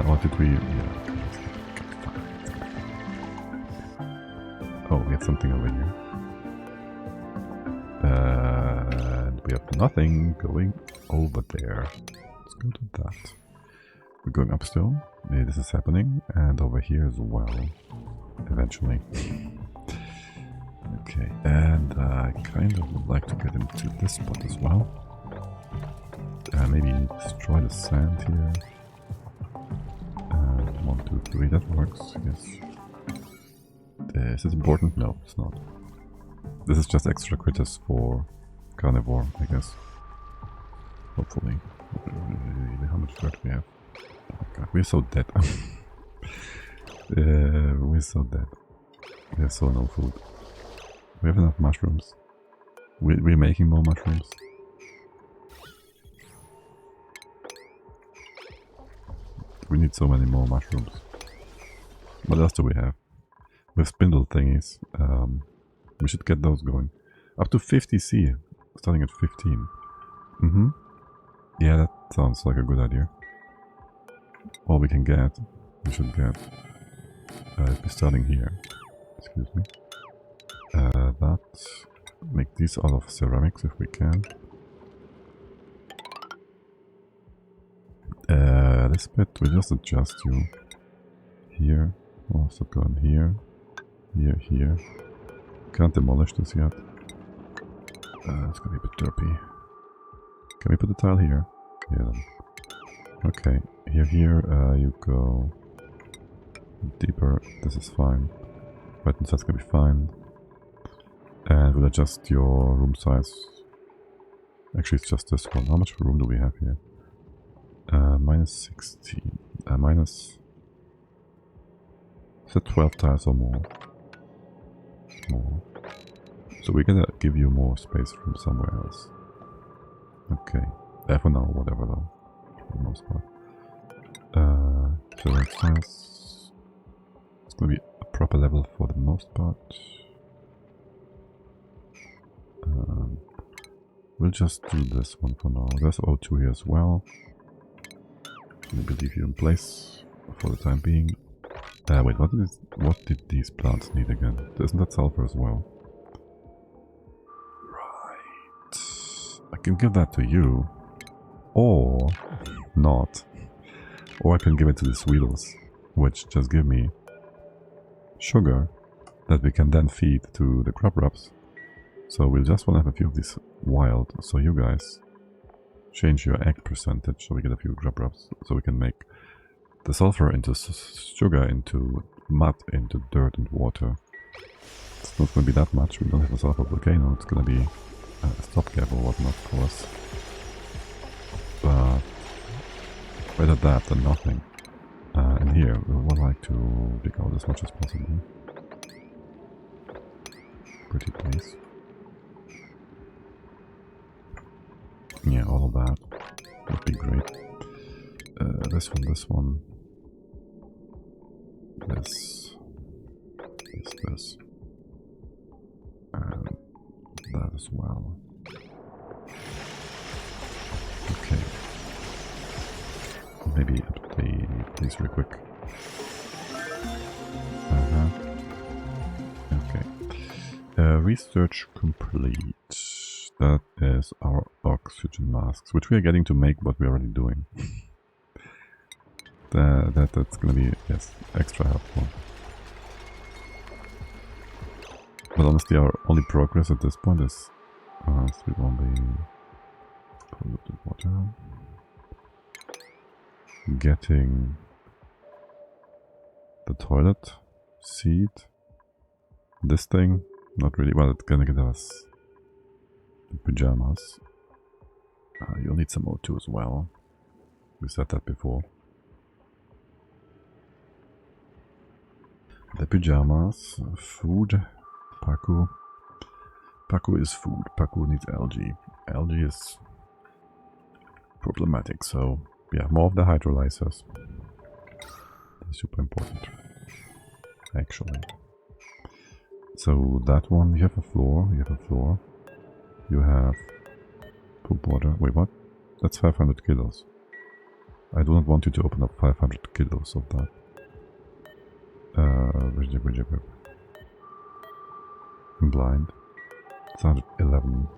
Or did we... Yeah. Oh, we have something over here. And we have nothing going over there. Let's go to that. We're going up still. Maybe this is happening. And over here as well. Eventually. Okay, and I kind of would like to get into this spot as well. Maybe destroy the sand here. And 1, 2, 3, that works, yes. Is this important? No, it's not. This is just extra critters for carnivore, I guess. Hopefully. How much dirt we have? Oh god, we're so dead. We're so dead. We have so no food. We have enough mushrooms. We're making more mushrooms. We need so many more mushrooms. What else do we have? We have spindle thingies. We should get those going. Up to 50 C, starting at 15. Yeah, that sounds like a good idea. All we can get, we should get. We're starting here. Excuse me. That. make these out of ceramics if we can. This bit, we just adjust you. Here, also go in here. Here, here. Can't demolish this yet. It's gonna be a bit derpy. Can we put the tile here? Yeah, then. Okay, here, you go deeper. This is fine. Right, and that's gonna be fine. And we'll adjust your room size. Actually, it's just this one. How much room do we have here? Minus 16. Minus... Is it 12 tiles or more? More. So we're gonna give you more space from somewhere else. Okay. For now, whatever though. For the most part. So that's nice. It's gonna be a proper level for the most part. We'll just do this one for now. There's O2 here as well. Maybe leave you in place for the time being. Wait, what did these plants need again? Isn't that sulfur as well? Right. I can give that to you. Or not. Or I can give it to the Sweetles, which just give me sugar that we can then feed to the crop rubs. So we'll just want to have a few of these wild. So you guys change your egg percentage so we get a few crop rubs. So we can make the sulfur into sugar, into mud, into dirt and water. It's not going to be that much. We don't have a sulfur volcano. It's going to be a stopgap or whatnot for us. But better that than nothing. And here we would like to dig out as much as possible. Pretty please. Yeah, all of that would be great. This one. This. And that as well. Okay. Maybe update these real quick. Okay. Research complete. That is our oxygen masks, which we are getting to make what we're already doing. That's gonna be, yes, extra helpful. But honestly, our only progress at this point is sweet only polluted water. Getting the toilet seat. This thing, not really. Well, it's gonna get us the pajamas. You'll need some O2 as well. We said that before. The pajamas, food, Paku. Paku is food. Paku needs algae. Algae is problematic, so yeah, more of the hydrolyzers. That's super important, actually. So that one, you have a floor, you have poop water. Wait, what? That's 500 kilos. I do not want you to open up 500 kilos of that. Rigid. I'm blind. It's 111.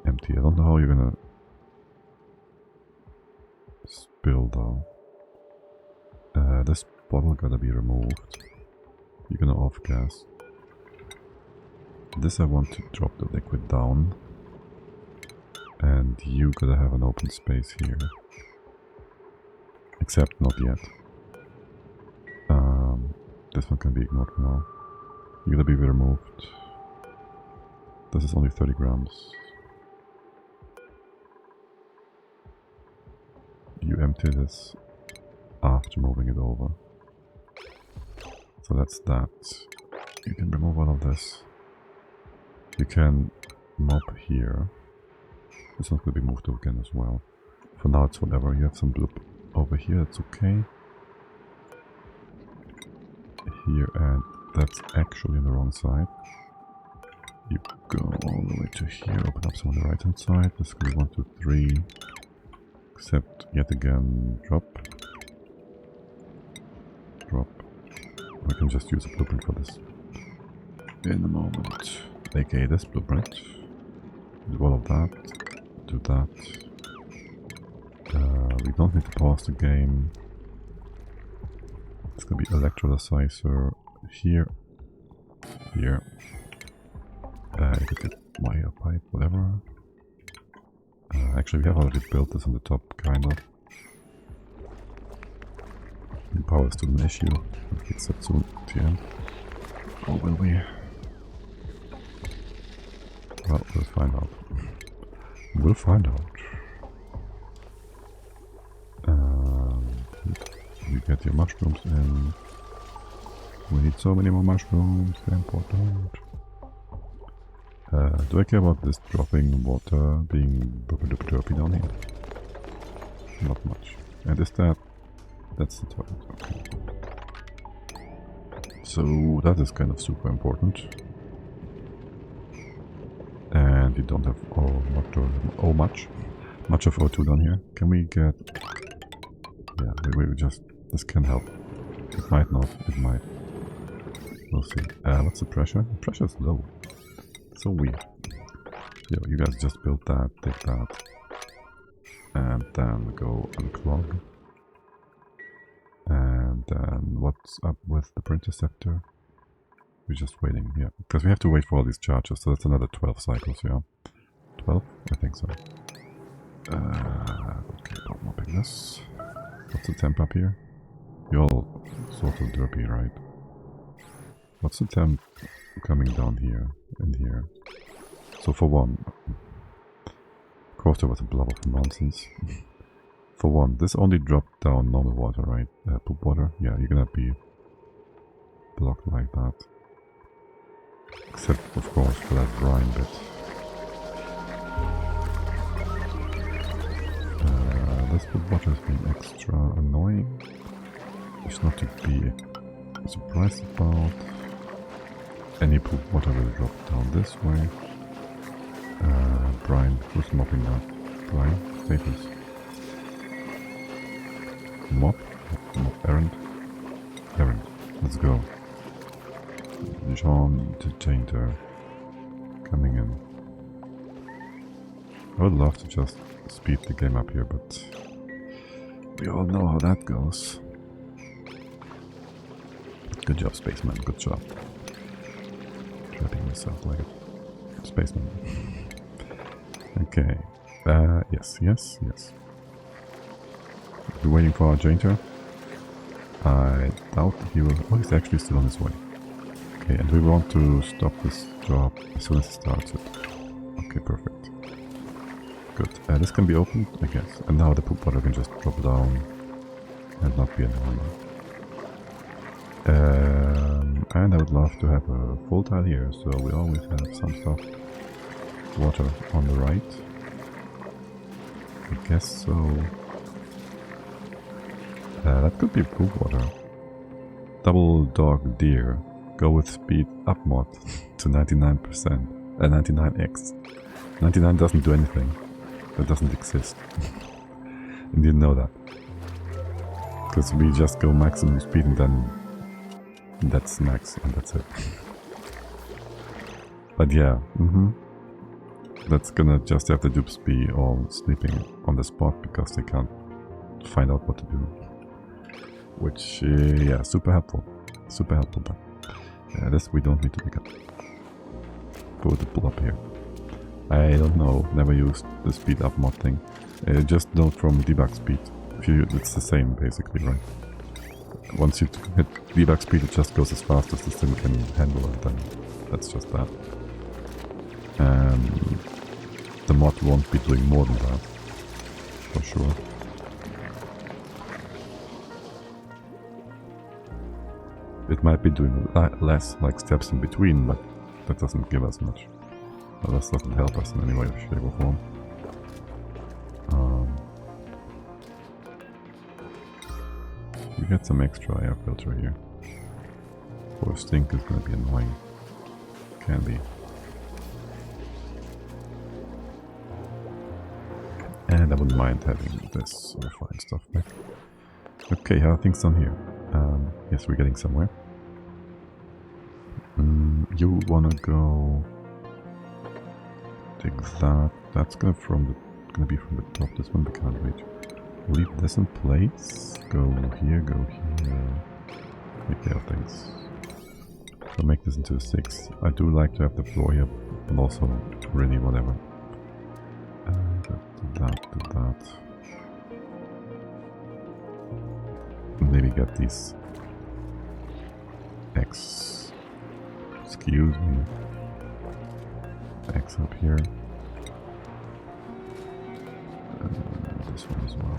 Empty. I don't know how you're gonna spill though. This bottle gotta be removed. You're gonna off gas. This I want to drop the liquid down. And you gotta have an open space here. Except not yet. This one can be ignored for now. You gotta be removed. This is only 30 grams. You empty this after moving it over. So that's that. You can remove all of this. You can mop here. This one's gonna be moved again as well. For now it's whatever. You have some bloop over here, that's okay. Here, and that's actually on the wrong side. You go all the way to here, open up some on the right hand side. This is going to be 1, 2, 3. Except yet again, drop. We can just use a blueprint for this in a moment. aka this blueprint. Do all of that. Do that. We don't need to pause the game. It's gonna be electrolyzer here. Here. You could get wire pipe, whatever. Actually, we have already built this on the top, kind of. The power is still an issue. We'll fix that soon at the end. Or will we? Well, we'll find out. We'll find out. You get your mushrooms in. We need so many more mushrooms, they're important. Do I care about this dropping water being derpy down here? Not much. And is that... That's the toilet, okay. So that is kind of super important. And you don't have much of O2 down here. Can we get... Yeah, we just... This can help. It might not, it might. We'll see. What's the pressure? The pressure is low. So weird. Yo, you guys just built that, take that. And then go unclog. And then what's up with the printer sector? We're just waiting, yeah. Because we have to wait for all these charges, so that's another 12 cycles, yeah. 12? I think so. Okay, not mopping this. What's the temp up here? You're all sort of derpy, right? What's the temp coming down here, in here? So for one, of course there was a blob of nonsense. For one, this only dropped down normal water, right? Poop water? Yeah, you're gonna be blocked like that. Except, of course, for that brine bit. This poop water is being extra annoying. It's not to be surprised about. Any poop water will drop down this way. Brian, who's mopping that? Brian, status. Mop? Mop errand? Errand. Let's go. John the Tainter coming in. I would love to just speed the game up here, but we all know how that goes. Good job, Spaceman. Good job. Trapping myself like a spaceman. Okay. Yes. We're waiting for our Jainter. I doubt he will... Oh, he's actually still on his way. Okay, and we want to stop this job as soon as it starts it. Okay, perfect. Good. This can be opened, I guess. And now the poop water can just drop down and not be annoying. And I would love to have a full tile here, so we always have some stuff. Water on the right. I guess so. That could be poop water. Double dog deer. Go with speed up mod to 99%. 99x. 99 doesn't do anything. That doesn't exist. And you know that. Because we just go maximum speed and then that's max and that's it. But yeah, that's gonna just have the dupes be all sleeping on the spot because they can't find out what to do. Which, yeah, super helpful. Super helpful, but this we don't need to pick up. Go to pull up here. I don't know, never used the speed up mod thing. Just note from debug speed. It's the same basically, right? Once you hit debug speed, it just goes as fast as the sim can handle, and then that's just that. The mod won't be doing more than that, for sure. It might be doing less, like steps in between, but that doesn't give us much. Well, that doesn't help us in any way, shape or form. You get some extra air filter here. For stink is gonna be annoying. Can be. And I wouldn't mind having this refined stuff back. Okay, how are things done here? Yes, we're getting somewhere. You wanna go dig that. That's gonna be from the top. This one we can't reach. Leave this in place. Go here, go here. Take care of things. So make this into a 6. I do like to have the floor here, but also really whatever. Do that. Maybe get these X. Excuse me. X up here. This one as well.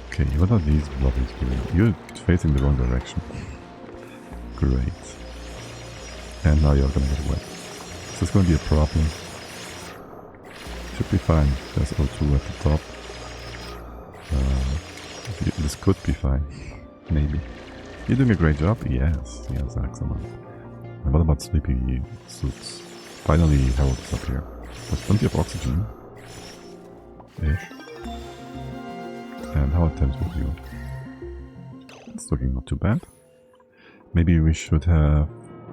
Okay, what are these blobbies doing? You're facing the wrong direction. Great. And now you're gonna get wet. Is this gonna be a problem? Should be fine. There's O2 at the top. This could be fine. Maybe. You're doing a great job? Yes. Yes, excellent. And what about sleepy suits? Finally, Harold is up here. There's plenty of oxygen. Ish. And how are temps with you? It's looking not too bad. Maybe we should have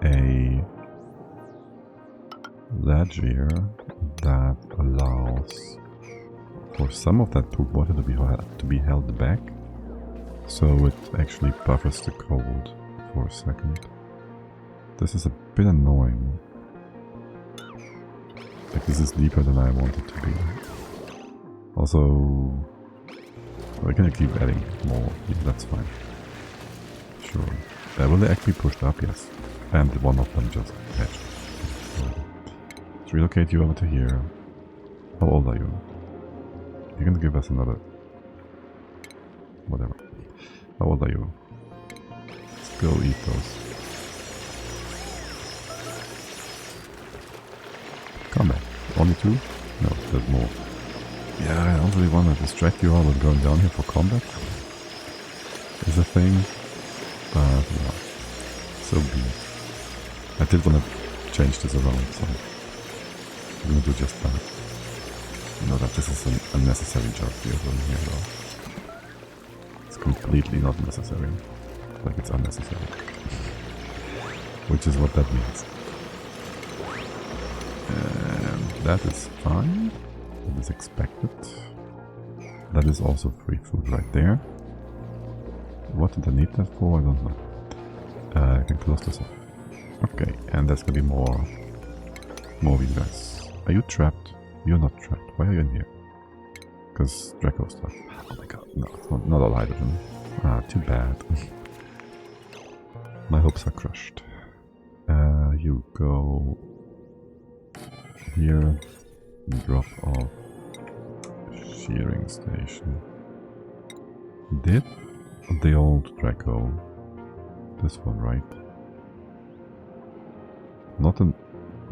a ledge here that allows for some of that poop water to be held back, so it actually buffers the cold for a second. This is a bit annoying. Like, this is deeper than I want it to be. Also, we're gonna keep adding more. Yeah, that's fine. Sure. Will they actually push up? Yes. And one of them just hatched. So, let's relocate you over to here. How old are you? You're gonna give us another... whatever. How old are you? Let's go eat those. Come back. Only 2? No, there's more. Yeah, I don't really want to distract you all with going down here for combat. Is a thing. But yeah, so be it. I did want to change this around, so I'm gonna do just that. You know that this is an unnecessary job we are doing here though. It's completely not necessary. Like, it's unnecessary. Which is what that means. And that is fine. That is expected. That is also free food right there. What did I need that for? I don't know. I can close this off. Okay, and there's gonna be more of you guys. Are you trapped? You're not trapped. Why are you in here? Because Draco stuff. Oh my god, no, it's not all hydrogen. Ah, too bad. My hopes are crushed. You go here, drop off shearing station. Did the old Draco, this one, right?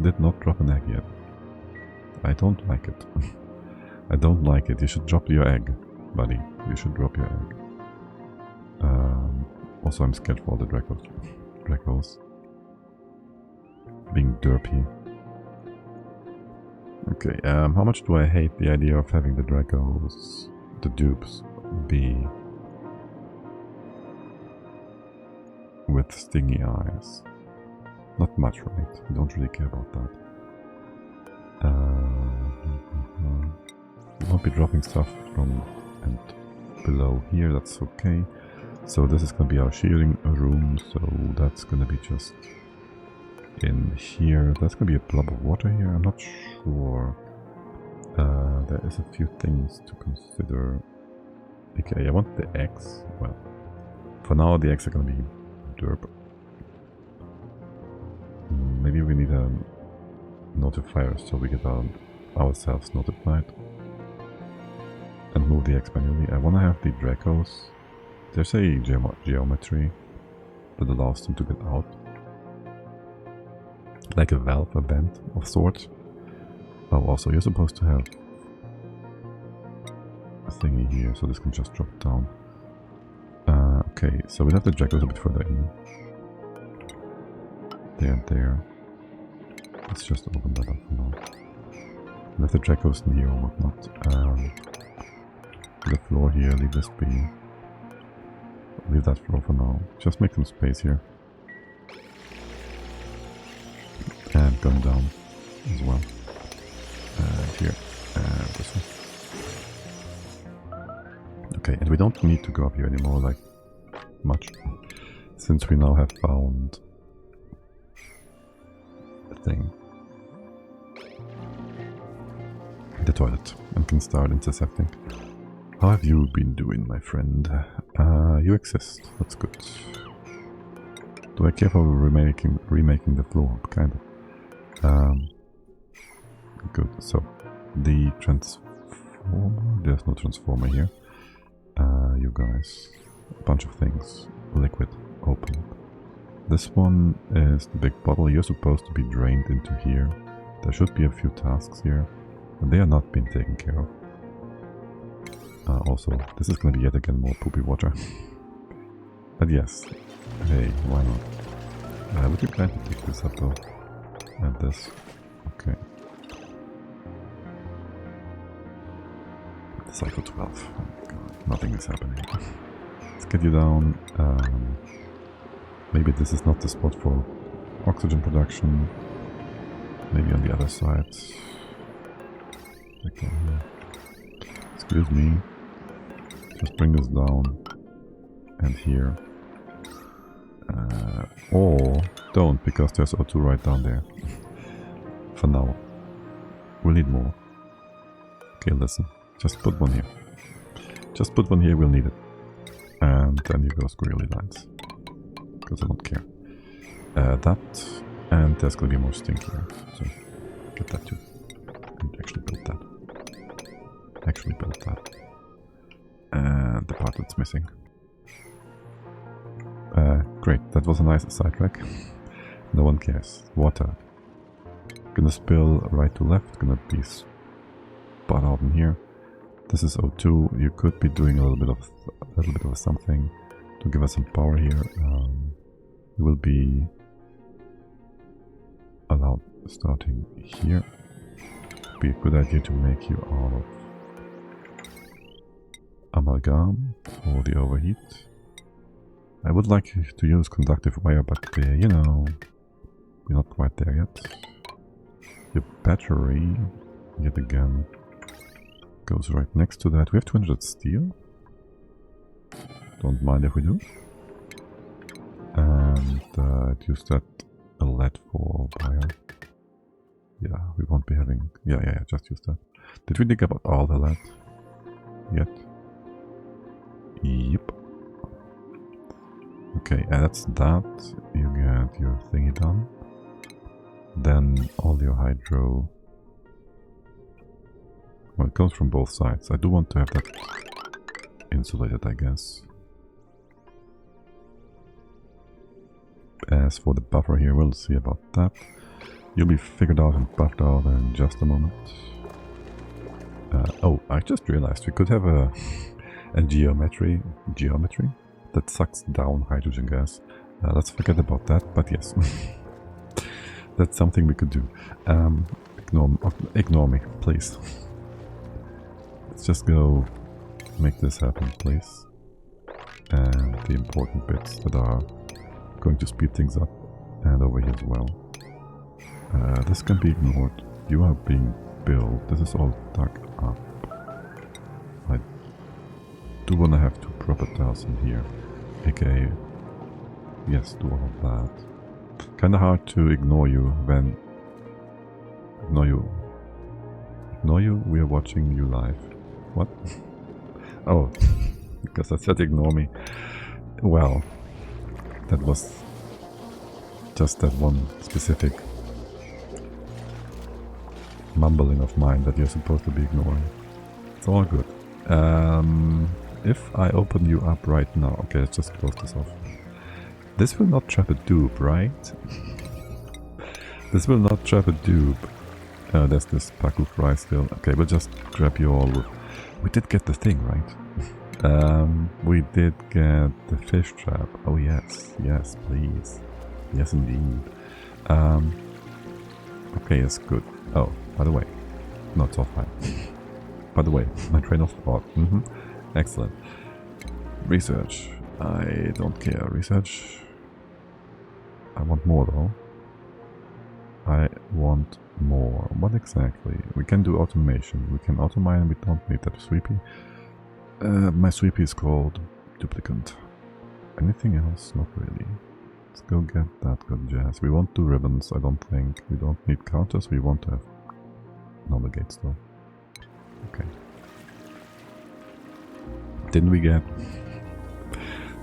Did not drop an egg yet. I don't like it. I don't like it. You should drop your egg, buddy. You should drop your egg. Also, I'm scared for all the Dracos being derpy. Okay, how much do I hate the idea of having the Dracos, the dupes, be with stingy eyes? Not much, right? I don't really care about that. We won't be dropping stuff from and below here, that's okay. So this is gonna be our shearing room, so that's gonna be just in here. That's gonna be a blob of water here, I'm not sure. There is a few things to consider. Okay, I want the eggs. Well, for now the eggs are gonna be derp. Maybe we need a notifier so we get ourselves notified. And move the eggs manually. I wanna have the Dracos. There's a geometry that allows them to get out. Like a valve, a vent of sorts. Oh, also you're supposed to have a thingy here, so this can just drop down. Okay, so we'll have the Dracos a bit further in. There and there. Let's just open that up for now. Let the Dracos near or whatnot. The floor here, leave this be. Leave that floor for now. Just make some space here. And going down as well. And here. And this one. Okay, and we don't need to go up here anymore, like, much. Since we now have found a thing. The toilet. And can start intercepting. How have you been doing, my friend? You exist. That's good. Do I care for remaking the floor? Kind of. Good. So, the transformer... There's no transformer here. You guys. A bunch of things. Liquid. Open. This one is the big bottle. You're supposed to be drained into here. There should be a few tasks here. And they are not being taken care of. Also, this is going to be yet again more poopy water. But yes. Hey, why not? Would you kind of take this up though? And this. Okay. Cycle 12. Oh god, nothing is happening. Let's get you down. Maybe this is not the spot for oxygen production. Maybe on the other side. Like down here. Excuse me. Just bring this down. And here. Or don't, because there's O2 right down there. For now. We'll need more. Okay, listen. Just put one here. Just put one here, we'll need it. And then you go squirrely lines. Because I don't care. That. And there's gonna be more stink here. So, get that too. And actually build that. Actually build that. And the part that's missing. Great, that was a nice sidetrack. No one cares. Water. Gonna spill right to left, gonna be spot out in here. This is O2. You could be doing a little bit of something to give us some power here. You will be allowed starting here. Be a good idea to make you out of amalgam for the overheat. I would like to use conductive wire, but you know, we're not quite there yet. Your battery, yet again, goes right next to that. We have 200 steel. Don't mind if we do. And use that a lead for wire. Yeah, we won't be having... Yeah, just use that. Did we dig about all the lead yet? Yep. Okay, and that's that. You get your thingy done. Then all your hydro... Well, it goes from both sides. I do want to have that insulated, I guess. As for the buffer here, we'll see about that. You'll be figured out and buffed out in just a moment. Oh, I just realized we could have a geometry that sucks down hydrogen gas. Let's forget about that, but yes. That's something we could do. Ignore me, please. Let's just go make this happen, please. And the important bits that are going to speed things up. And over here as well. This can be ignored. You are being built. This is all dug up. I do want to have 2 proper tiles in here. aka, yes, do all of that. Kinda hard to ignore you when... Ignore you? We are watching you live. What? Oh, because I said ignore me. Well, that was just that one specific mumbling of mine that you're supposed to be ignoring. It's all good. If I open you up right now... Okay, let's just close this off. This will not trap a dupe, right? This will not trap a dupe. There's this Paku fry still. Okay, we'll just grab you all. We did get the thing, right? We did get the fish trap. Oh yes, yes, please. Yes, indeed. Okay, it's good. Oh, by the way. No, it's all fine. By the way, my train of thought. Excellent. Research. I don't care. Research. I want more though. I want more. What exactly? We can do automation. We can automine. We don't need that sweepy. My sweepy is called duplicant. Anything else? Not really. Let's go get that good jazz. We won't do ribbons, I don't think. We don't need counters. We want to have normal gates though. Okay. Didn't we get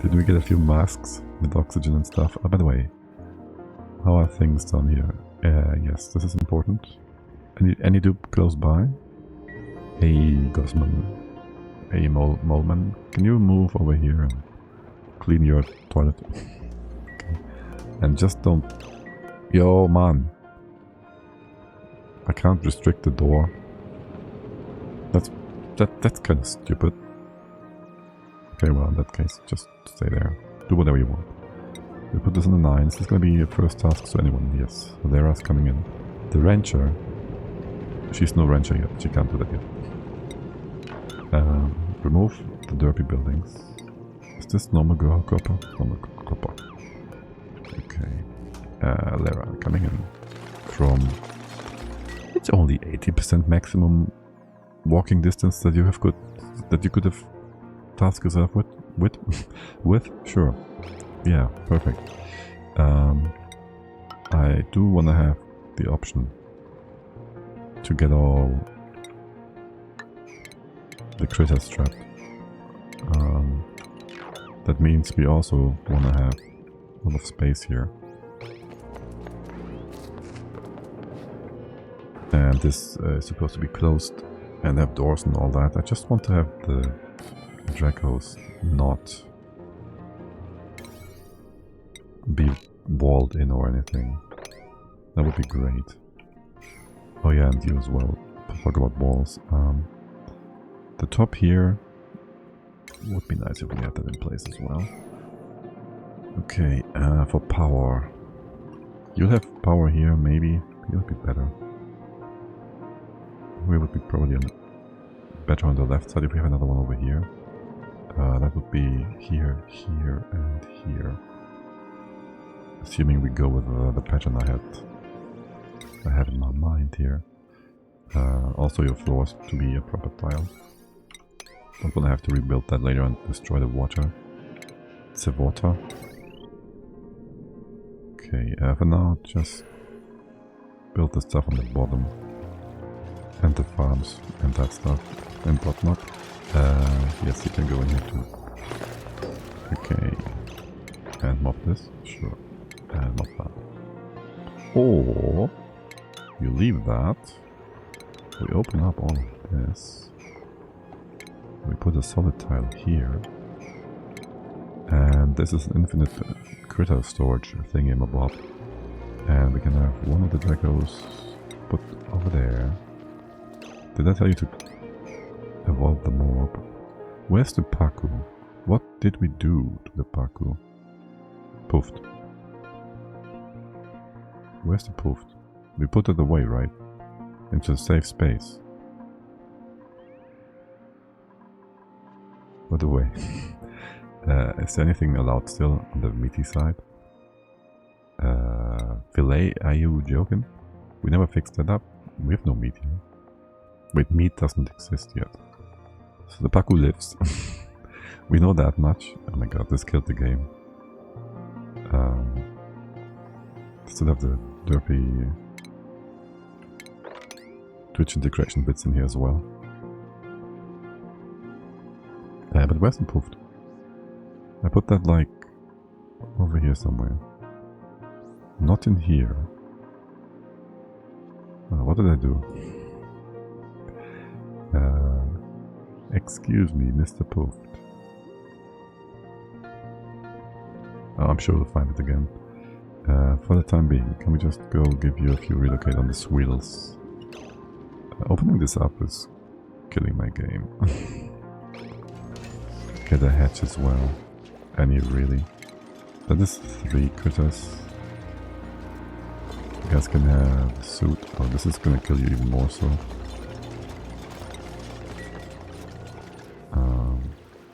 a few masks with oxygen and stuff? Oh, by the way, how are things done here? Yes, this is important. Any dupe close by? Hey, Gosman. Hey, Molman. Can you move over here and clean your toilet? Okay. And just don't... Yo, man. I can't restrict the door. That's kind of stupid. Okay, well, in that case, just stay there. Do whatever you want. We put this in the 9s. This is going to be a first task to anyone. Yes, Valera's coming in. The rancher. She's no rancher yet. She can't do that yet. Remove the derpy buildings. Is this normal girl copper? Normal copper. Okay. Lara coming in from... It's only 80% maximum walking distance that you have you could have tasked yourself with? Sure. Yeah, perfect. I do want to have the option to get all the critters trapped. That means we also want to have a lot of space here. And this is supposed to be closed and have doors and all that. I just want to have the Dracos not be walled in or anything. That would be great. Oh yeah, and you as well. Talk about walls. The top here would be nice if we had that in place as well. Okay, for power. You'll have power here, maybe. You'll be better. We would be probably better on the left side if we have another one over here. That would be here, here, and here. Assuming we go with the pattern I had in my mind here. Also your floors to be a proper tile. Don't want to have to rebuild that later and destroy the water. It's the water. Okay, for now just build the stuff on the bottom. And the farms and that stuff. And whatnot. Yes, you can go in here too. Okay. And mob this? Sure. And mob that. Or you leave that. We open up all of this. We put a solid tile here. And this is an infinite critter storage thingy-mabob. And we can have one of the Dracos put over there. Did I tell you to evolve the mob? Where's the Paku? What did we do to the Paku? Poofed. Where's the poofed? We put it away, right? Into a safe space. Put away. Is there anything allowed still on the meaty side? Filet? Are you joking? We never fixed that up. We have no meat here. Wait, meat doesn't exist yet. So the Paku lives. We know that much. Oh my god, this killed the game. Still have the derpy Twitch integration bits in here as well. But where's the poofed? I put that like over here somewhere. Not in here. What did I do? Excuse me, Mr. Poofed. Oh, I'm sure we'll find it again. For the time being, can we just go give you a few relocate on these wheels? Opening this up is killing my game. Get a hatch as well. Any really. That is 3 critters. You guys can have a suit. Oh, this is gonna kill you even more so.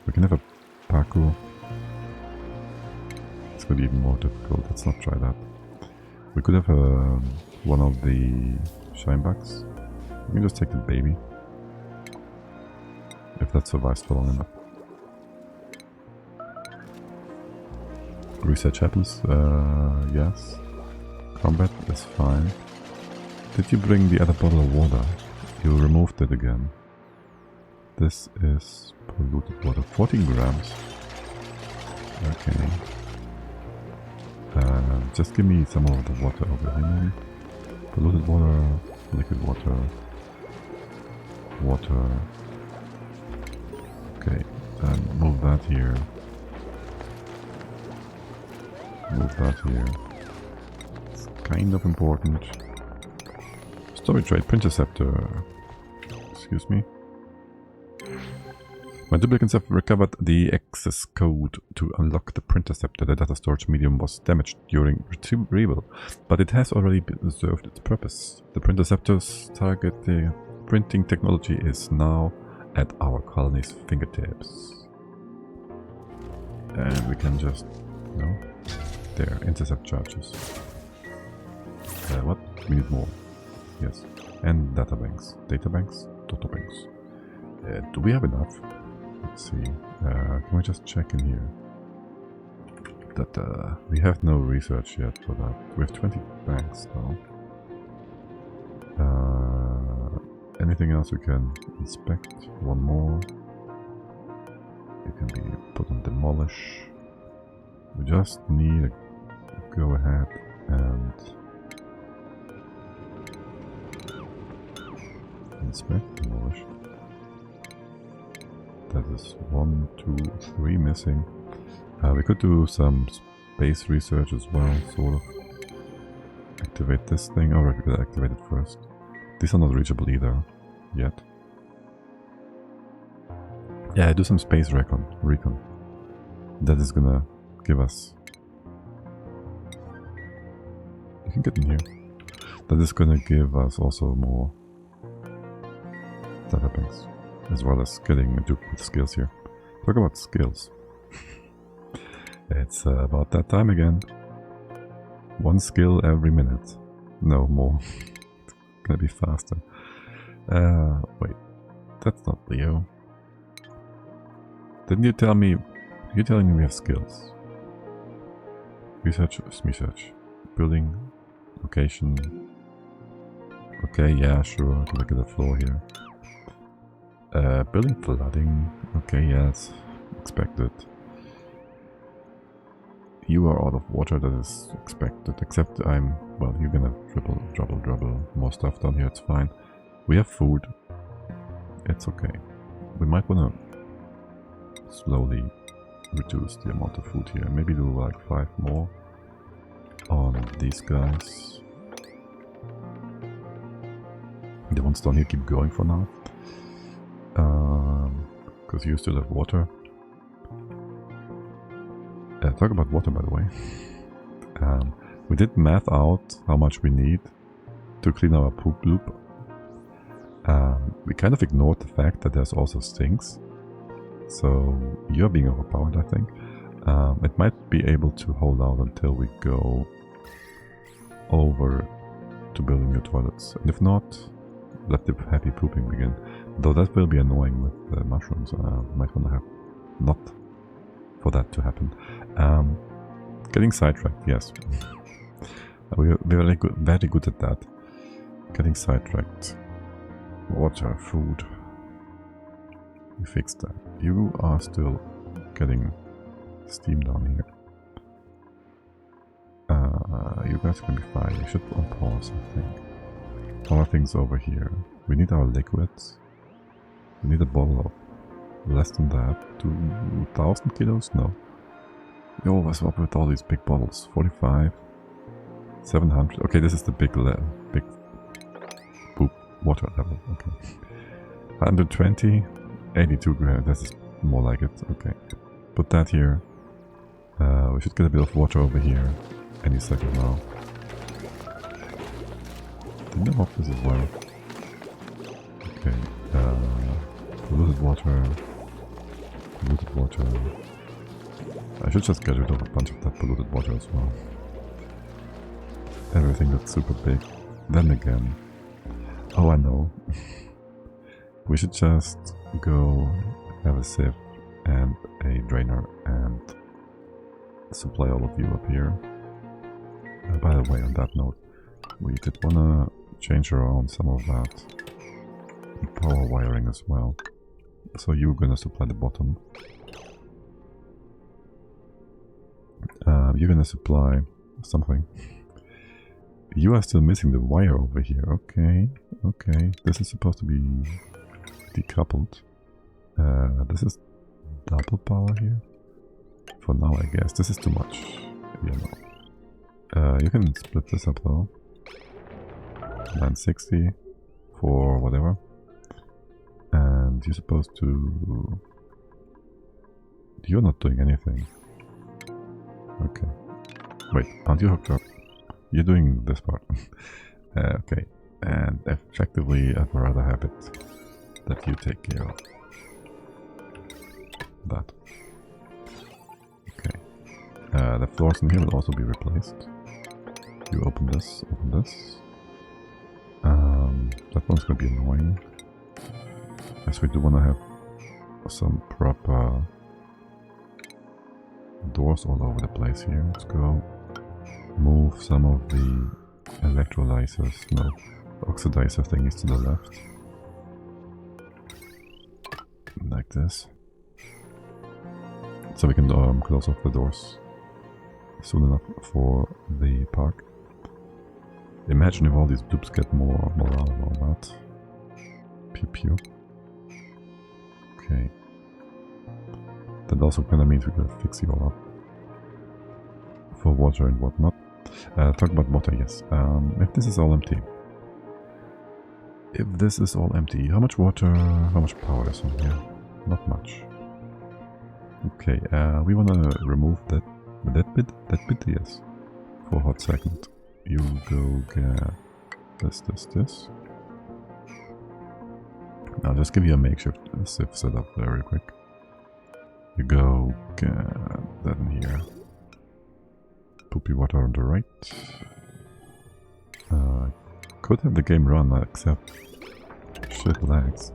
We can have a Paku. It's gonna be even more difficult. Let's not try that. We could have a one of the shine bugs. We can just take the baby. If that survives for long enough. Research happens, yes. Combat is fine. Did you bring the other bottle of water? You removed it again. This is polluted water, 14 grams. Okay. Just give me some of the water over here, maybe. Polluted water, liquid water, water. Okay, and move that here. Move that here. It's kind of important. Storage rate, Prehistoric. Excuse me. My duplicates have recovered the access code to unlock the Prehistoric. The data storage medium was damaged during retrieval, but it has already served its purpose. The Prehistoric's target printing technology is now at our colony's fingertips. And we can just... no? There, intercept charges. What? We need more. Yes. And databanks. Databanks? Databanks. Do we have enough? Let's see. Can we just check in here? That we have no research yet for that. We have 20 banks now. Anything else we can inspect? One more. It can be put on demolish. We just need a go ahead and inspect, demolish. That is 1, 2, 3 missing. We could do some space research as well, sort of. Activate this thing. Oh, we could activate it first. These are not reachable either, yet. Yeah, do some space recon. That is gonna give us... you can get in here. That is gonna give us also more databanks, as well as getting Dupe with skills here. Talk about skills. It's about that time again. 1 skill every minute. No more. It's gonna be faster. Wait. That's not Leo. Didn't you tell me... you're telling me we have skills. Research, research. Building, location. Okay, yeah, sure. Look at the floor here. Building flooding. Okay, yes. Expected. You are out of water, that is expected. Except I'm... well, you're gonna dribble more stuff down here, it's fine. We have food. It's okay. We might wanna slowly reduce the amount of food here. Maybe do like 5 more on these guys. The ones down here keep going for now. Because you still have water. Talk about water, by the way. We did math out how much we need to clean our poop loop. We kind of ignored the fact that there's also sinks. So you're being overpowered, I think. It might be able to hold out until we go over to building new toilets. And if not, let the happy pooping begin. Though that will be annoying with the mushrooms. Might want to have not for that to happen. Getting sidetracked, yes. We're very good at that. Getting sidetracked. Water, food. We fixed that. You are still getting steam down here. You guys can be fine. You should put on pause, I think. All our things over here. We need our liquids. We need a bottle of less than that. 2,000 kilos? No. Yo, what's up with all these big bottles? 45, 700. Okay, this is the big poop water level. Okay. 120, 82 grams. This is more like it. Okay. Put that here. We should get a bit of water over here any second now. Didn't I off this as well? Okay. Polluted water. Polluted water. I should just get rid of a bunch of that polluted water as well. Everything that's super big. Then again... Oh, I know. We should just go have a sieve and a drainer and supply all of you up here. By the way, on that note, we did wanna change around some of that power wiring as well. So you're gonna supply the bottom. You're gonna supply something. You are still missing the wire over here. Okay, okay. This is supposed to be decoupled. This is double power here. For now, I guess. This is too much. You know. You can split this up though. 960 for whatever. And you're supposed to... You're not doing anything. Okay. Wait, aren't you hooked up? You're doing this part. Okay. And effectively, I'd rather have it that you take care of that. Okay. The floors in here will also be replaced. You open this, open this. That one's gonna be annoying. Yes, we do want to have some proper doors all over the place here. Let's go move some of the electrolyzers, no, oxidizer thingies to the left. Like this. So we can close off the doors soon enough for the park. Imagine if all these dupes get more morale and all that. Pew pew. Okay. That also kind of means we gotta fix you all up. For water and whatnot. Talk about water, yes. If this is all empty. If this is all empty, how much water, how much power is on here? Not much. Okay, we wanna remove that bit, yes. For a hot second. You go get this. I'll just give you a makeshift sieve setup there real quick. You go get that in here. Poopy water on the right. Could have the game run, except shit lags.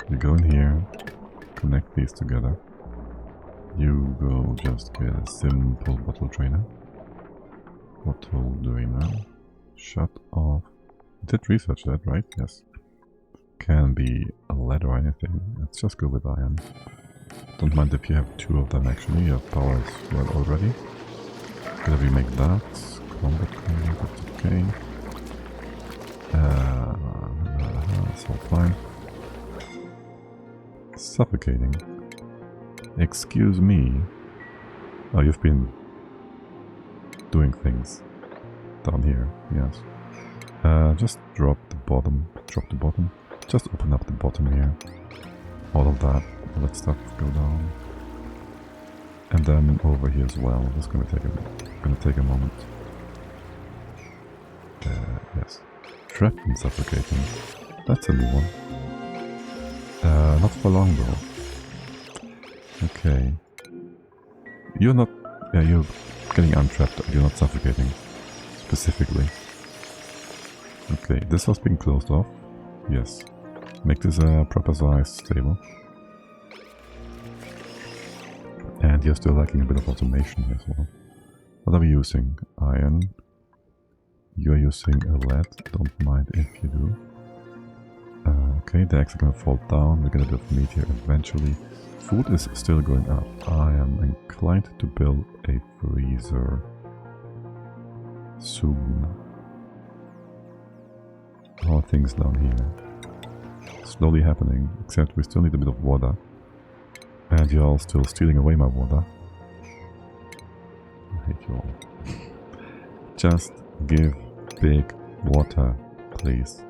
You go in here, connect these together. You go just get a simple bottle drainer. Bottle drainer. Shut off. Did research that, right? Yes. Can be a lead or anything. Let's just go with iron. Don't mind if you have two of them actually. You have power as well already. Gonna remake that. Combat cleaning, that's okay. That's all fine. Suffocating. Excuse me. Oh, you've been doing things down here, yes. Just drop the bottom. Just open up the bottom here. All of that stuff go down. And then over here as well. This is gonna take a moment. Yes. Trapped and suffocating. That's a new one. Not for long though. Okay. You're not... Yeah, you're getting untrapped. You're not suffocating. Specifically. Okay, this was being closed off. Yes. Make this a proper size stable. And you're still lacking a bit of automation here as well. What are we using? Iron. You're using a lead. Don't mind if you do. Okay, the eggs are gonna fall down. We're gonna get a bit of meat here eventually. Food is still going up. I am inclined to build a freezer soon. How are things down here? Slowly happening, except we still need a bit of water. And you're all still stealing away my water. I hate you all. Just give big water, please.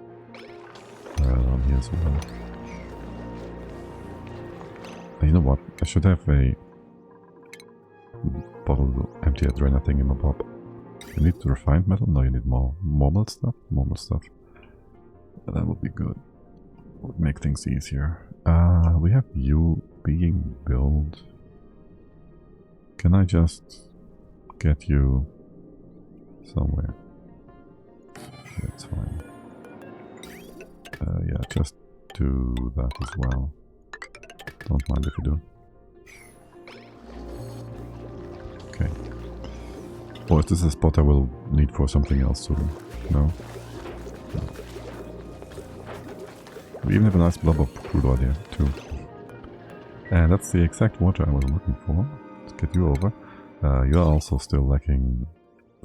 Down here as well. You know what? I should have a bottle empty drainer thing in my pop. You need refined metal? No, you need more normal stuff. Normal stuff. That would be good. Would make things easier. We have you being built. Can I just get you somewhere? here, it's fine. Yeah, just do that as well. Don't mind if you do. Okay. Or is this a spot I will need for something else soon? No? No. We even have a nice blob of crude oil here, too. And that's the exact water I was looking for. Let's get you over. You're also still lacking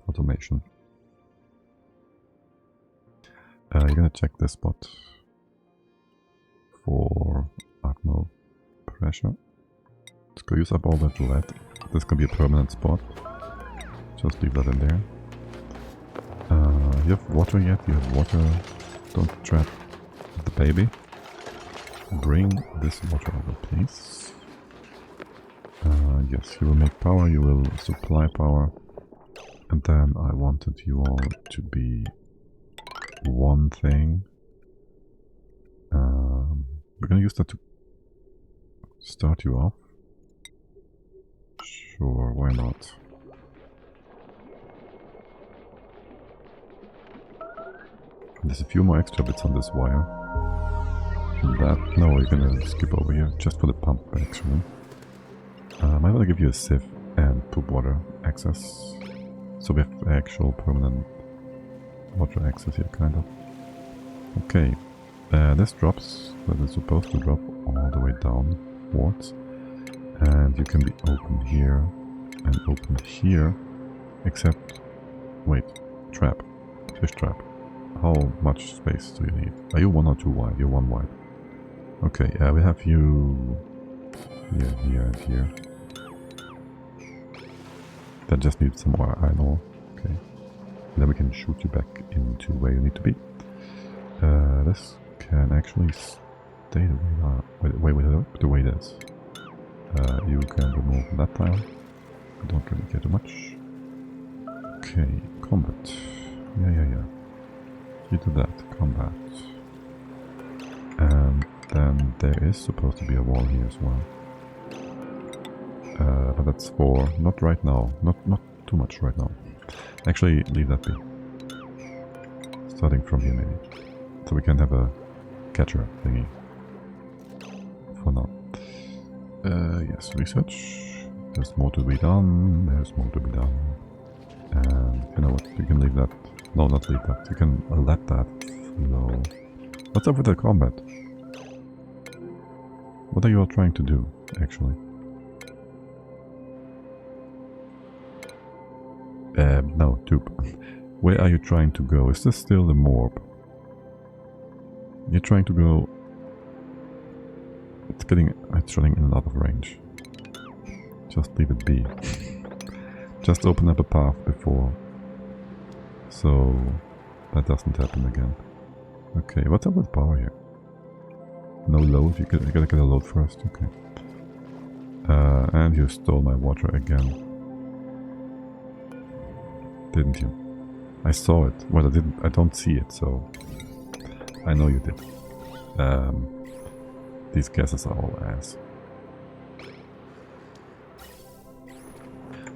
automation. You're gonna check this spot for, I don't know, pressure. Let's go use up all that lead. This can be a permanent spot. Just leave that in there. You have water yet? You have water. Don't trap the baby. Bring this water over, please. Yes, you will make power, you will supply power. And then I wanted you all to be one thing. We're gonna use that to start you off. Sure, why not? There's a few more extra bits on this wire. That, no, you're gonna skip over here, just for the pump actually. I might want to give you a sieve and poop water access. So we have actual permanent water access here, kind of. Okay, this drops, that is supposed to drop all the way downwards. And you can be open here and open here, except, wait, trap, fish trap. How much space do you need? Are you 1 or 2 wide? You're 1 wide. Okay, we have you here, here, and here. That just needs some more iron ore. Okay. And then we can shoot you back into where you need to be. This can actually stay the way it is. You can remove that tile. I don't really care too much. Okay, combat. Yeah. You do that, combat. And then there is supposed to be a wall here as well. But that's for not right now. Not too much right now. Actually, leave that be. Starting from here maybe. So we can have a catcher thingy. For now. Yes, research. There's more to be done. There's more to be done. And you know what? You can leave that. No, not leave that. You can let that flow. What's up with the combat? What are you all trying to do, actually? No, Dupe. Where are you trying to go? Is this still the morb? You're trying to go... It's running in a lot of range. Just leave it be. Just open up a path before. So that doesn't happen again. Okay, what's up with power here? No load? You gotta get a load first, okay. And you stole my water again. Didn't you? I saw it. Well, I don't see it, so I know you did. These guesses are all ass.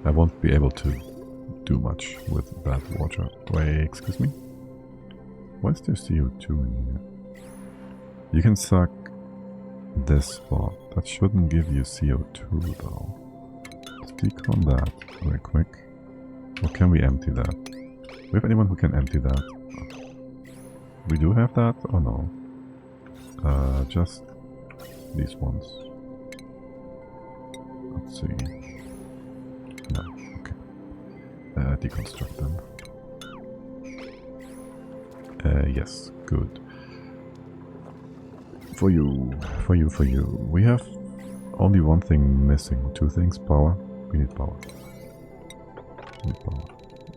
I won't be able to do much with that water. Wait, excuse me? Why is there CO2 in here? You can suck this spot. That shouldn't give you CO2 though. Let's decon that very quick. Or can we empty that? Do we have anyone who can empty that? We do have that? Oh no. Just these ones. Let's see. No, okay. Deconstruct them. Yes, good. For you. We have only one thing missing. 2 things. Power. We need power.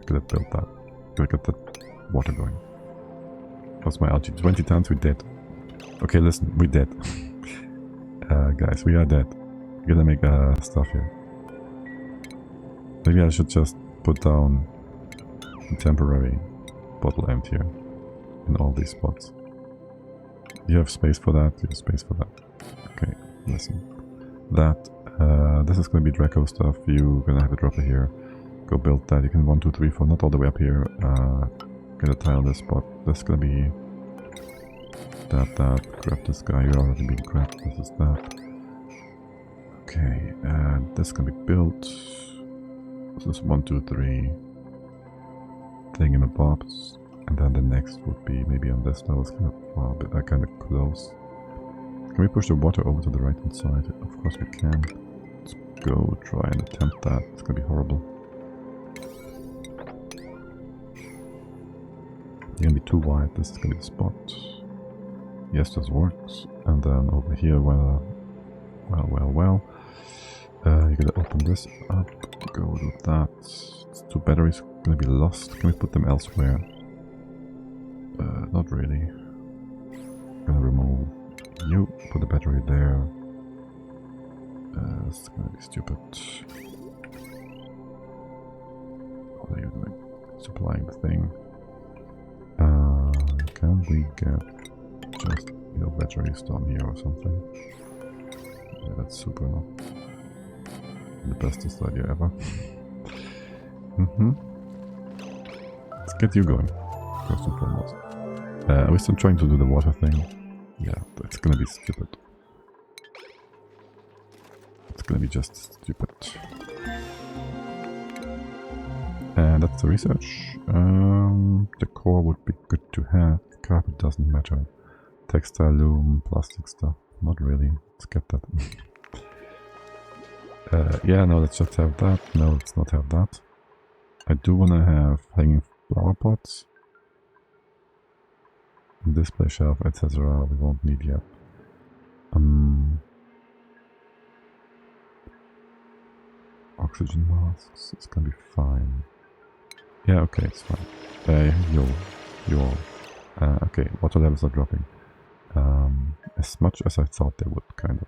Gotta build that. Gotta get that water going. What's my algae? 20 tons, we're dead. Okay, listen, we're dead. Guys, we are dead. We're gonna make stuff here. Maybe I should just put down a temporary bottle emptier in all these spots. You have space for that? You have space for that. Okay, listen. That, this is gonna be Draco stuff. You're gonna have a dropper here. Go build that. You can 1, 2, 3, 4, not all the way up here. get a tile on this spot. That's gonna be that. Grab this guy. You're already being grabbed. This is that. Okay, and this can be built. This is 1, 2, 3 thingamabobs, and then the next would be maybe on this level. It's kind of far, but kind of close. Can we push the water over to the right hand side? Of course we can. Let's go try and attempt that. It's gonna be horrible. It's gonna be too wide. This is gonna be the spot. Yes, this works. And then over here, well. You gotta open this up. Go with that. It's 2 batteries gonna be lost. Can we put them elsewhere? Not really. Gonna remove you. Put the battery there. It's gonna be stupid. What are you doing? Supplying the thing. Can we get just batteries down here or something? Yeah, that's super enough. The bestest idea ever. Let's get you going, first and foremost. Are we still trying to do the water thing? Yeah, it's gonna be stupid. It's gonna be just stupid. And that's the research. The core would be good to have. Carpet doesn't matter. Textile loom, plastic stuff. Not really. Let's get that. Yeah, no, let's just have that. No, let's not have that. I do want to have hanging flower pots. Display shelf, etc. We won't need yet. Oxygen masks. It's gonna be fine. Yeah, okay, it's fine. You all. Okay, water levels are dropping. As much as I thought they would, kind of.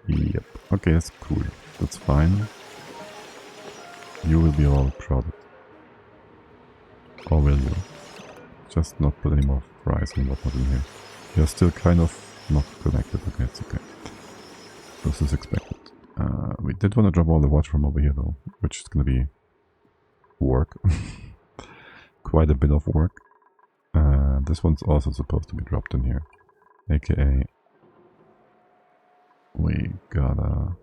Yep. Okay, that's cool. That's fine. You will be all proud. Or will you? Just not put any more fries and whatnot in here. You're still kind of not connected. Okay, it's okay. This is expected. We did want to drop all the water from over here though, which is going to be work. Quite a bit of work. This one's also supposed to be dropped in here. AKA, we gotta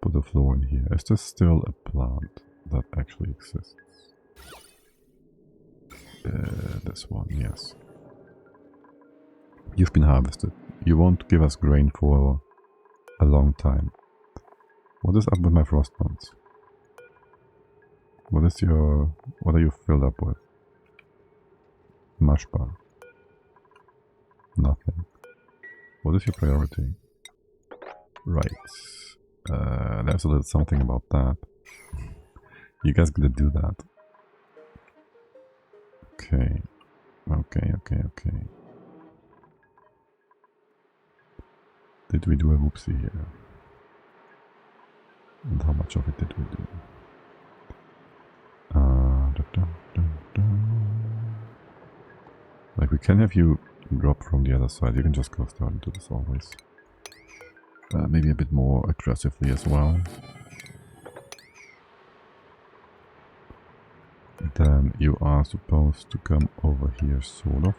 put a floor in here. Is this still a plant that actually exists? This one, yes. You've been harvested. You won't give us grain for a long time. What is up with my frost bones? What are you filled up with? Mush bar. Nothing. What is your priority? Right. There's a little something about that. You guys gonna do that. Okay. Okay. Did we do a whoopsie here? And how much of it did we do? Like, we can have you drop from the other side. You can just go start and do this always. Maybe a bit more aggressively as well. Then you are supposed to come over here, sort of.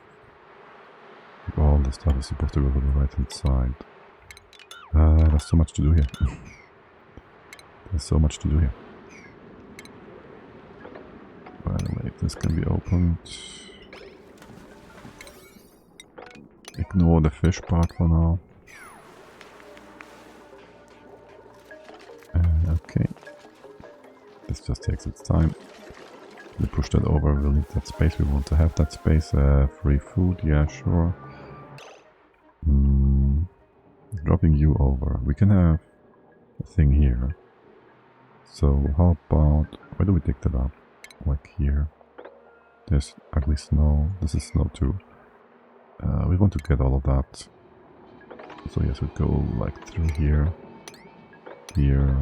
All the stuff is supposed to go to the right hand side. There's so much to do here. There's so much to do here. By the way, this can be opened. Ignore the fish part for now. Okay. This just takes its time. We push that over, we'll need that space. We want to have that space. Free food, yeah, sure. Dropping you over. We can have a thing here. So how about, where do we dig that up? Like here. There's ugly snow. This is snow too. We want to get all of that. So yes, we go like through here, here,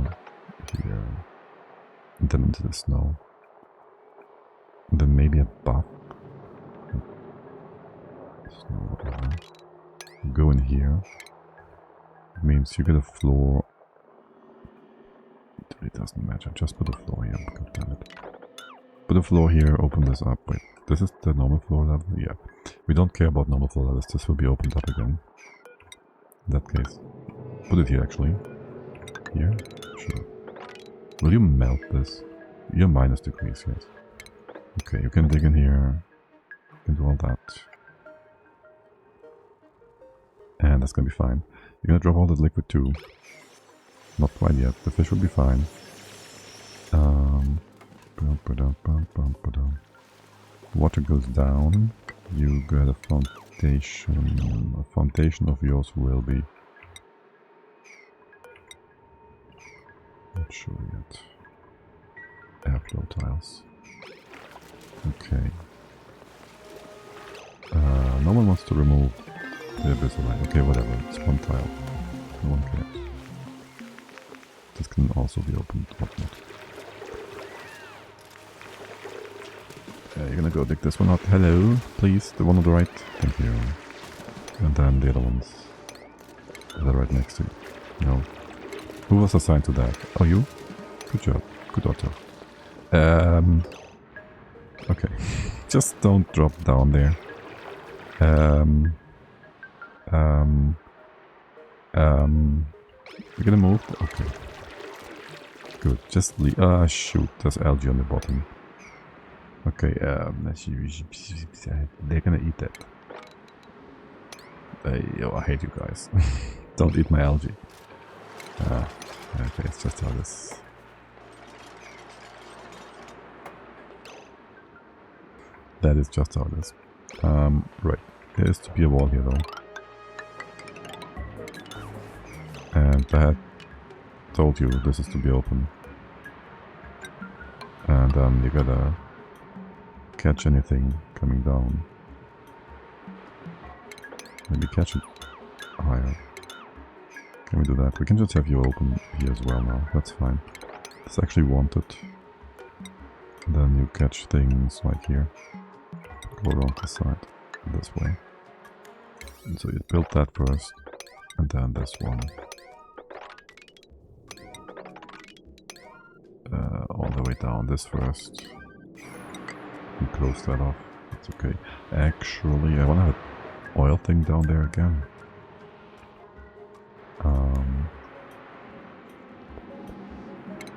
and then into the snow. And then maybe above. Snow, whatever. Go in here. It means you get a floor. It doesn't matter. Just put a floor here. God damn it. put a floor here, open this up. Wait, this is the normal floor level? Yeah. We don't care about normal floor levels, this will be opened up again. In that case. Put it here actually. Here? Sure. Will you melt this? You're minus degrees, yes. Okay, you can dig in here. You can do all that. And that's gonna be fine. You're gonna drop all the liquid too. Not quite yet. The fish will be fine. Water goes down. You get a foundation. A foundation of yours will be. Not sure yet. Airflow tiles. Okay. No one wants to remove the abyssal line. Okay, whatever. It's one tile. No one cares. This can also be opened. Whatnot. You're gonna go dig this one out. Hello, please. The one on the right. Thank you. And then the other ones. They're right next to you. No. Who was assigned to that? Oh, you? Good job. Good auto. Okay. Just don't drop down there. You're gonna move? Okay. Good. Just leave. Ah, shoot. There's algae on the bottom. Okay, they're gonna eat that. Oh, I hate you guys. Don't eat my algae. Okay, it's just how this. That is just how it is. Right. There is to be a wall here though. And I had told you this is to be open. And you gotta catch anything coming down. Maybe catch it higher. Can we do that? We can just have you open here as well now. That's fine. It's actually wanted. And then you catch things like here. Go around the side. This way. And so you build that first. And then this one. All the way down this first. And close that off. That's okay. Actually, I want to have an oil thing down there again.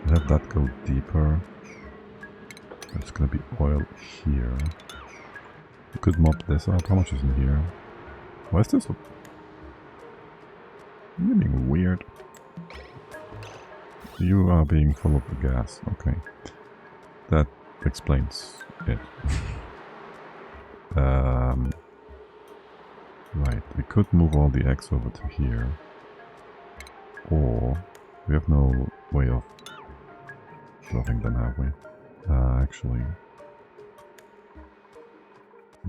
Let that go deeper. There's gonna be oil here. You could mop this up. How much is in here? Why is this? You're being weird. You are being full of gas. Okay. That explains it. Right. We could move all the eggs over to here. Or we have no way of dropping them, have we? Actually,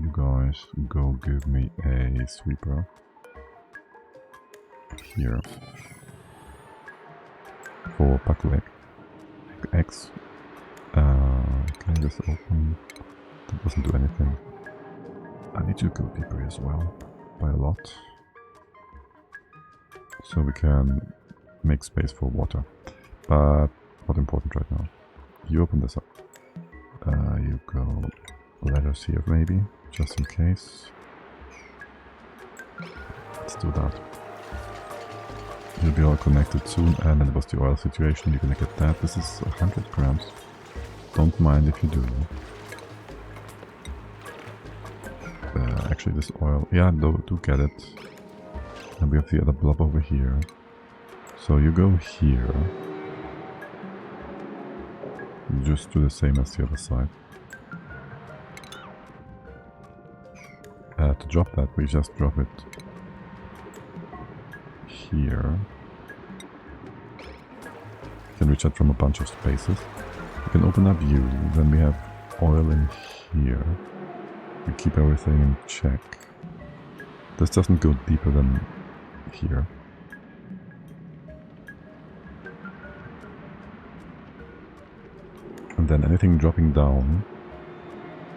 you guys go give me a sweeper here for Paku eggs. Can I just open? That doesn't do anything. I need to go deeper as well, by a lot, so we can make space for water. But not important right now. You open this up. You go letters here maybe, just in case. Let's do that. You'll be all connected soon, and then it was the oil situation. You're gonna get that. This is 100 grams. Don't mind if you do. Actually, this oil, yeah, do get it. And we have the other blob over here. So you go here. Just do the same as the other side. To drop that, we just drop it here. You can reach that from a bunch of spaces. You can open up view, then we have oil in here. We keep everything in check. This doesn't go deeper than here. And then anything dropping down,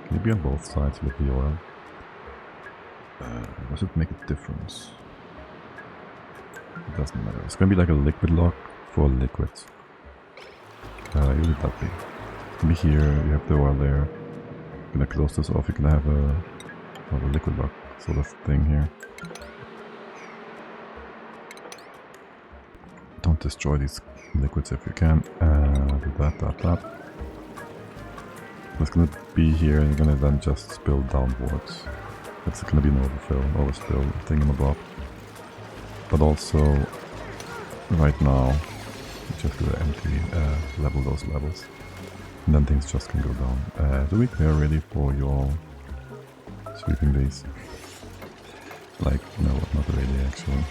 can it be on both sides with the oil? Does it make a difference? It doesn't matter. It's gonna be like a liquid lock for liquids. You leave that be. Be here, you have the oil there. Gonna close this off, you're gonna have a liquid rock sort of thing here. Don't destroy these liquids if you can. Do that. It's gonna be here, and you're gonna then just spill downwards. It's gonna be an overspill thingamabob. But also, right now, you're just gonna empty, level those levels. And then things just can go down. Do we care really for your sweeping these? Like, no, not really actually.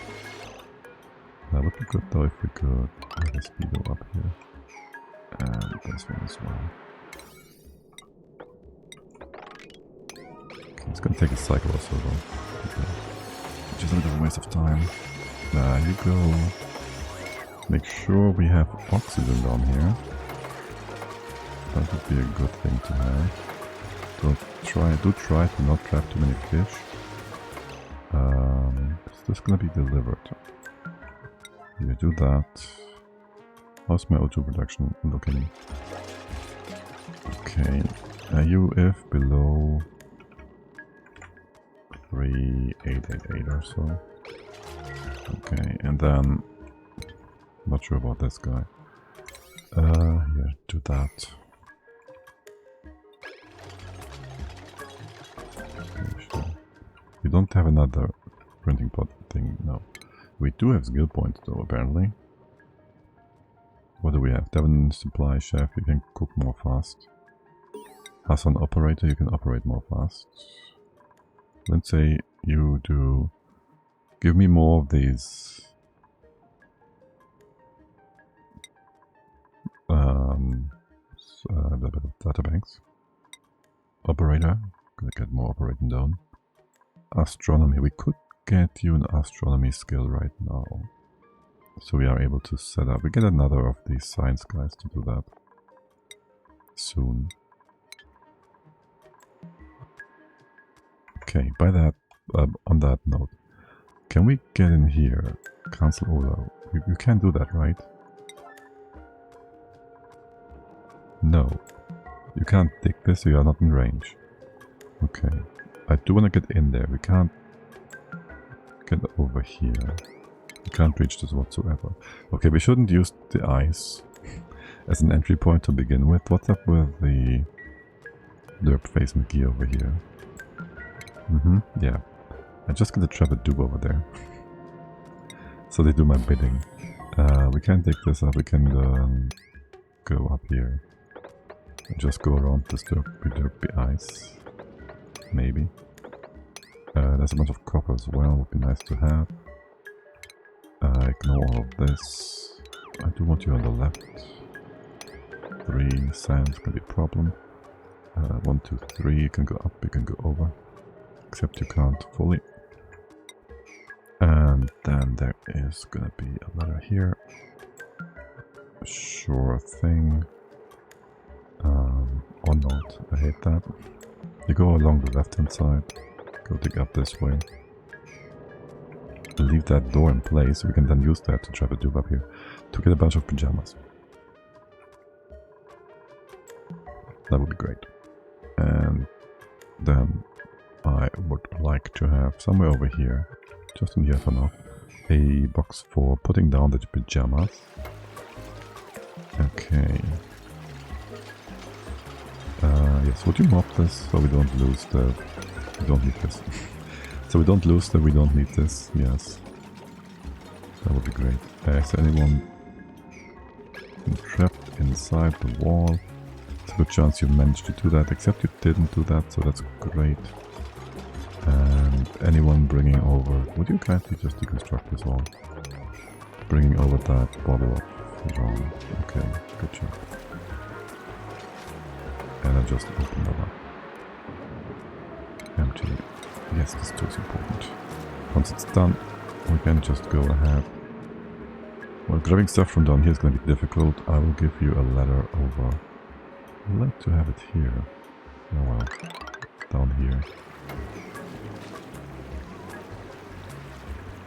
That would be good though if we could have a speedo up here. And this one as well. Okay, it's gonna take a cycle or so though. Okay. Which is a bit of a waste of time. There you go. Make sure we have oxygen down here. That would be a good thing to have. Do try to not trap too many fish. Is this gonna be delivered? Yeah, do that. How's my O2 production looking? Okay. UF below 3888 or so. Okay, and then not sure about this guy. Yeah, do that. Okay, sure. We don't have another printing pot thing, no. We do have skill points though, apparently. What do we have? Devon supply chef, you can cook more fast. Hassan operator, you can operate more fast. Let's say you do... Give me more of these... data banks. Operator, gonna get more operating done. Astronomy, we could get you an astronomy skill right now. So we are able to set up, we get another of these science guys to do that soon. Okay, by that, on that note, can we get in here? Cancel order. You can't do that, right? No. You can't dig this, so you are not in range. Okay. I do want to get in there. We can't get over here. We can't reach this whatsoever. Okay, we shouldn't use the ice as an entry point to begin with. What's up with the derp face McGee over here? Yeah. I just get to trap a dupe over there. So they do my bidding. We can't take this up, we can go up here. And just go around this derpy ice. Maybe. There's a bunch of copper as well, would be nice to have. Ignore all of this. I do want you on the left. 3 sand's gonna be a problem. 1, 2, 3, you can go up, you can go over. Except you can't fully. And then there is gonna be a ladder here. Sure thing. Or not, I hate that. You go along the left hand side. Go dig up this way. Leave that door in place, we can then use that to trap a dupe up here. To get a bunch of pajamas. That would be great. And then I would like to have somewhere over here, just in here for now, a box for putting down the pajamas. Okay. Yes, would you mop this so we don't lose the... We don't need this. So we don't lose the... We don't need this. Yes. That would be great. Is there anyone trapped inside the wall? It's a good chance you managed to do that, except you didn't do that, so that's great. And anyone bringing over... Would you kindly just deconstruct this wall? Bringing over that bottle of Jean. Okay, good job. And I just open that up. Empty. Yes, this too is important. Once it's done, we can just go ahead. Well, grabbing stuff from down here is going to be difficult. I will give you a ladder over. I'd like to have it here. Oh well. Down here.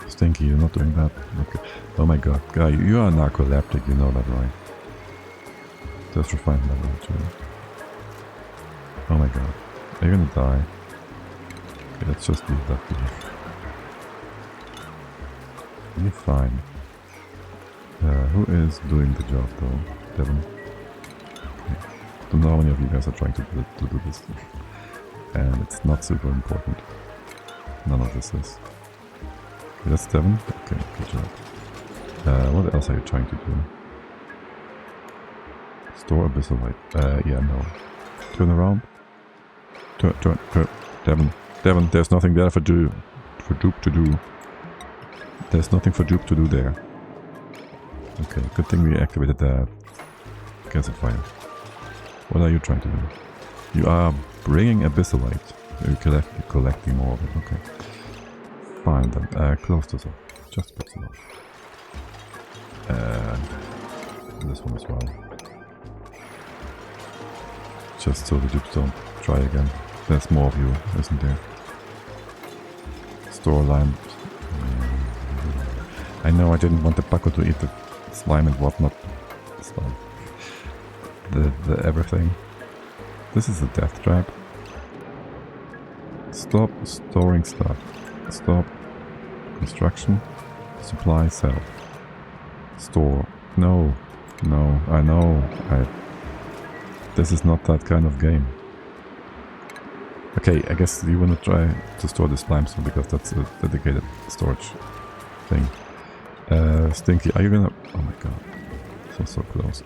Stinky, you're not doing that? Okay. Oh my god, guy, you are a narcoleptic, you know that, right? Just refined level 2. Oh my god. Are you gonna die? Okay, let's just leave that be. You're fine. Who is doing the job though? Devin? Okay. Don't know how many of you guys are trying to do this. And it's not super important. None of this is. Okay, that's Devin? Okay, good job. What else are you trying to do? Store abyssal light. Yeah, no. Turn around. Turn. Devin, there's nothing there for Dupe to do. There's nothing for Dupe to do there. Okay, good thing we activated that gas of fire. What are you trying to do? You are bringing abyssal light. You're collecting more of it, okay. Fine then, close this off. Just close it off. This one as well. Just so the dupes don't try again. There's more of you, isn't there? Store lime. I know I didn't want the bucket to eat the slime and whatnot. Slime. The everything. This is a death trap. Stop storing stuff. Stop. Construction. Supply, sell. Store. No. No, I know. This is not that kind of game. Okay, I guess you wanna try to store this limestone because that's a dedicated storage thing. Stinky, are you gonna... Oh my god. So close.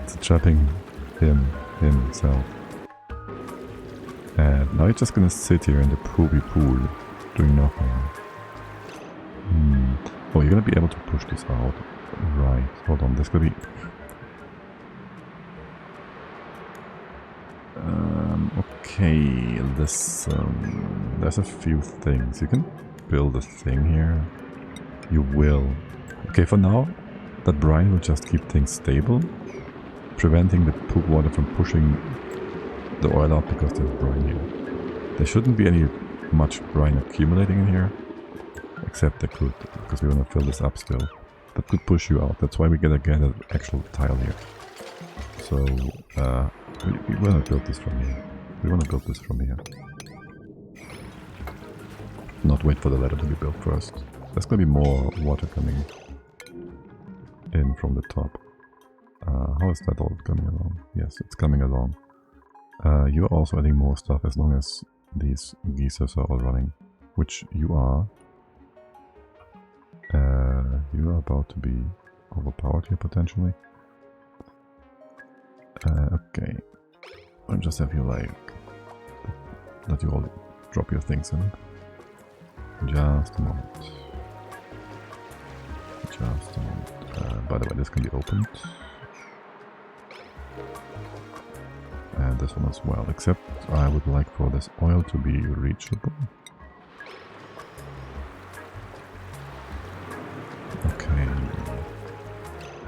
It's trapping himself. And now you're just gonna sit here in the poopy pool, doing nothing. Oh, you're gonna be able to push this out. Right, hold on, there's gonna be... Okay, this... there's a few things. You can build a thing here. You will. Okay, for now, that brine will just keep things stable, preventing the poop water from pushing the oil out because there's brine here. There shouldn't be any much brine accumulating in here, except there could, because we want to fill this up still. That could push you out. That's why we gotta get an actual tile here. So, we want to build this from here. We want to build this from here. Not wait for the ladder to be built first. There's gonna be more water coming in from the top. How is that all coming along? Yes, it's coming along. You're also adding more stuff as long as these geysers are all running, which you are. You are about to be overpowered here potentially. Okay. I'll just have you like... let you all drop your things in. Just a moment. Just a moment. By the way, this can be opened. And this one as well, except I would like for this oil to be reachable. Okay.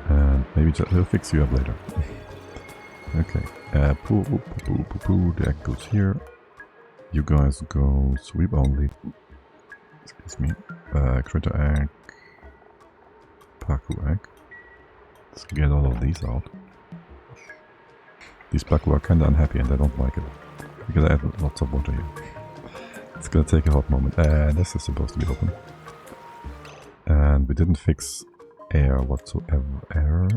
And maybe we'll fix you up later. Okay. Poo. The egg goes here. You guys go sweep only. Excuse me. Critter egg. Paku egg. Let's get all of these out. These Paku are kinda unhappy and I don't like it. We gotta add lots of water here. It's gonna take a hot moment. This is supposed to be open. And we didn't fix air whatsoever.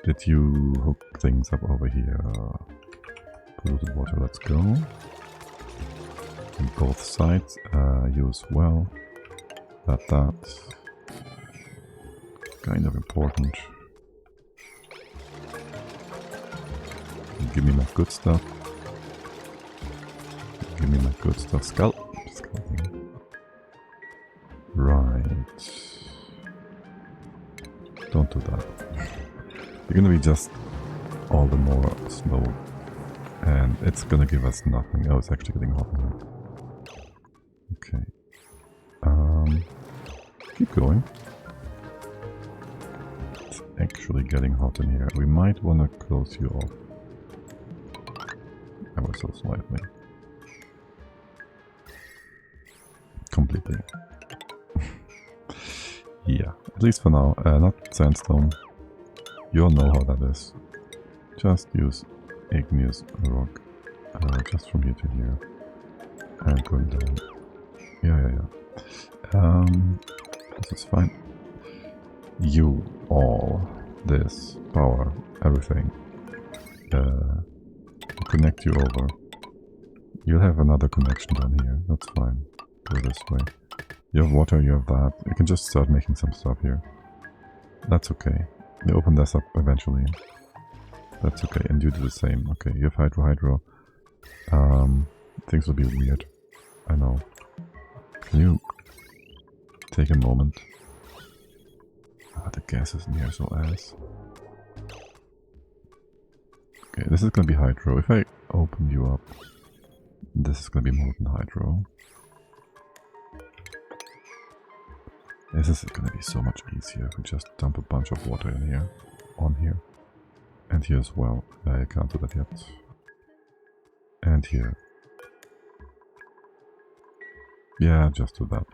Did you hook things up over here? Polluted water, let's go. On both sides, you as well. That's kind of important. Give me my good stuff. Give me my good stuff. Scalping. Right. Don't do that. You're gonna be just all the more slow. And it's gonna give us nothing. Oh, it's actually getting hot now. Okay. Keep going. It's actually getting hot in here. We might wanna close you off. Ever so slightly. Completely. Yeah, at least for now. Not sandstone. You all know how that is. Just use igneous rock. Just from here to here. And going down. Yeah. This is fine. You, all, this, power, everything. Connect you over. You'll have another connection down here. That's fine. Go this way. You have water, you have that. You can just start making some stuff here. That's okay. You open this up eventually. That's okay. And you do the same. Okay, you have hydro. Things will be weird. I know. Can you take a moment? The gas is near so ass. Okay, this is gonna be hydro. If I open you up, this is gonna be molten hydro. This is gonna be so much easier if we just dump a bunch of water in here, on here, and here as well. I can't do that yet. And here. Yeah, just do that.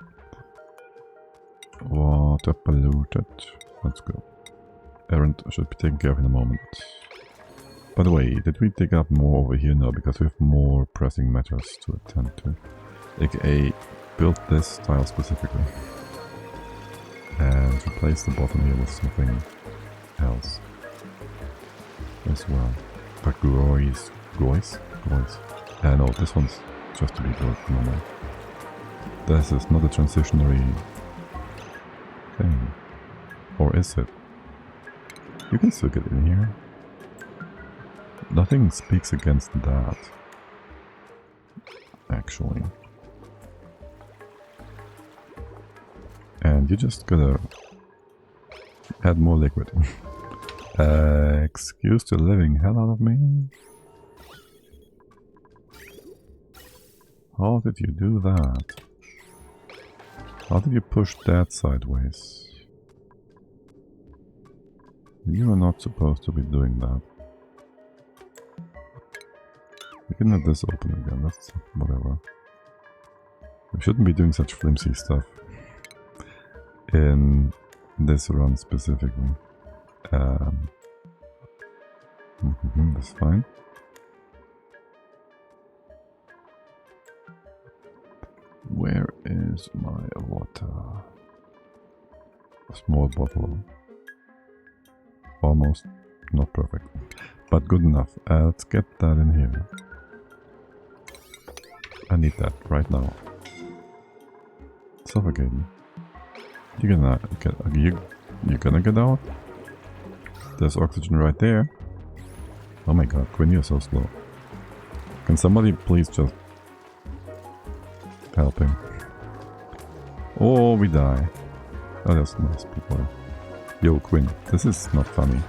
Water polluted. Let's go. Errand should be taken care of in a moment. By the way, did we dig up more over here? No, because we have more pressing matters to attend to. AKA, build this tile specifically. And replace the bottom here with something else. As well. But Grois? No, this one's just to be built normally. This is not a transitionary thing. Or is it? You can still get in here. Nothing speaks against that. Actually. And you just gotta add more liquid. Excuse the living hell out of me. How did you do that? How did you push that sideways? You are not supposed to be doing that. We can let this open again, that's whatever. We shouldn't be doing such flimsy stuff in this run specifically. That's fine. Where is my water? A small bottle. Almost not perfect, but good enough. Let's get that in here. I need that right now. Suffocating. You're gonna get out? There's oxygen right there. Oh my god, Quinn, you're so slow. Can somebody please just help him? Oh, we die. Oh, there's nice people. Yo, Quinn, this is not funny.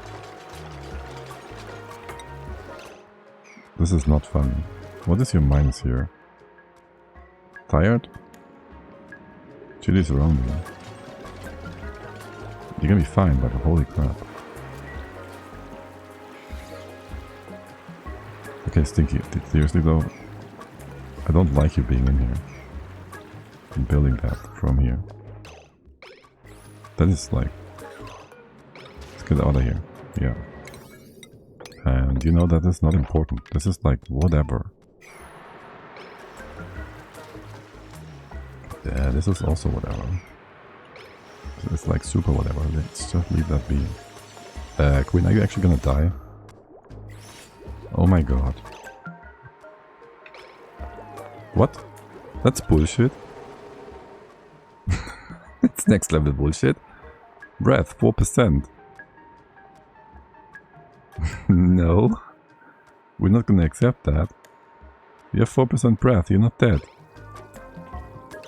This is not funny. What is your minus here? Tired? Chili's around you. You're gonna be fine, but holy crap. Okay, Stinky, seriously though, I don't like you being in here. I'm building that from here. That is like... Let's get out of here. Yeah. And you know that is not important. This is like whatever. Yeah, this is also whatever. It's like super whatever. Let's just leave that be. Queen, are you actually gonna die? Oh my god. What? That's bullshit. It's next level bullshit. Breath, 4%. No. We're not gonna accept that. You have 4% breath, you're not dead.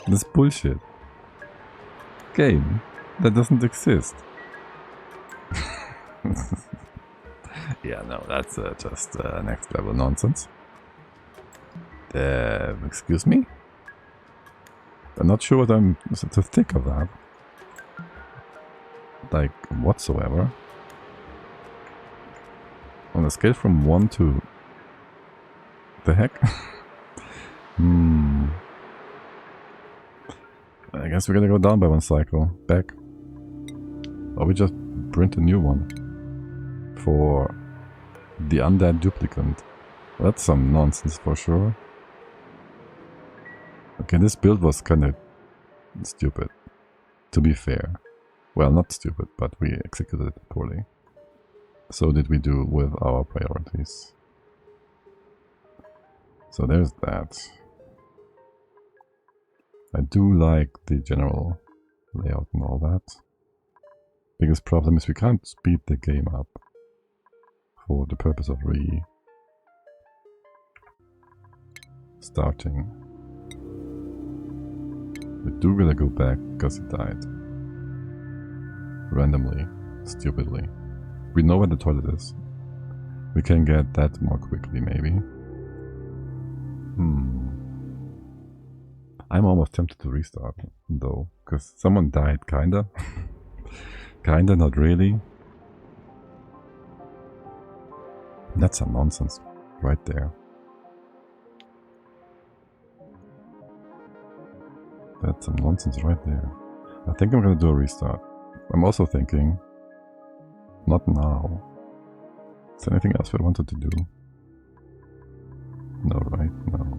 That's bullshit. Game. That doesn't exist. Yeah, no, that's just next level nonsense. Excuse me? I'm not sure what I'm to think of that. Like, whatsoever. On a scale from 1 to... The heck? I guess we're gonna go down by 1 cycle. Back. Or we just print a new one. For the undead duplicant. That's some nonsense for sure. Okay, this build was kind of stupid, to be fair. Well, not stupid, but we executed it poorly. So did we do with our priorities. So there's that. I do like the general layout and all that. Biggest problem is we can't speed the game up for the purpose of starting. We do gotta go back because he died. Randomly, stupidly. We know where the toilet is. We can get that more quickly, maybe. I'm almost tempted to restart, though, because someone died, kinda. Kinda, not really. That's some nonsense right there. That's some nonsense right there. I think I'm gonna do a restart. I'm also thinking, not now. Is there anything else we wanted to do? No, right? No.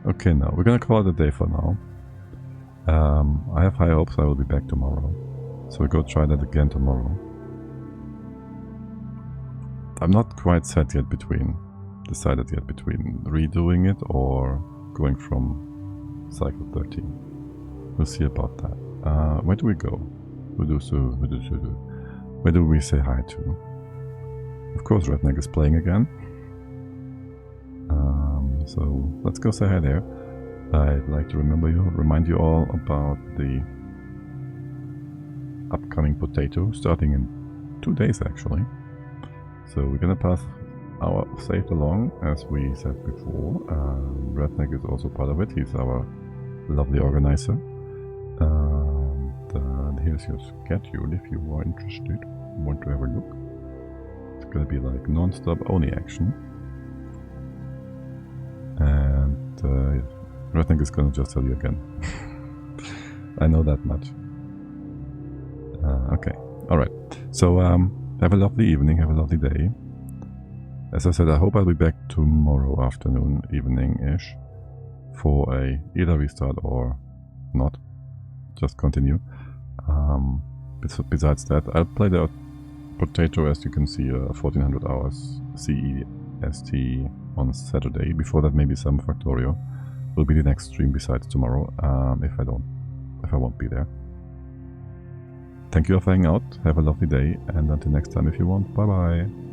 Okay, no, we're gonna call it a day for now. I have high hopes I will be back tomorrow. So we'll go try that again tomorrow. I'm not quite decided yet between redoing it or going from cycle 13. We'll see about that. Where do we go? Where do we say hi to? Of course, Redneck is playing again. So let's go say hi there. I'd like to remind you all about the upcoming potato starting in 2 days actually. So we're gonna pass our save along as we said before. Redneck is also part of it. He's our lovely organizer. And here's your schedule if you are interested. Want to have a look? It's gonna be like non-stop Oni action. And Redneck is gonna just tell you again. I know that much. Okay, alright. So have a lovely evening, have a lovely day. As I said, I hope I'll be back tomorrow afternoon, evening-ish, for a either restart or not. Just continue. Besides that, I'll play the potato, as you can see, 1400 hours CEST on Saturday. Before that, maybe some Factorio will be the next stream besides tomorrow, if I won't be there. Thank you all for hanging out, have a lovely day, and until next time if you want, bye bye!